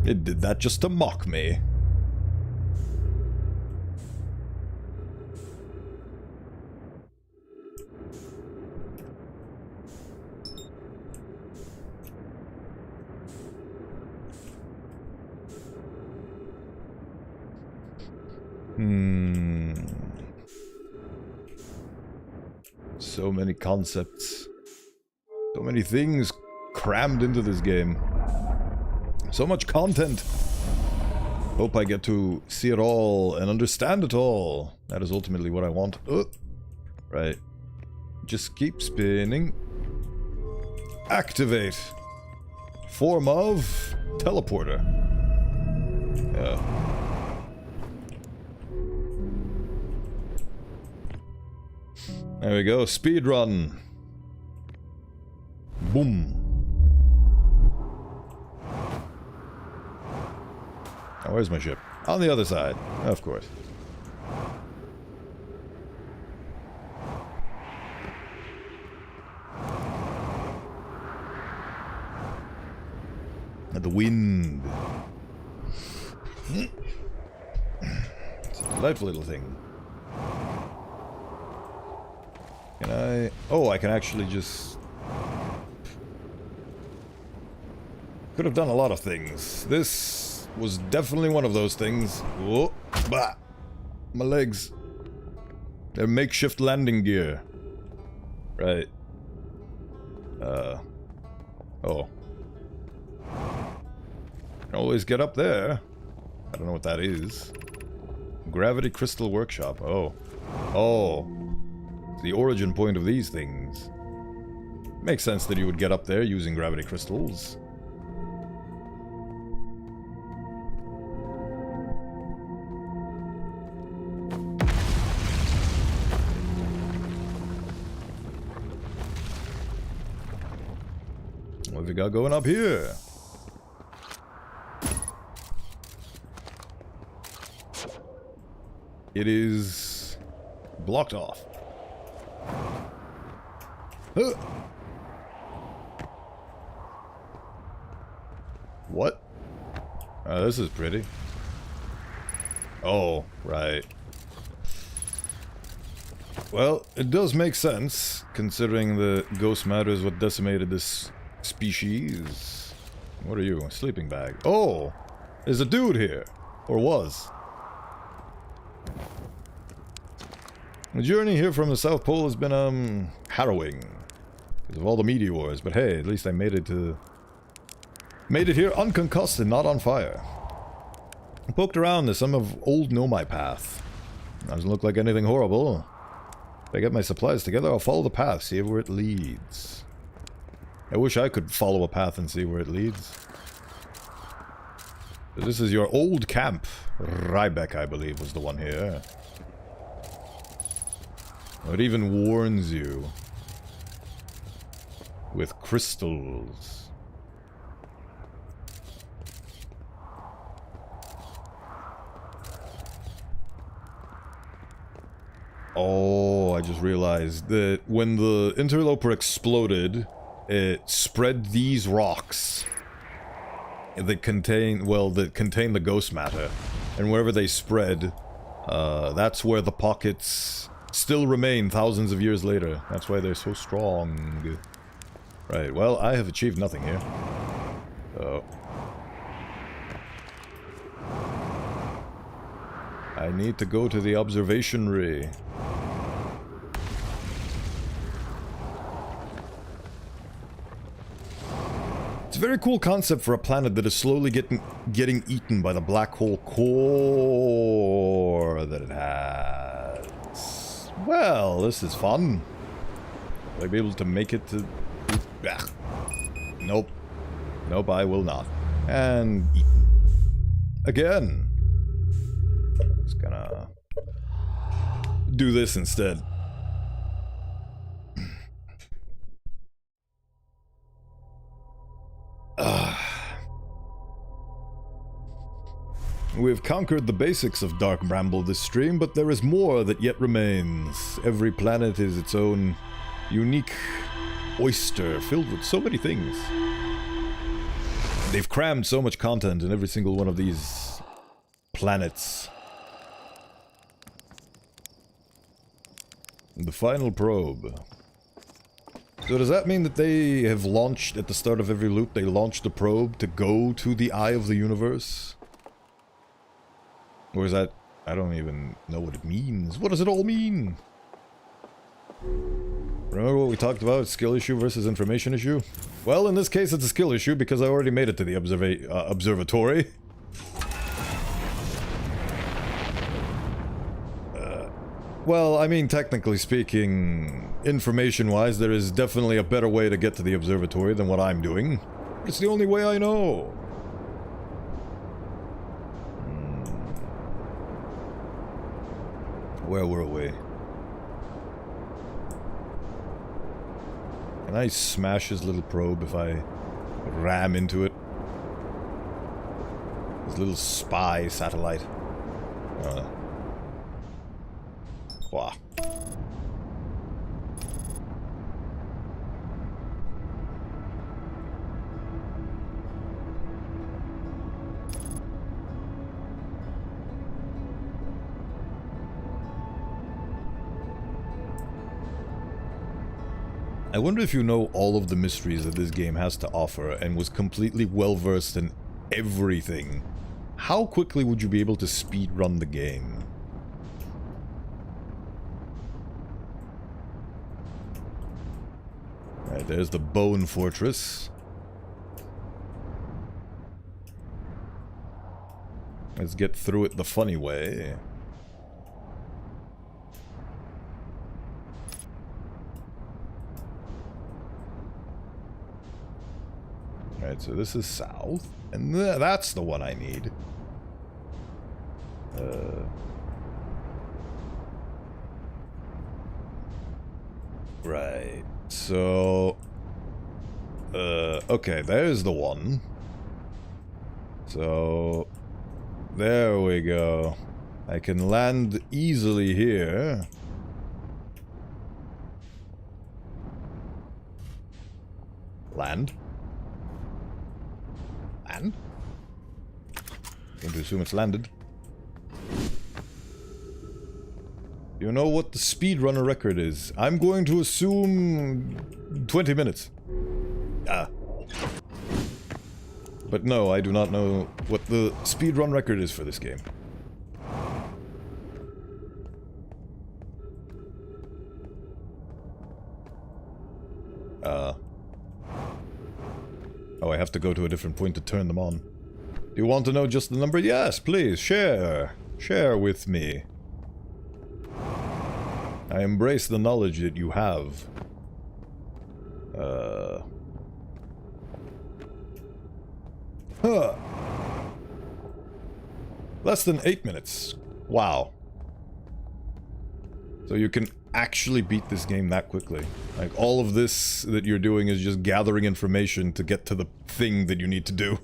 It did that just to mock me. So many concepts. So many things crammed into this game. So much content. Hope I get to see it all and understand it all. That is ultimately what I want. Right. Just keep spinning. Activate. Form of teleporter. Yeah. There we go. Speed run. Boom. Now, where's my ship? On the other side, of course. The wind. It's a delightful little thing. Can I... Oh, I can actually just... Could have done a lot of things. This was definitely one of those things. Whoa, bah! My legs. They're makeshift landing gear. Right. Oh. Always get up there. I don't know what that is. Gravity Crystal Workshop. Oh. Oh. It's the origin point of these things. Makes sense that you would get up there using gravity crystals. What have we got going up here? It is blocked off. Huh. What? Oh, this is pretty. Oh, right. Well, it does make sense, considering the ghost matter is what decimated this species. What are you? A sleeping bag. Oh! There's a dude here. Or was. The journey here from the South Pole has been, harrowing. Because of all the meteors, but hey, at least I made it to... Made it here unconcussed and not on fire. I poked around the some of old Nomai path. Doesn't look like anything horrible. If I get my supplies together, I'll follow the path, see where it leads. I wish I could follow a path and see where it leads. This is your old camp. Rybeck, I believe, was the one here. It even warns you with crystals. Oh, I just realized that when the interloper exploded, it spread these rocks that contain, well, that contain the ghost matter. And wherever they spread, that's where the pockets still remain thousands of years later. That's why they're so strong. Right, well, I have achieved nothing here. Oh. I need to go to the observation ray. It's a very cool concept for a planet that is slowly getting eaten by the black hole core that it has. Well, this is fun. Will I be able to make it to... Ugh. Nope. Nope, I will not. And eaten. Again. Just gonna do this instead. We've conquered the basics of Dark Bramble this stream, but there is more that yet remains. Every planet is its own unique oyster filled with so many things. They've crammed so much content in every single one of these planets. The final probe. So does that mean that they have launched, at the start of every loop, they launched a probe to go to the eye of the universe? Or is that... I don't even know what it means. What does it all mean? Remember what we talked about? Skill issue versus information issue? Well, in this case it's a skill issue because I already made it to the observatory. Well, I mean, technically speaking, information-wise, there is definitely a better way to get to the observatory than what I'm doing. It's the only way I know. Where were we? Can I smash his little probe if I ram into it? His little spy satellite. Wow. I wonder if you know all of the mysteries that this game has to offer and was completely well-versed in everything. How quickly would you be able to speedrun the game? Alright, there's the Bone Fortress. Let's get through it the funny way. Alright, so this is south, and that's the one I need. Right, so... okay, there's the one. So... there we go. I can land easily here. Land? Land? Going to assume it's landed. You know what the speedrunner record is? I'm going to assume 20 minutes. Ah. But no, I do not know what the speedrun record is for this game. Oh, I have to go to a different point to turn them on. Do you want to know just the number? Yes, please, share. Share with me. I embrace the knowledge that you have. Huh. Less than 8 minutes. Wow. So you can actually beat this game that quickly. Like, all of this that you're doing is just gathering information to get to the thing that you need to do.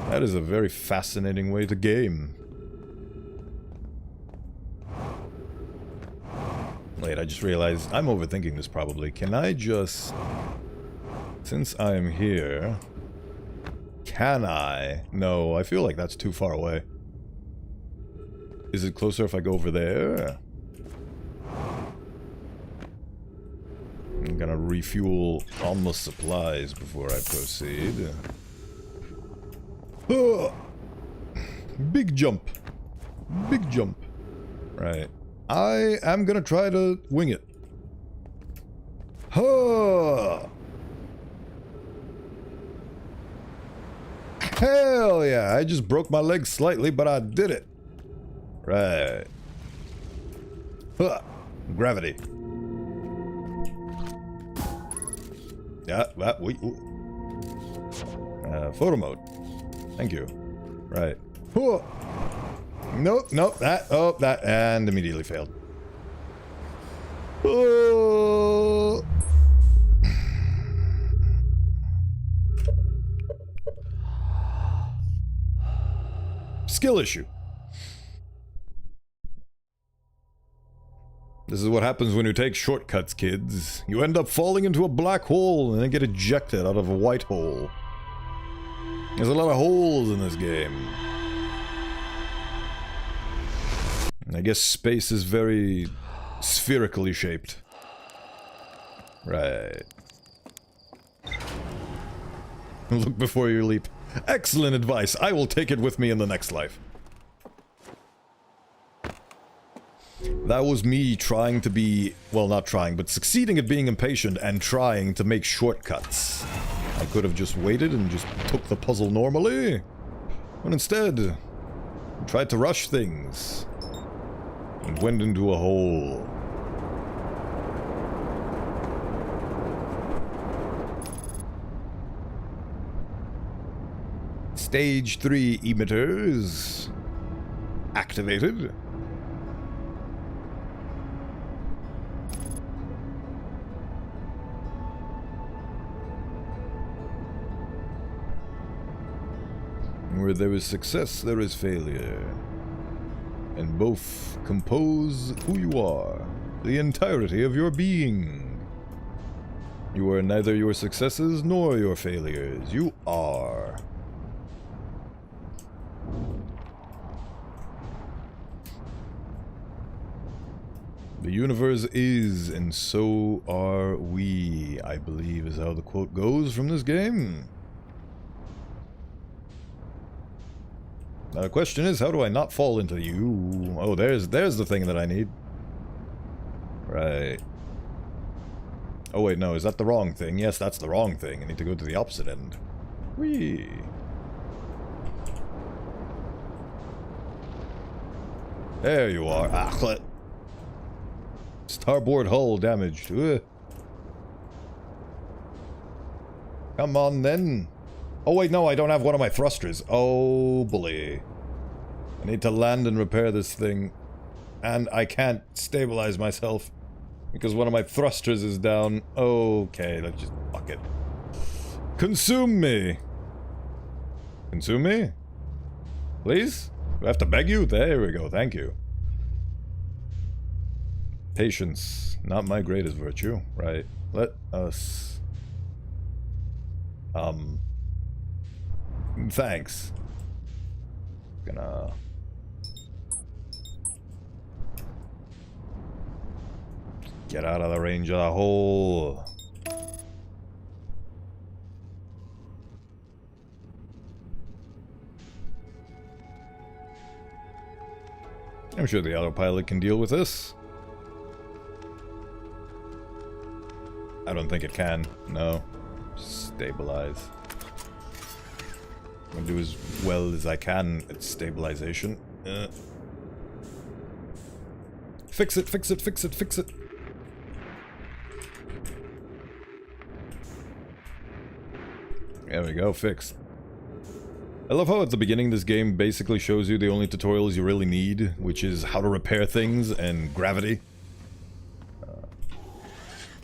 That is a very fascinating way to game. Wait, I just realized I'm overthinking this probably. Can I just... since I'm here... can I? No, I feel like that's too far away. Is it closer if I go over there? I'm gonna refuel on the supplies before I proceed. Oh! Big jump. Big jump. Right. I am gonna try to wing it. Huh! Hell yeah! I just broke my leg slightly, but I did it. Right. Huh. Gravity. Yeah, that photo mode. Thank you. Right. Huh. Nope, nope, that, and immediately failed. Oh. Skill issue. This is what happens when you take shortcuts, kids. You end up falling into a black hole and then get ejected out of a white hole. There's a lot of holes in this game. I guess space is very spherically shaped. Right. Look before you leap. Excellent advice. I will take it with me in the next life. That was me trying to be... well, not trying, but succeeding at being impatient and trying to make shortcuts. I could have just waited and just took the puzzle normally. But instead, I tried to rush things. and went into a hole. Stage 3 emitters activated. Where there is success, there is failure. And both compose who you are, the entirety of your being. You are neither your successes nor your failures. You are. The universe is, and so are we, I believe is how the quote goes from this game. Now the question is, how do I not fall into you? Oh, there's the thing that I need. Right. Oh wait, no, is that the wrong thing? Yes, that's the wrong thing. I need to go to the opposite end. Whee! There you are. Ah, starboard hull damaged. Ugh. Come on then. Oh wait, no, I don't have one of my thrusters. Oh boy. I need to land and repair this thing. And I can't stabilize myself because one of my thrusters is down. Okay, let's just fuck it. Consume me. Consume me? Please? Do I have to beg you? There we go, thank you. Patience, not my greatest virtue. Right. Let us... Thanks. Gonna... Get out of the range of the hole. I'm sure the autopilot can deal with this. I don't think it can. No. Stabilize. I'm gonna do as well as I can at stabilization. Fix it, fix it, fix it, fix it. There we go, fixed. I love how at the beginning this game basically shows you the only tutorials you really need, which is how to repair things and gravity.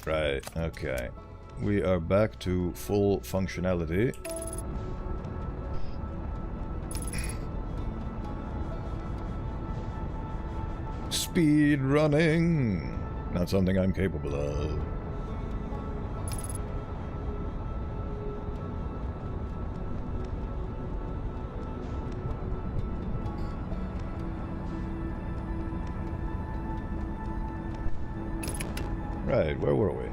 Right, okay. We are back to full functionality. Speed running! Not something I'm capable of. Right, where were we?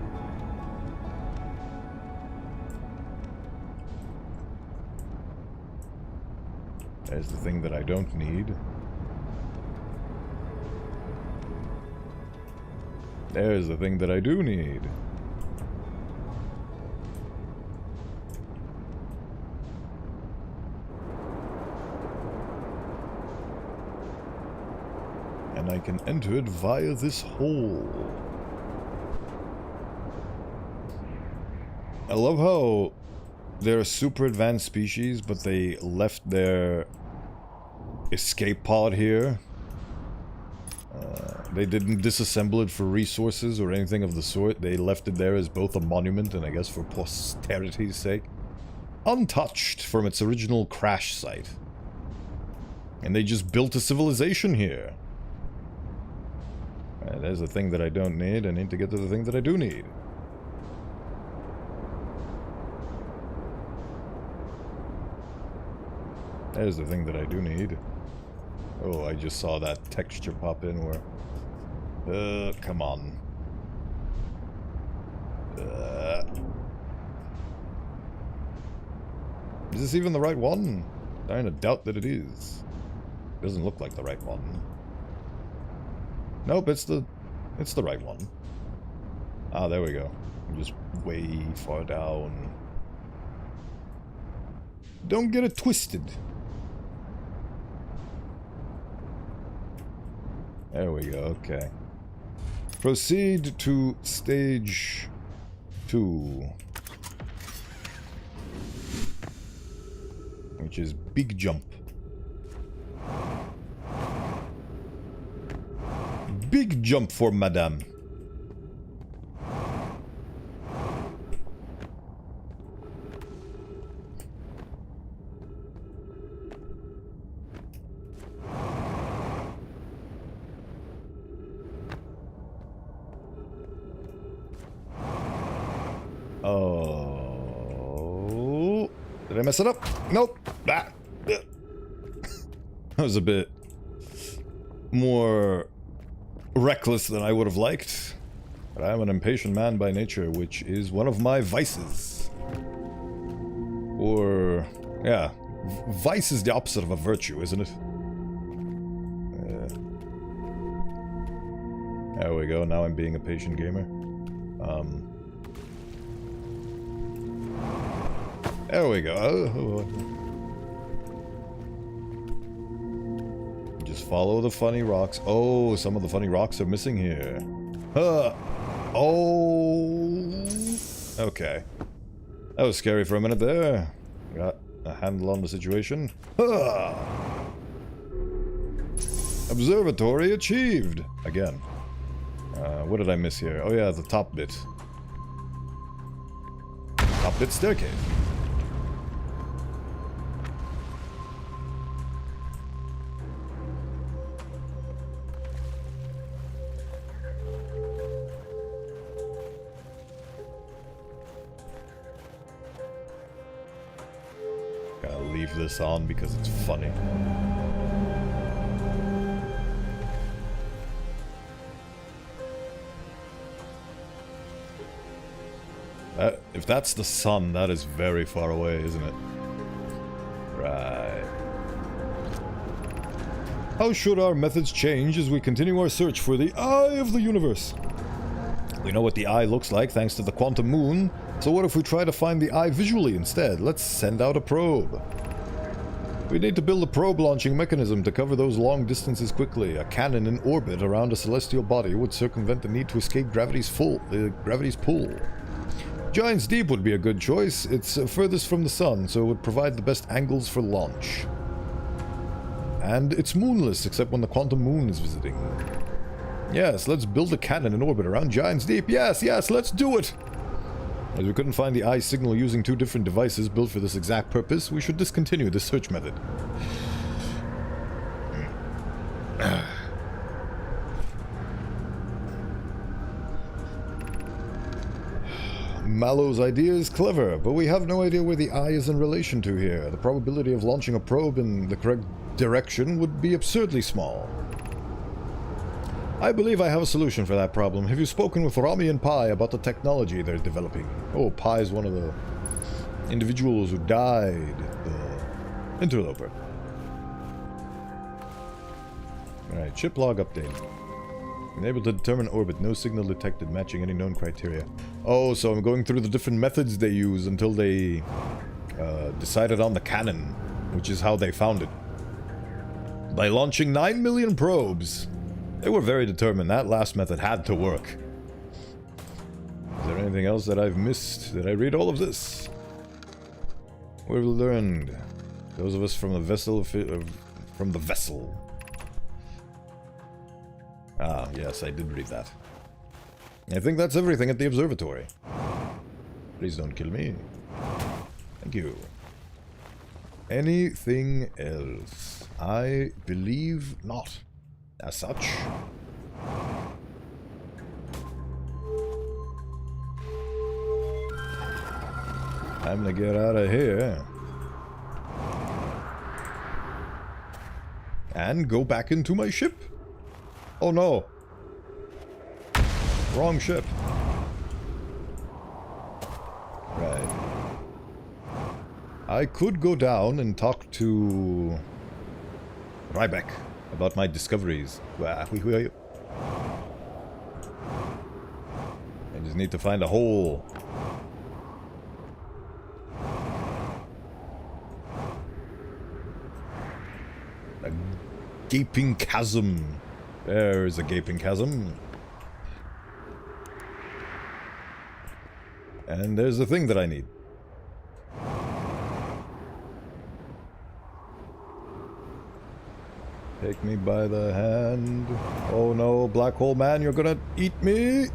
There's the thing that I don't need. There's the thing that I do need. And I can enter it via this hole. I love how they're a super advanced species, but they left their escape pod here. They didn't disassemble it for resources or anything of the sort. They left it there as both a monument and I guess for posterity's sake. Untouched from its original crash site. And they just built a civilization here. Alright, there's the thing that I don't need. I need to get to the thing that I do need. There's the thing that I do need. Oh, I just saw that texture pop in where... come on. Is this even the right one? I'm starting to doubt that it is. It doesn't look like the right one. Nope, it's the right one. Ah, there we go. I'm just way far down. Don't get it twisted. There we go, okay. Proceed to stage 2. Which is big jump. Big jump for Madame. Oh. Did I mess it up? Nope. Ah. That was a bit more reckless than I would have liked. But I am an impatient man by nature, which is one of my vices. Or, yeah, vice is the opposite of a virtue, isn't it? There we go, now I'm being a patient gamer. There we go. Oh. Just follow the funny rocks. Oh, some of the funny rocks are missing here. Oh. Okay. That was scary for a minute there. Got a handle on the situation. Observatory achieved. Again. What did I miss here? Oh yeah, the top bit. Top bit staircase. Gotta leave this on because it's funny. If that's the sun, that is very far away, isn't it? Right. How should our methods change as we continue our search for the eye of the universe? We know what the eye looks like thanks to the quantum moon, so what if we try to find the eye visually instead? Let's send out a probe. We need to build a probe launching mechanism to cover those long distances quickly. A cannon in orbit around a celestial body would circumvent the need to escape gravity's pull. Giant's Deep would be a good choice. It's furthest from the sun, so it would provide the best angles for launch. And it's moonless, except when the quantum moon is visiting. Yes, let's build a cannon in orbit around Giant's Deep. Yes, let's do it! As we couldn't find the eye signal using 2 different devices built for this exact purpose, we should discontinue this search method. Mallow's idea is clever, but we have no idea where the eye is in relation to here. The probability of launching a probe in the correct direction would be absurdly small. I believe I have a solution for that problem. Have you spoken with Rami and Pi about the technology they're developing? Oh, Pi is one of the individuals who died. The interloper. Alright, chip log update. Unable to determine orbit. No signal detected matching any known criteria. Oh, so I'm going through the different methods they use until they decided on the cannon, which is how they found it. By launching 9 million probes. They were very determined. That last method had to work. Is there anything else that I've missed? Did I read all of this? What have we learned? Those of us from the vessel... Ah, yes, I did read that. I think that's everything at the observatory. Please don't kill me. Thank you. Anything else? I believe not. As such. Time to get out of here. And go back into my ship. Oh no. Wrong ship. Right. I could go down and talk to Ryback about my discoveries. I just need to find a hole. A gaping chasm There's a gaping chasm. And there's the thing that I need. Take me by the hand. Oh no, black hole man, you're gonna eat me!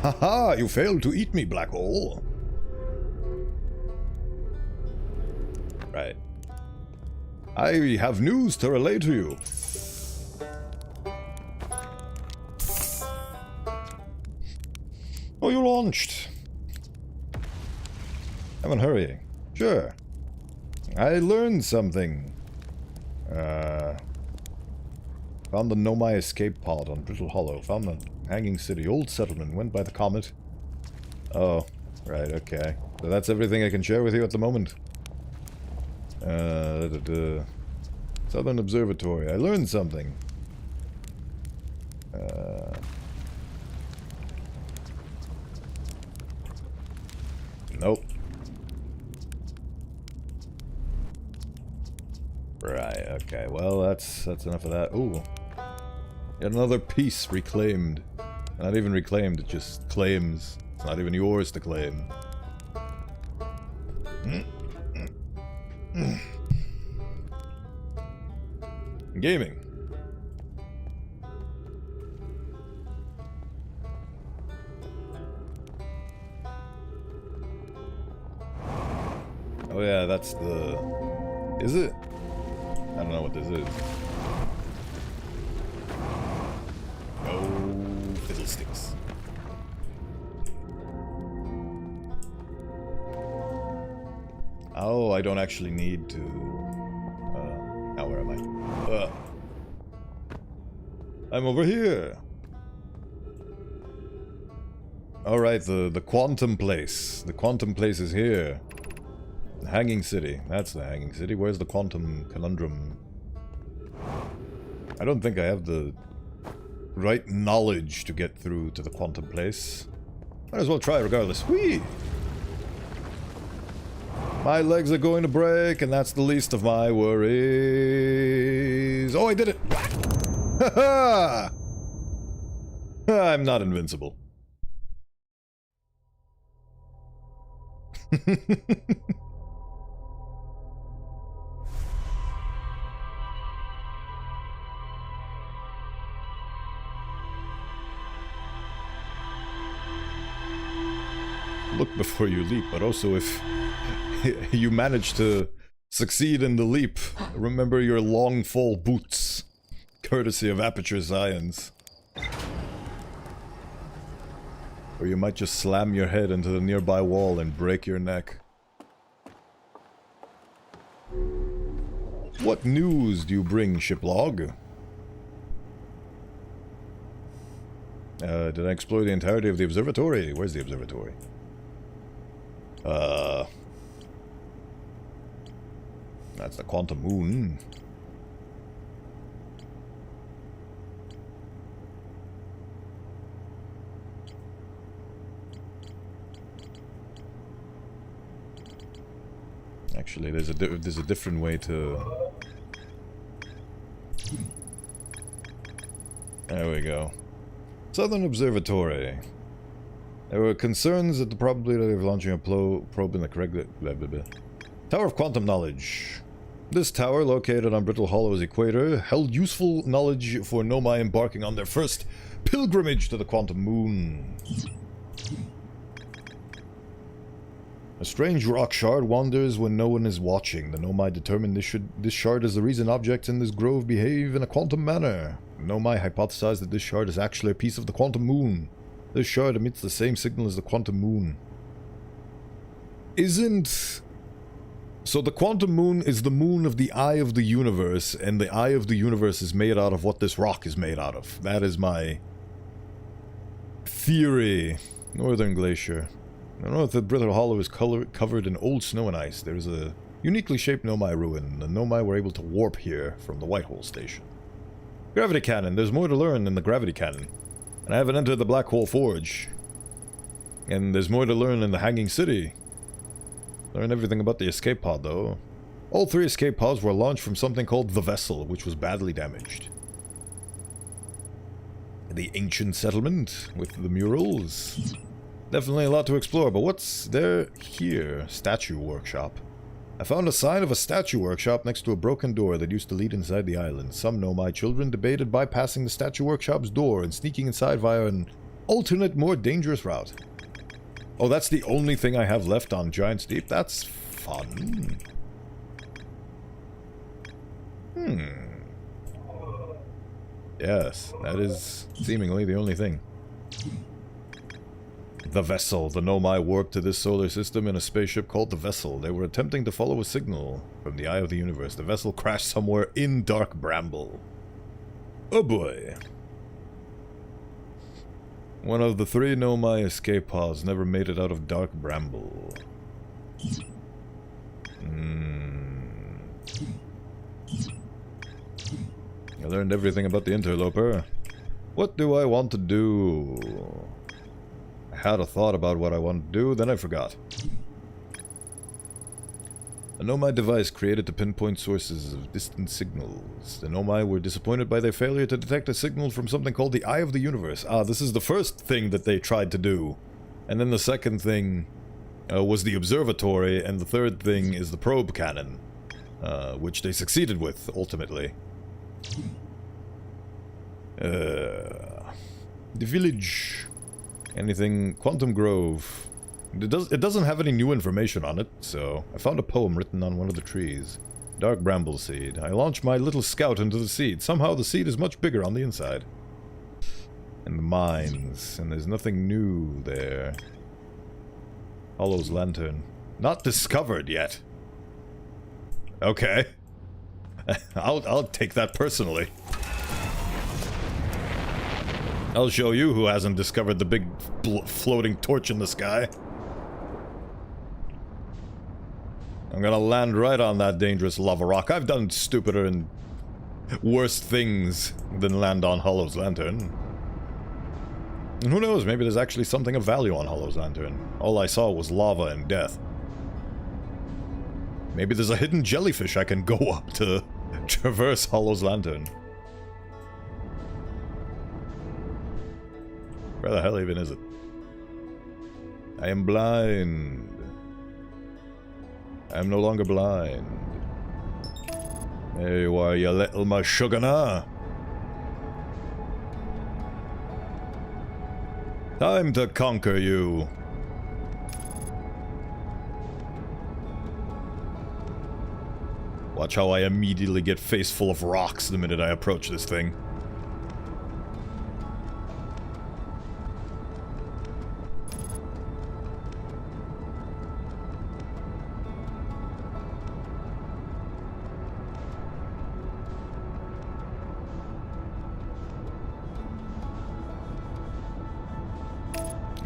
Haha, you failed to eat me, black hole. Right. I have news to relay to you. Oh, you launched. I'm in a hurry. Sure. I learned something. Found the Nomai escape pod on Brittle Hollow. Found the hanging city. Old settlement. Went by the comet. Oh, right, okay. So that's everything I can share with you at the moment. Southern Observatory. I learned something. Nope. Right, okay. Well, that's enough of that. Ooh. Yet another piece reclaimed. Not even reclaimed, it just claims. It's not even yours to claim. Gaming. Oh yeah, that's the... Is it? I don't know what this is. Oh, fiddlesticks. Oh, I don't actually need to... now where am I? I'm over here! Alright, the quantum place. The quantum place is here. The hanging city. That's the hanging city. Where's the quantum conundrum? I don't think I have the right knowledge to get through to the quantum place. Might as well try regardless. Whee! My legs are going to break, and that's the least of my worries. Oh, I did it! Ha ha! I'm not invincible. Look before you leap, but also if you manage to succeed in the leap, remember your long fall boots, courtesy of Aperture Science. Or you might just slam your head into the nearby wall and break your neck. What news do you bring, Shiplog? Did I explore the entirety of the observatory? Where's the observatory? That's the quantum moon. Actually, there's a different way to... There we go. Southern Observatory. There were concerns that the probability of launching a probe in the correct... Blah, blah, blah. Tower of Quantum Knowledge. This tower, located on Brittle Hollow's equator, held useful knowledge for Nomai embarking on their first pilgrimage to the quantum moon. A strange rock shard wanders when no one is watching. The Nomai determined this shard is the reason objects in this grove behave in a quantum manner. Nomai hypothesized that this shard is actually a piece of the quantum moon. This shard emits the same signal as the quantum moon. So the quantum moon is the moon of the eye of the universe, and the eye of the universe is made out of what this rock is made out of. That is my theory. Northern Glacier. North of Brittle Hollow is covered in old snow and ice. There is a uniquely shaped Nomai ruin. The Nomai were able to warp here from the Whitehole Station. Gravity Cannon. There's more to learn in the Gravity Cannon. And I haven't entered the Black Hole Forge. And there's more to learn in the Hanging City. Learn everything about the escape pod, though. All 3 escape pods were launched from something called the Vessel, which was badly damaged. The ancient settlement with the murals. Definitely a lot to explore, but what's there here? Statue workshop. I found a sign of a statue workshop next to a broken door that used to lead inside the island. Some Nomai children debated bypassing the statue workshop's door and sneaking inside via an alternate, more dangerous route. Oh, that's the only thing I have left on Giant's Deep? That's fun. Yes, that is seemingly the only thing. The vessel. The Nomai warped to this solar system in a spaceship called the Vessel. They were attempting to follow a signal from the eye of the universe. The vessel crashed somewhere in Dark Bramble. Oh boy. One of the 3 Nomai escape pods never made it out of Dark Bramble. I learned everything about the interloper. What do I want to do? I had a thought about what I wanted to do, then I forgot. A Nomai device created to pinpoint sources of distant signals. The Nomai were disappointed by their failure to detect a signal from something called the Eye of the Universe. Ah, this is the first thing that they tried to do. And then the second thing was the observatory, and the third thing is the probe cannon, which they succeeded with, ultimately. The village. Anything? Quantum Grove. It doesn't have any new information on it, so I found a poem written on one of the trees. Dark Bramble Seed. I launched my little scout into the seed. Somehow the seed is much bigger on the inside. And the mines. And there's nothing new there. Hollow's Lantern. Not discovered yet. Okay. I'll take that personally. I'll show you who hasn't discovered the big floating torch in the sky. I'm gonna land right on that dangerous lava rock. I've done stupider and worse things than land on Hollow's Lantern. And who knows, maybe there's actually something of value on Hollow's Lantern. All I saw was lava and death. Maybe there's a hidden jellyfish I can go up to traverse Hollow's Lantern. Where the hell even is it? I am blind. I am no longer blind. There you are, you little mashugana. Time to conquer you. Watch how I immediately get face full of rocks the minute I approach this thing.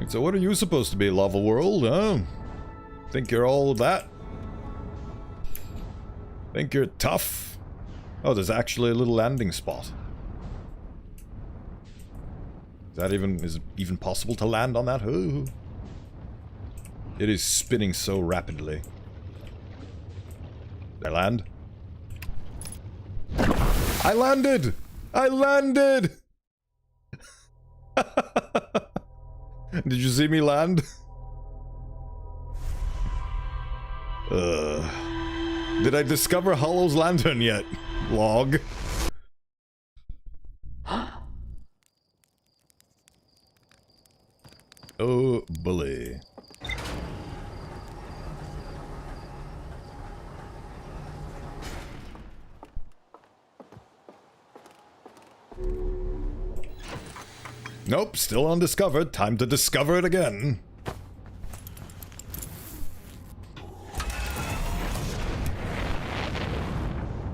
So what are you supposed to be, Lava World, huh? Think you're all that? Think you're tough? Oh, there's actually a little landing spot. Is it even possible to land on that? Oh. It is spinning so rapidly. Did I land? I landed! I landed! Did you see me land? Did I discover Hollow's Lantern yet? Log. Oh, bully. Nope, still undiscovered. Time to discover it again.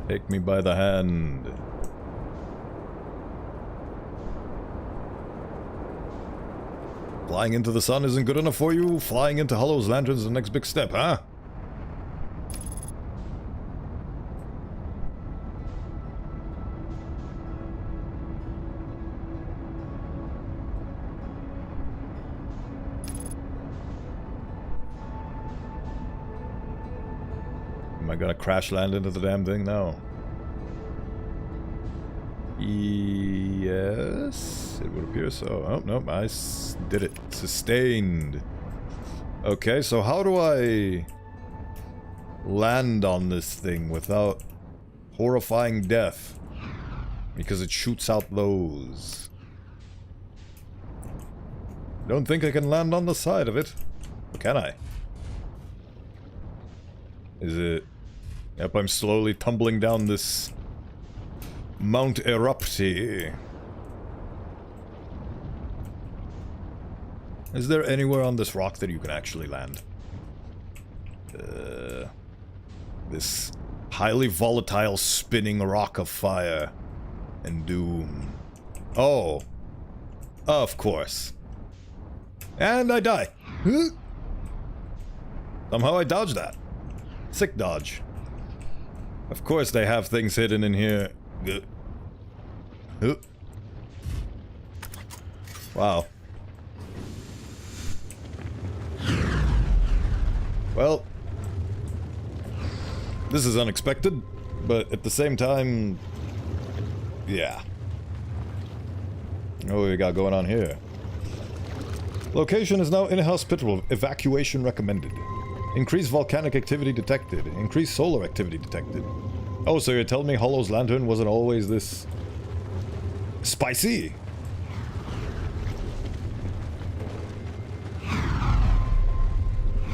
Take me by the hand. Flying into the sun isn't good enough for you? Flying into Hollow's Lantern is the next big step, huh? Am I gonna crash land into the damn thing now? Yes, it would appear so. Oh, no, did it. Sustained. Okay, so how do I land on this thing without horrifying death? Because it shoots out those. Don't think I can land on the side of it. Or can I? Is it... Yep, I'm slowly tumbling down this Mount Erupti. Is there anywhere on this rock that you can actually land? This highly volatile spinning rock of fire and doom. Oh. Of course. And I die. Somehow I dodged that. Sick dodge. Of course they have things hidden in here. Wow. Well, this is unexpected, but at the same time, yeah. Oh, what we got going on here? Location is now inhospitable. Evacuation recommended. Increased volcanic activity detected. Increased solar activity detected. Oh, so you're telling me Hollow's lantern wasn't always this... spicy?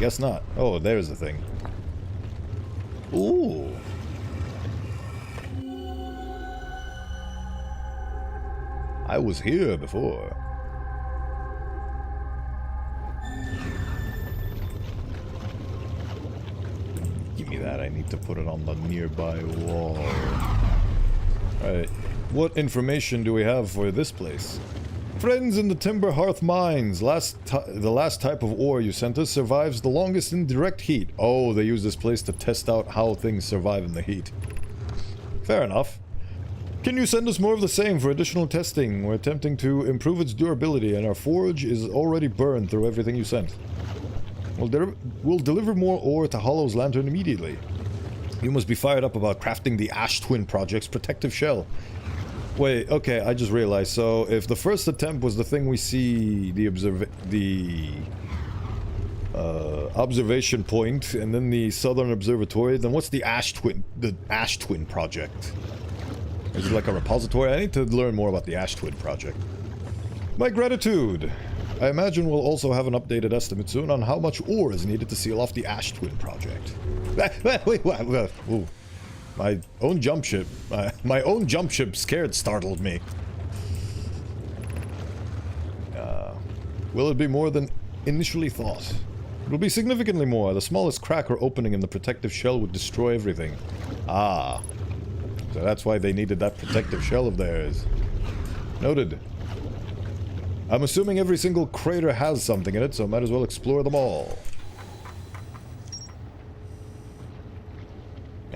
Guess not. Oh, there's the thing. Ooh. I was here before. Give me that. I need to put it on the nearby wall. Alright. What information do we have for this place? Friends in the Timber Hearth Mines. The last type of ore you sent us survives the longest in direct heat. Oh, they use this place to test out how things survive in the heat. Fair enough. Can you send us more of the same for additional testing? We're attempting to improve its durability, and our forge is already burned through everything you sent. We'll deliver more ore to Hollow's lantern immediately. You must be fired up about crafting the Ash Twin Project's protective shell. Wait, okay, I just realized. So, if the first attempt was the thing we see, the observation point, and then the Southern Observatory, then what's the Ash Twin Project? Is it like a repository? I need to learn more about the Ash Twin Project. My gratitude! I imagine we'll also have an updated estimate soon on how much ore is needed to seal off the Ash Twin Project. Ooh. My own jump ship startled me. Will it be more than initially thought? It will be significantly more. The smallest crack or opening in the protective shell would destroy everything. Ah. So that's why they needed that protective shell of theirs. Noted. I'm assuming every single crater has something in it, so might as well explore them all.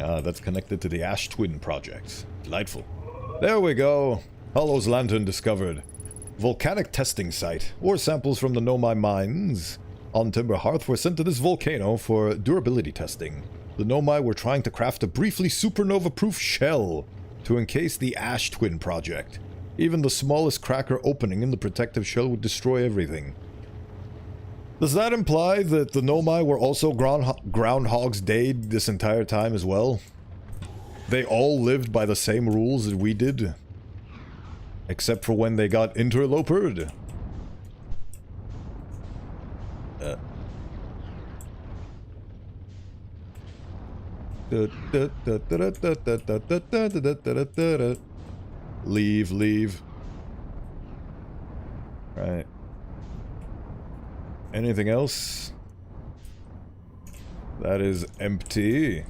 Ah, that's connected to the Ash Twin Project. Delightful. There we go. Hollow's lantern discovered. Volcanic testing site. Ore samples from the Nomai mines on Timber Hearth were sent to this volcano for durability testing. The Nomai were trying to craft a briefly supernova-proof shell to encase the Ash Twin Project. Even the smallest crack or opening in the protective shell would destroy everything. Does that imply that the Nomai were also Groundhog's Day this entire time as well? They all lived by the same rules that we did? Except for when they got interlopered? Leave. Right. Anything else? That is empty.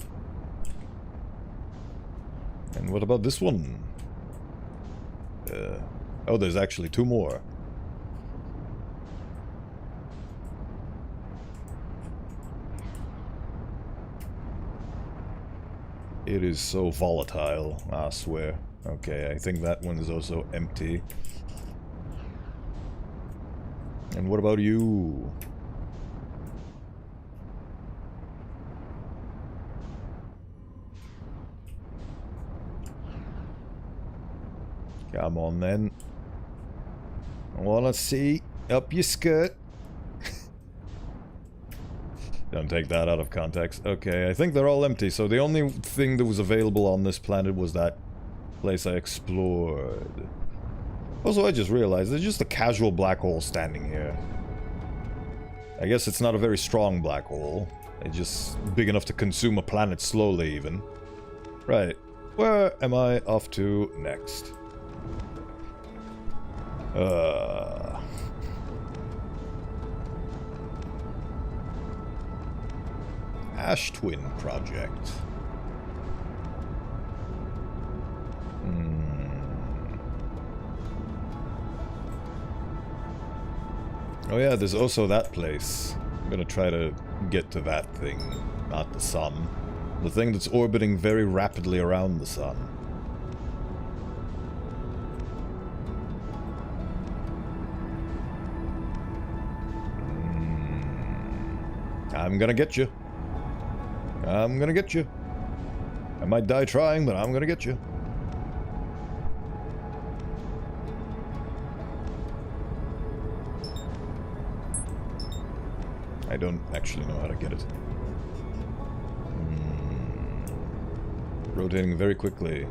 And what about this one? Oh, there's actually two more. It is so volatile, I swear. Okay, I think that one is also empty. And what about you? Come on, then. I wanna see up your skirt. Don't take that out of context. Okay, I think they're all empty, so the only thing that was available on this planet was that place I explored. Also, I just realized there's just a casual black hole standing here. I guess it's not a very strong black hole. It's just big enough to consume a planet slowly, even. Right. Where am I off to next? Ash Twin Project. Oh yeah, there's also that place. I'm gonna try to get to that thing, not the sun. The thing that's orbiting very rapidly around the sun. I'm gonna get you. I'm gonna get you. I might die trying, but I'm gonna get you. I don't actually know how to get it. Rotating very quickly.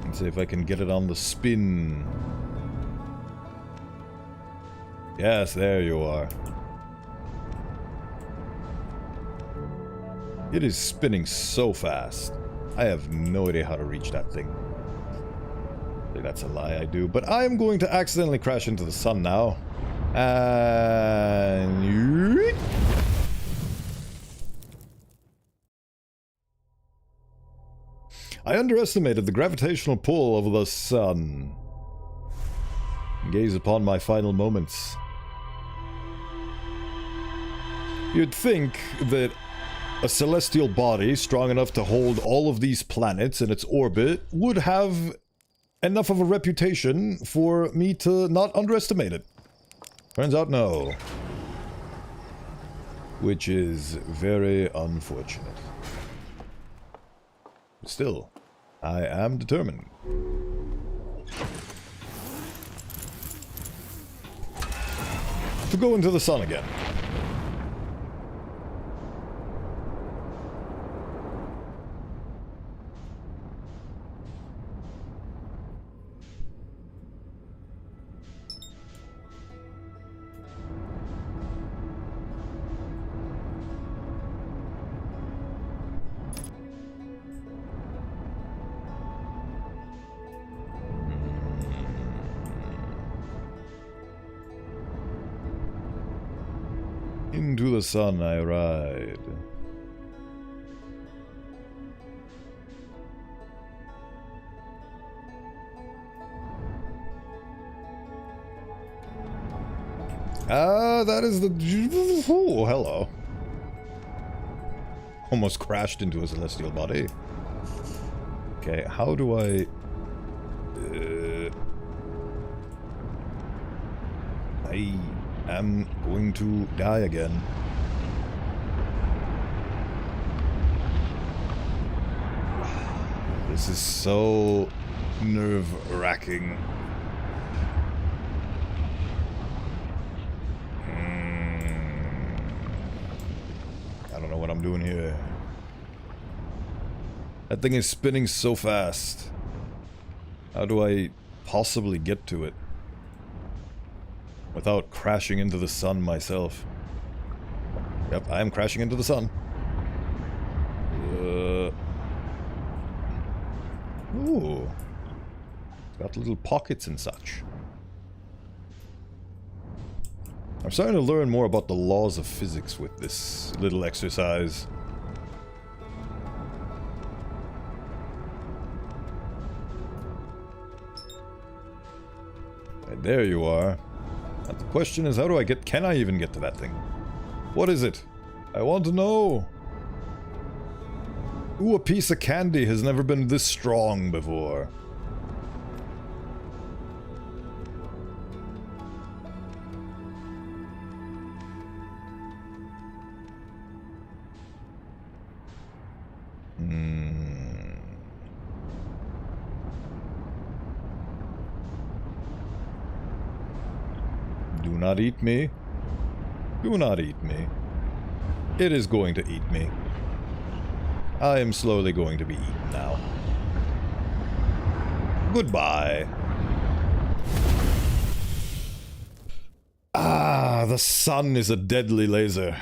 Let's see if I can get it on the spin. Yes, there you are. It is spinning so fast. I have no idea how to reach that thing. That's a lie, I do. But I am going to accidentally crash into the sun now. And... I underestimated the gravitational pull of the sun. Gaze upon my final moments. You'd think that a celestial body strong enough to hold all of these planets in its orbit would have enough of a reputation for me to not underestimate it. Turns out no. Which is very unfortunate. Still, I am determined. To go into the sun again. Into the sun I ride. Ah, that is the... Oh, hello. Almost crashed into a celestial body. Okay, how do I... I am going to die again. This is so nerve-wracking. I don't know what I'm doing here. That thing is spinning so fast. How do I possibly get to it without crashing into the sun myself? Yep, I am crashing into the sun. Ooh. It's got little pockets and such. I'm starting to learn more about the laws of physics with this little exercise. And there you are. Now the question is, how do I get... Can I even get to that thing? What is it? I want to know. Ooh, a piece of candy has never been this strong before. Do not eat me. Do not eat me. It is going to eat me. I am slowly going to be eaten now. Goodbye. Ah, the sun is a deadly laser.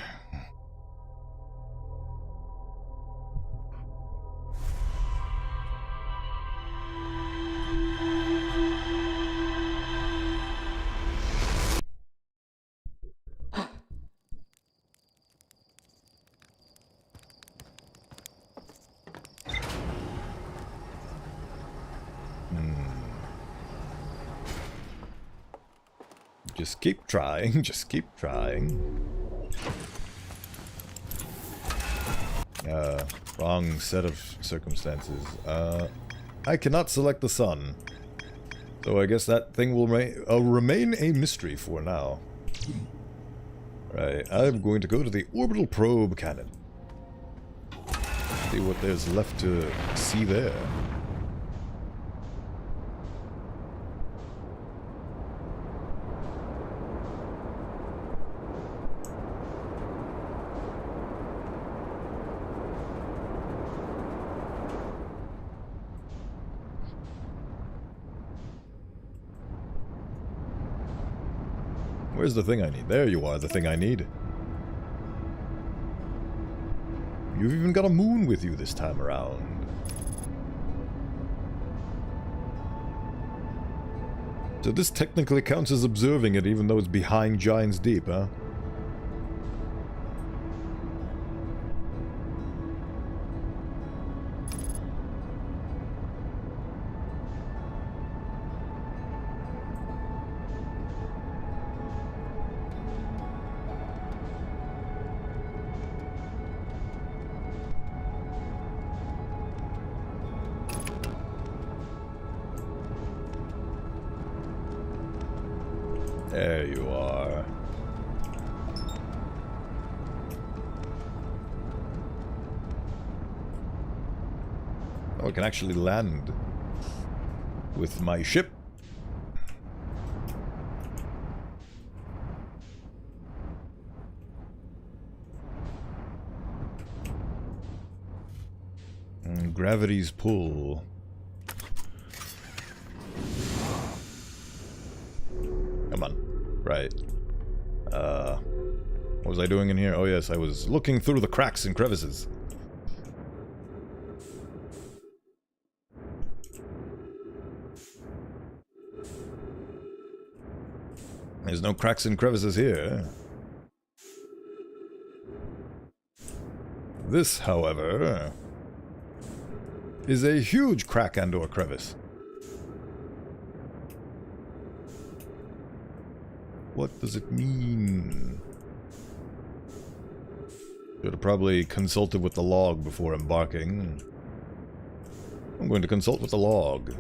Just keep trying, just keep trying. Wrong set of circumstances. I cannot select the sun. So I guess that thing will remain a mystery for now. Right, I'm going to go to the orbital probe cannon. See what there's left to see there. Where's the thing I need? There you are, the thing I need. You've even got a moon with you this time around. So this technically counts as observing it, even though it's behind Giants Deep, huh? There you are. Oh, I can actually land with my ship. And gravity's pull. Come on. Right. What was I doing in here? Oh yes, I was looking through the cracks and crevices. There's no cracks and crevices here. This, however, is a huge crack and/or crevice. What does it mean? Should have probably consulted with the log before embarking. I'm going to consult with the log.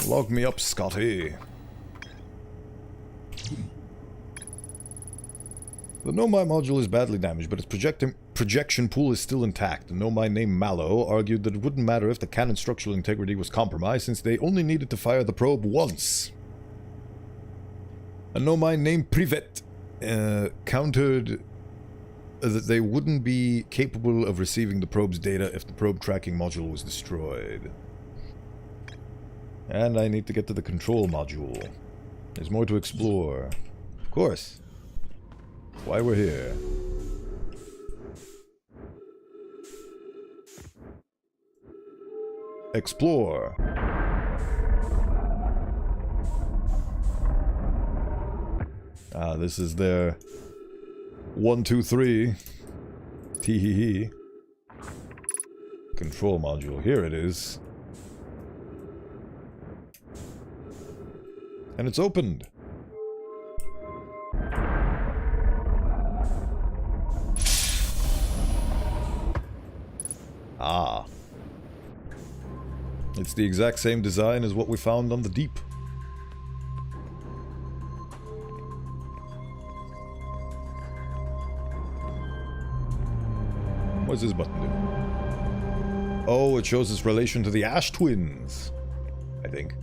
Log me up, Scotty. The Nomai module is badly damaged, but its projection pool is still intact. The Nomai named Mallow argued that it wouldn't matter if the cannon's structural integrity was compromised, since they only needed to fire the probe once. A Nomai named Privet countered that they wouldn't be capable of receiving the probe's data if the probe tracking module was destroyed. And I need to get to the control module. There's more to explore. Of course. That's why we're here. Explore. Ah, this is their 1, 2, 3. Tee-hee-hee. Control module. Here it is. And it's opened. Ah. It's the exact same design as what we found on the Deep. What does this button do? Oh, it shows its relation to the Ash Twins. I think.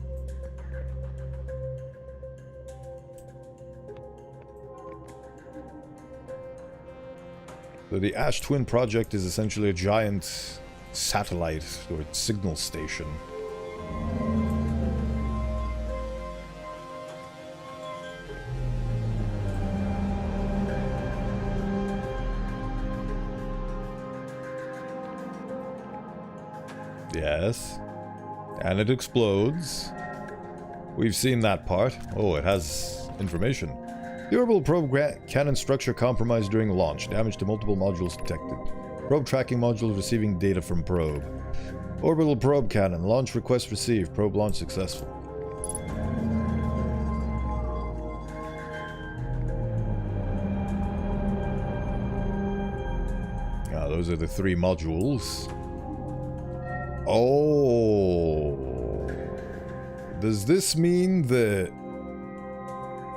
So the Ash Twin project is essentially a giant satellite or signal station. Yes. And it explodes. We've seen that part. Oh, it has information. The orbital probe cannon structure compromised during launch. Damage to multiple modules detected. Probe tracking module receiving data from probe. Orbital probe cannon. Launch request received. Probe launch successful. Ah, those are the 3 modules. Oh. Does this mean that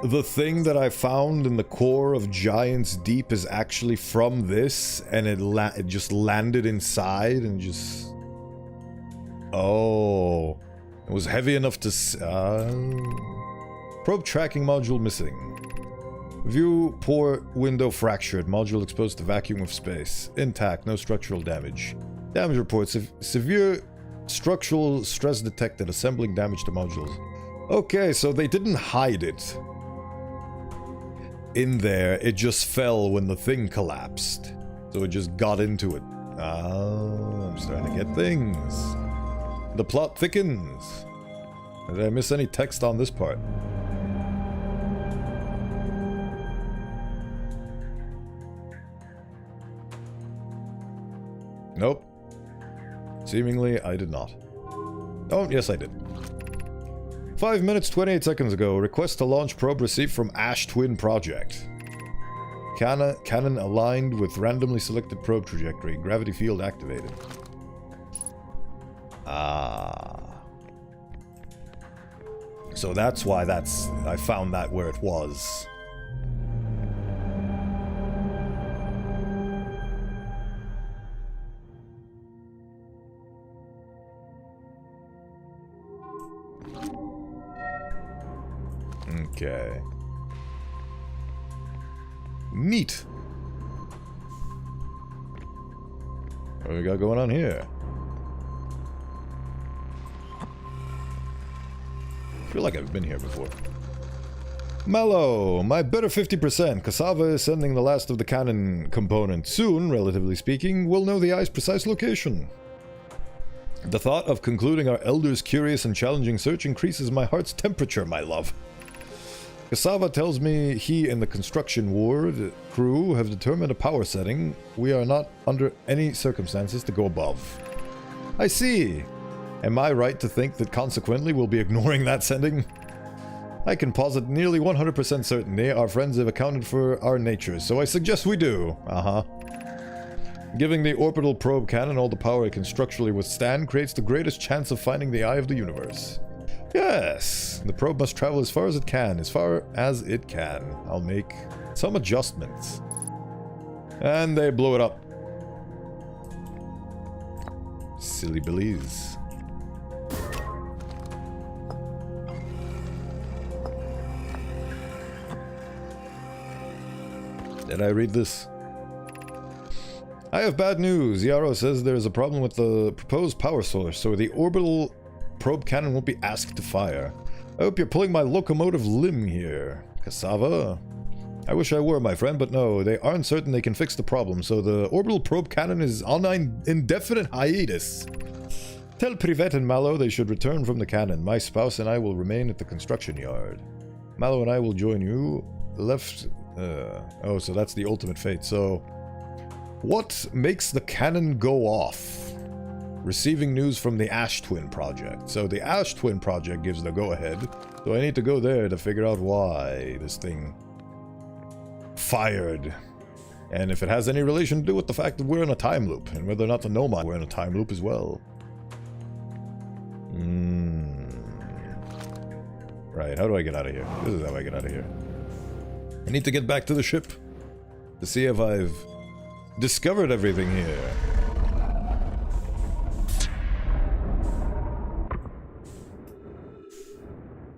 the thing that I found in the core of Giant's Deep is actually from this, and it just landed inside and just... Oh. It was heavy enough to... Probe tracking module missing. View port window fractured. Module exposed to vacuum of space. Intact. No structural damage. Damage reports. Severe structural stress detected. Assembling damage to modules. Okay, so they didn't hide it in there, it just fell when the thing collapsed. So it just got into it. Ah, I'm starting to get things. The plot thickens. Did I miss any text on this part? Nope. Seemingly, I did not. Oh, yes I did. 5 minutes, 28 seconds ago. Request to launch probe received from Ash Twin Project. Cannon aligned with randomly selected probe trajectory. Gravity field activated. Ah. So that's why I found that where it was. Okay. Neat. What do we got going on here? I feel like I've been here before. Mallow, my better 50%. Cassava is sending the last of the cannon component. Soon, relatively speaking, we'll know the eye's precise location. The thought of concluding our elder's curious and challenging search increases my heart's temperature, my love. Cassava tells me he and the construction ward crew have determined a power setting we are not under any circumstances to go above. I see. Am I right to think that consequently we'll be ignoring that setting? I can posit nearly 100% certainty our friends have accounted for our nature, so I suggest we do. Giving the orbital probe cannon all the power it can structurally withstand creates the greatest chance of finding the eye of the universe. Yes, the probe must travel as far as it can, I'll make some adjustments. And they blew it up. Silly billies. Did I read this? I have bad news. Yarrow says there is a problem with the proposed power source, so the orbital probe cannon won't be asked to fire. I hope you're pulling my locomotive limb here, Cassava. I wish I were, my friend, but no, they aren't certain they can fix the problem, so the orbital probe cannon is on an indefinite hiatus. Tell Privet and Mallow they should return from the cannon. My spouse and I will remain at the construction yard. Mallow and I will join you. Oh, so that's the ultimate fate. So, what makes the cannon go off? Receiving news from the Ash Twin Project. So the Ash Twin Project gives the go-ahead. So I need to go there to figure out why this thing fired. And if it has any relation to do with the fact that we're in a time loop. And whether or not the Nomad we're in a time loop as well. Right, how do I get out of here? This is how I get out of here. I need to get back to the ship. To see if I've discovered everything here.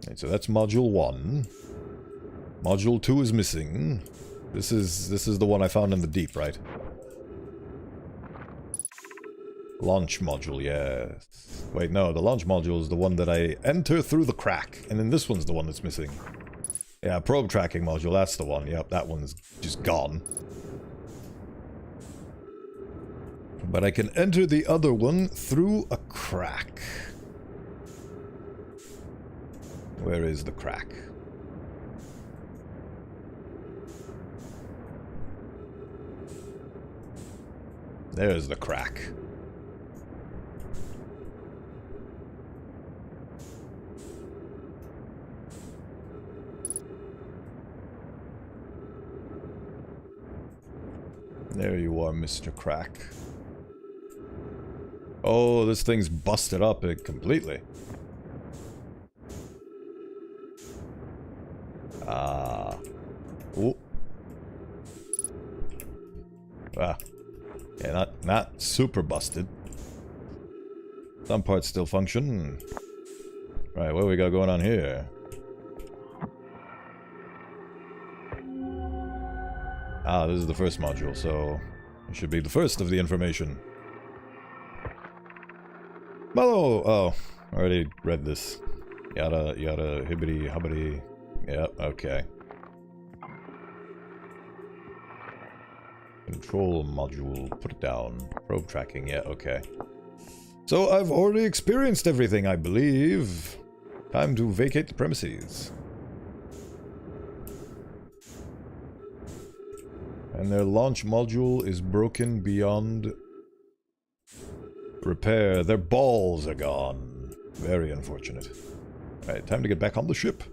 Right, so that's module 1. Module 2 is missing. This is the one I found in the deep, right? Launch module, yes. Wait, no, the launch module is the one that I enter through the crack, and then this one's the one that's missing. Yeah, probe tracking module, that's the one. Yep, that one's just gone. But I can enter the other one through a crack. Where is the crack? There's the crack. There you are, Mr. Crack. Oh, this thing's busted up completely. Ah. Oh. Ah. Yeah, not super busted. Some parts still function. Right, what do we got going on here? Ah, this is the first module, so it should be the first of the information. Hello! Oh, already read this. Yada, yada, hibbity, hubbity. Yep, okay. Control module, put it down. Probe tracking, yeah, okay. So I've already experienced everything, I believe. Time to vacate the premises. And their launch module is broken beyond repair. Their balls are gone. Very unfortunate. Alright, time to get back on the ship.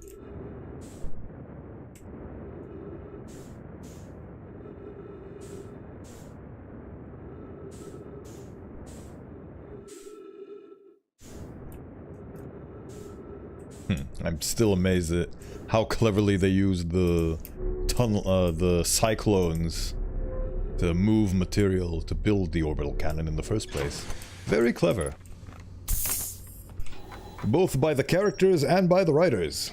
I'm still amazed at how cleverly they used the tunnel, the cyclones to move material to build the orbital cannon in the first place. Very clever. Both by the characters and by the writers.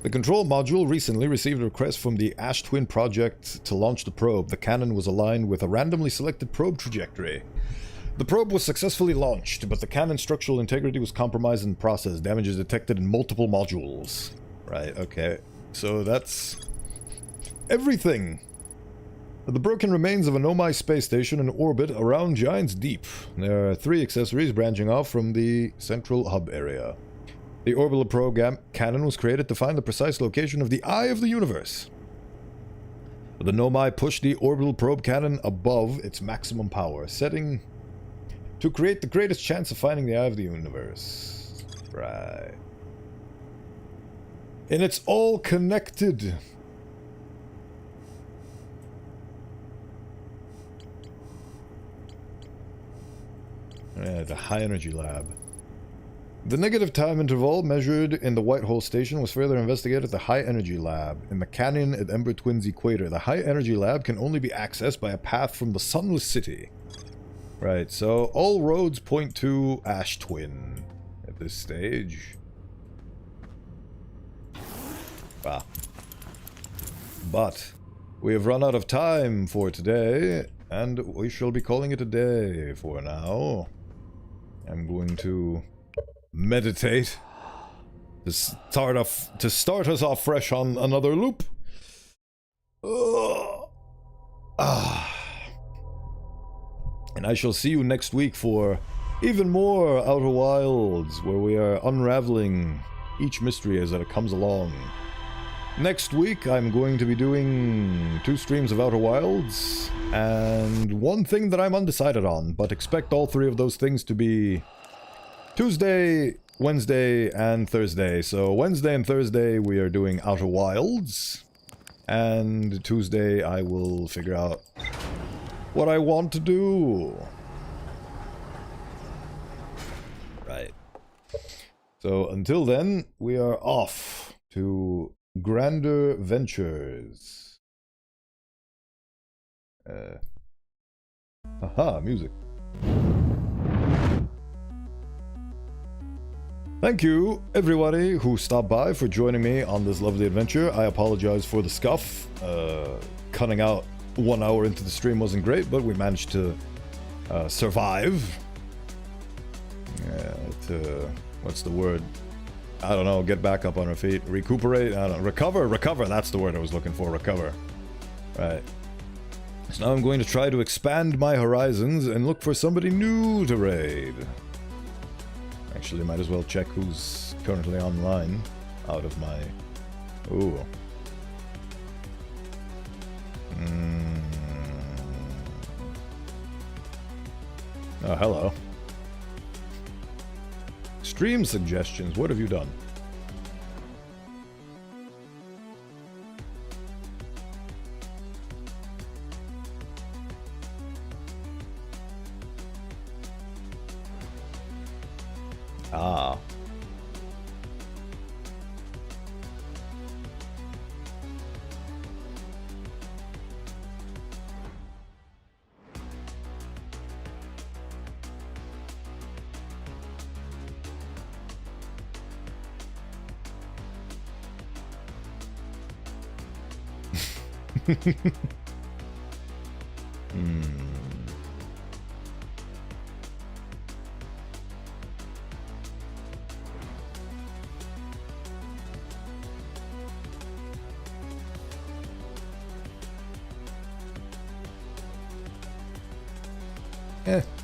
The control module recently received a request from the Ash Twin project to launch the probe. The cannon was aligned with a randomly selected probe trajectory. The probe was successfully launched, but the cannon's structural integrity was compromised in the process. Damages detected in multiple modules. Right, okay. So that's everything. The broken remains of a Nomai space station in orbit around Giant's Deep. There are 3 accessories branching off from the central hub area. The orbital probe cannon was created to find the precise location of the Eye of the Universe. The Nomai pushed the orbital probe cannon above its maximum power, setting to create the greatest chance of finding the Eye of the Universe. Right. And it's all connected. Yeah, the high energy lab. The negative time interval measured in the White Hole Station was further investigated at the high energy lab in the canyon at Ember Twin's equator. The high energy lab can only be accessed by a path from the Sunless City. Right, so all roads point to Ash Twin at this stage. Ah. But we have run out of time for today, and we shall be calling it a day for now. I'm going to meditate to start us off fresh on another loop. And I shall see you next week for even more Outer Wilds, where we are unraveling each mystery as it comes along. Next week, I'm going to be doing 2 streams of Outer Wilds, and one thing that I'm undecided on, but expect all 3 of those things to be Tuesday, Wednesday, and Thursday. So Wednesday and Thursday, we are doing Outer Wilds, and Tuesday, I will figure out what I want to do. Right. So until then, we are off to grander ventures. Haha, music. Thank you, everybody who stopped by, for joining me on this lovely adventure. I apologize for the scuff. Cutting out 1 hour into the stream wasn't great, but we managed to survive. What's the word? I don't know, get back up on our feet. Recuperate? I don't know. Recover, that's the word I was looking for, recover. Right. So now I'm going to try to expand my horizons and look for somebody new to raid. Actually, might as well check who's currently online out of my... Ooh. Oh, hello. Stream suggestions, what have you done? Ah.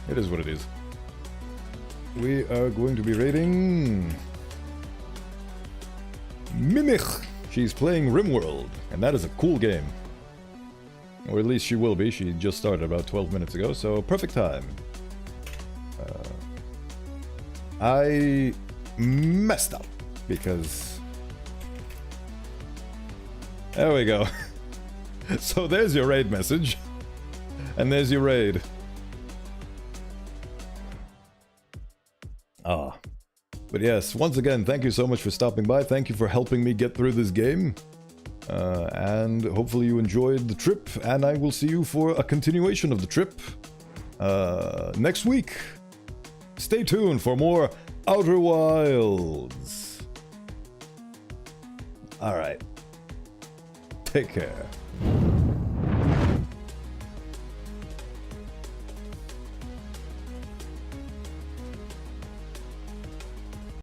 It is what it is. We are going to be raiding Mimich. She's playing RimWorld, and that is a cool game. Or at least she will be. She just started about 12 minutes ago, so perfect time. I messed up because... There we go. So there's your raid message. And there's your raid. Ah. But yes, once again, thank you so much for stopping by. Thank you for helping me get through this game. And hopefully you enjoyed the trip, and I will see you for a continuation of the trip next week. Stay tuned for more Outer Wilds. Alright. Take care.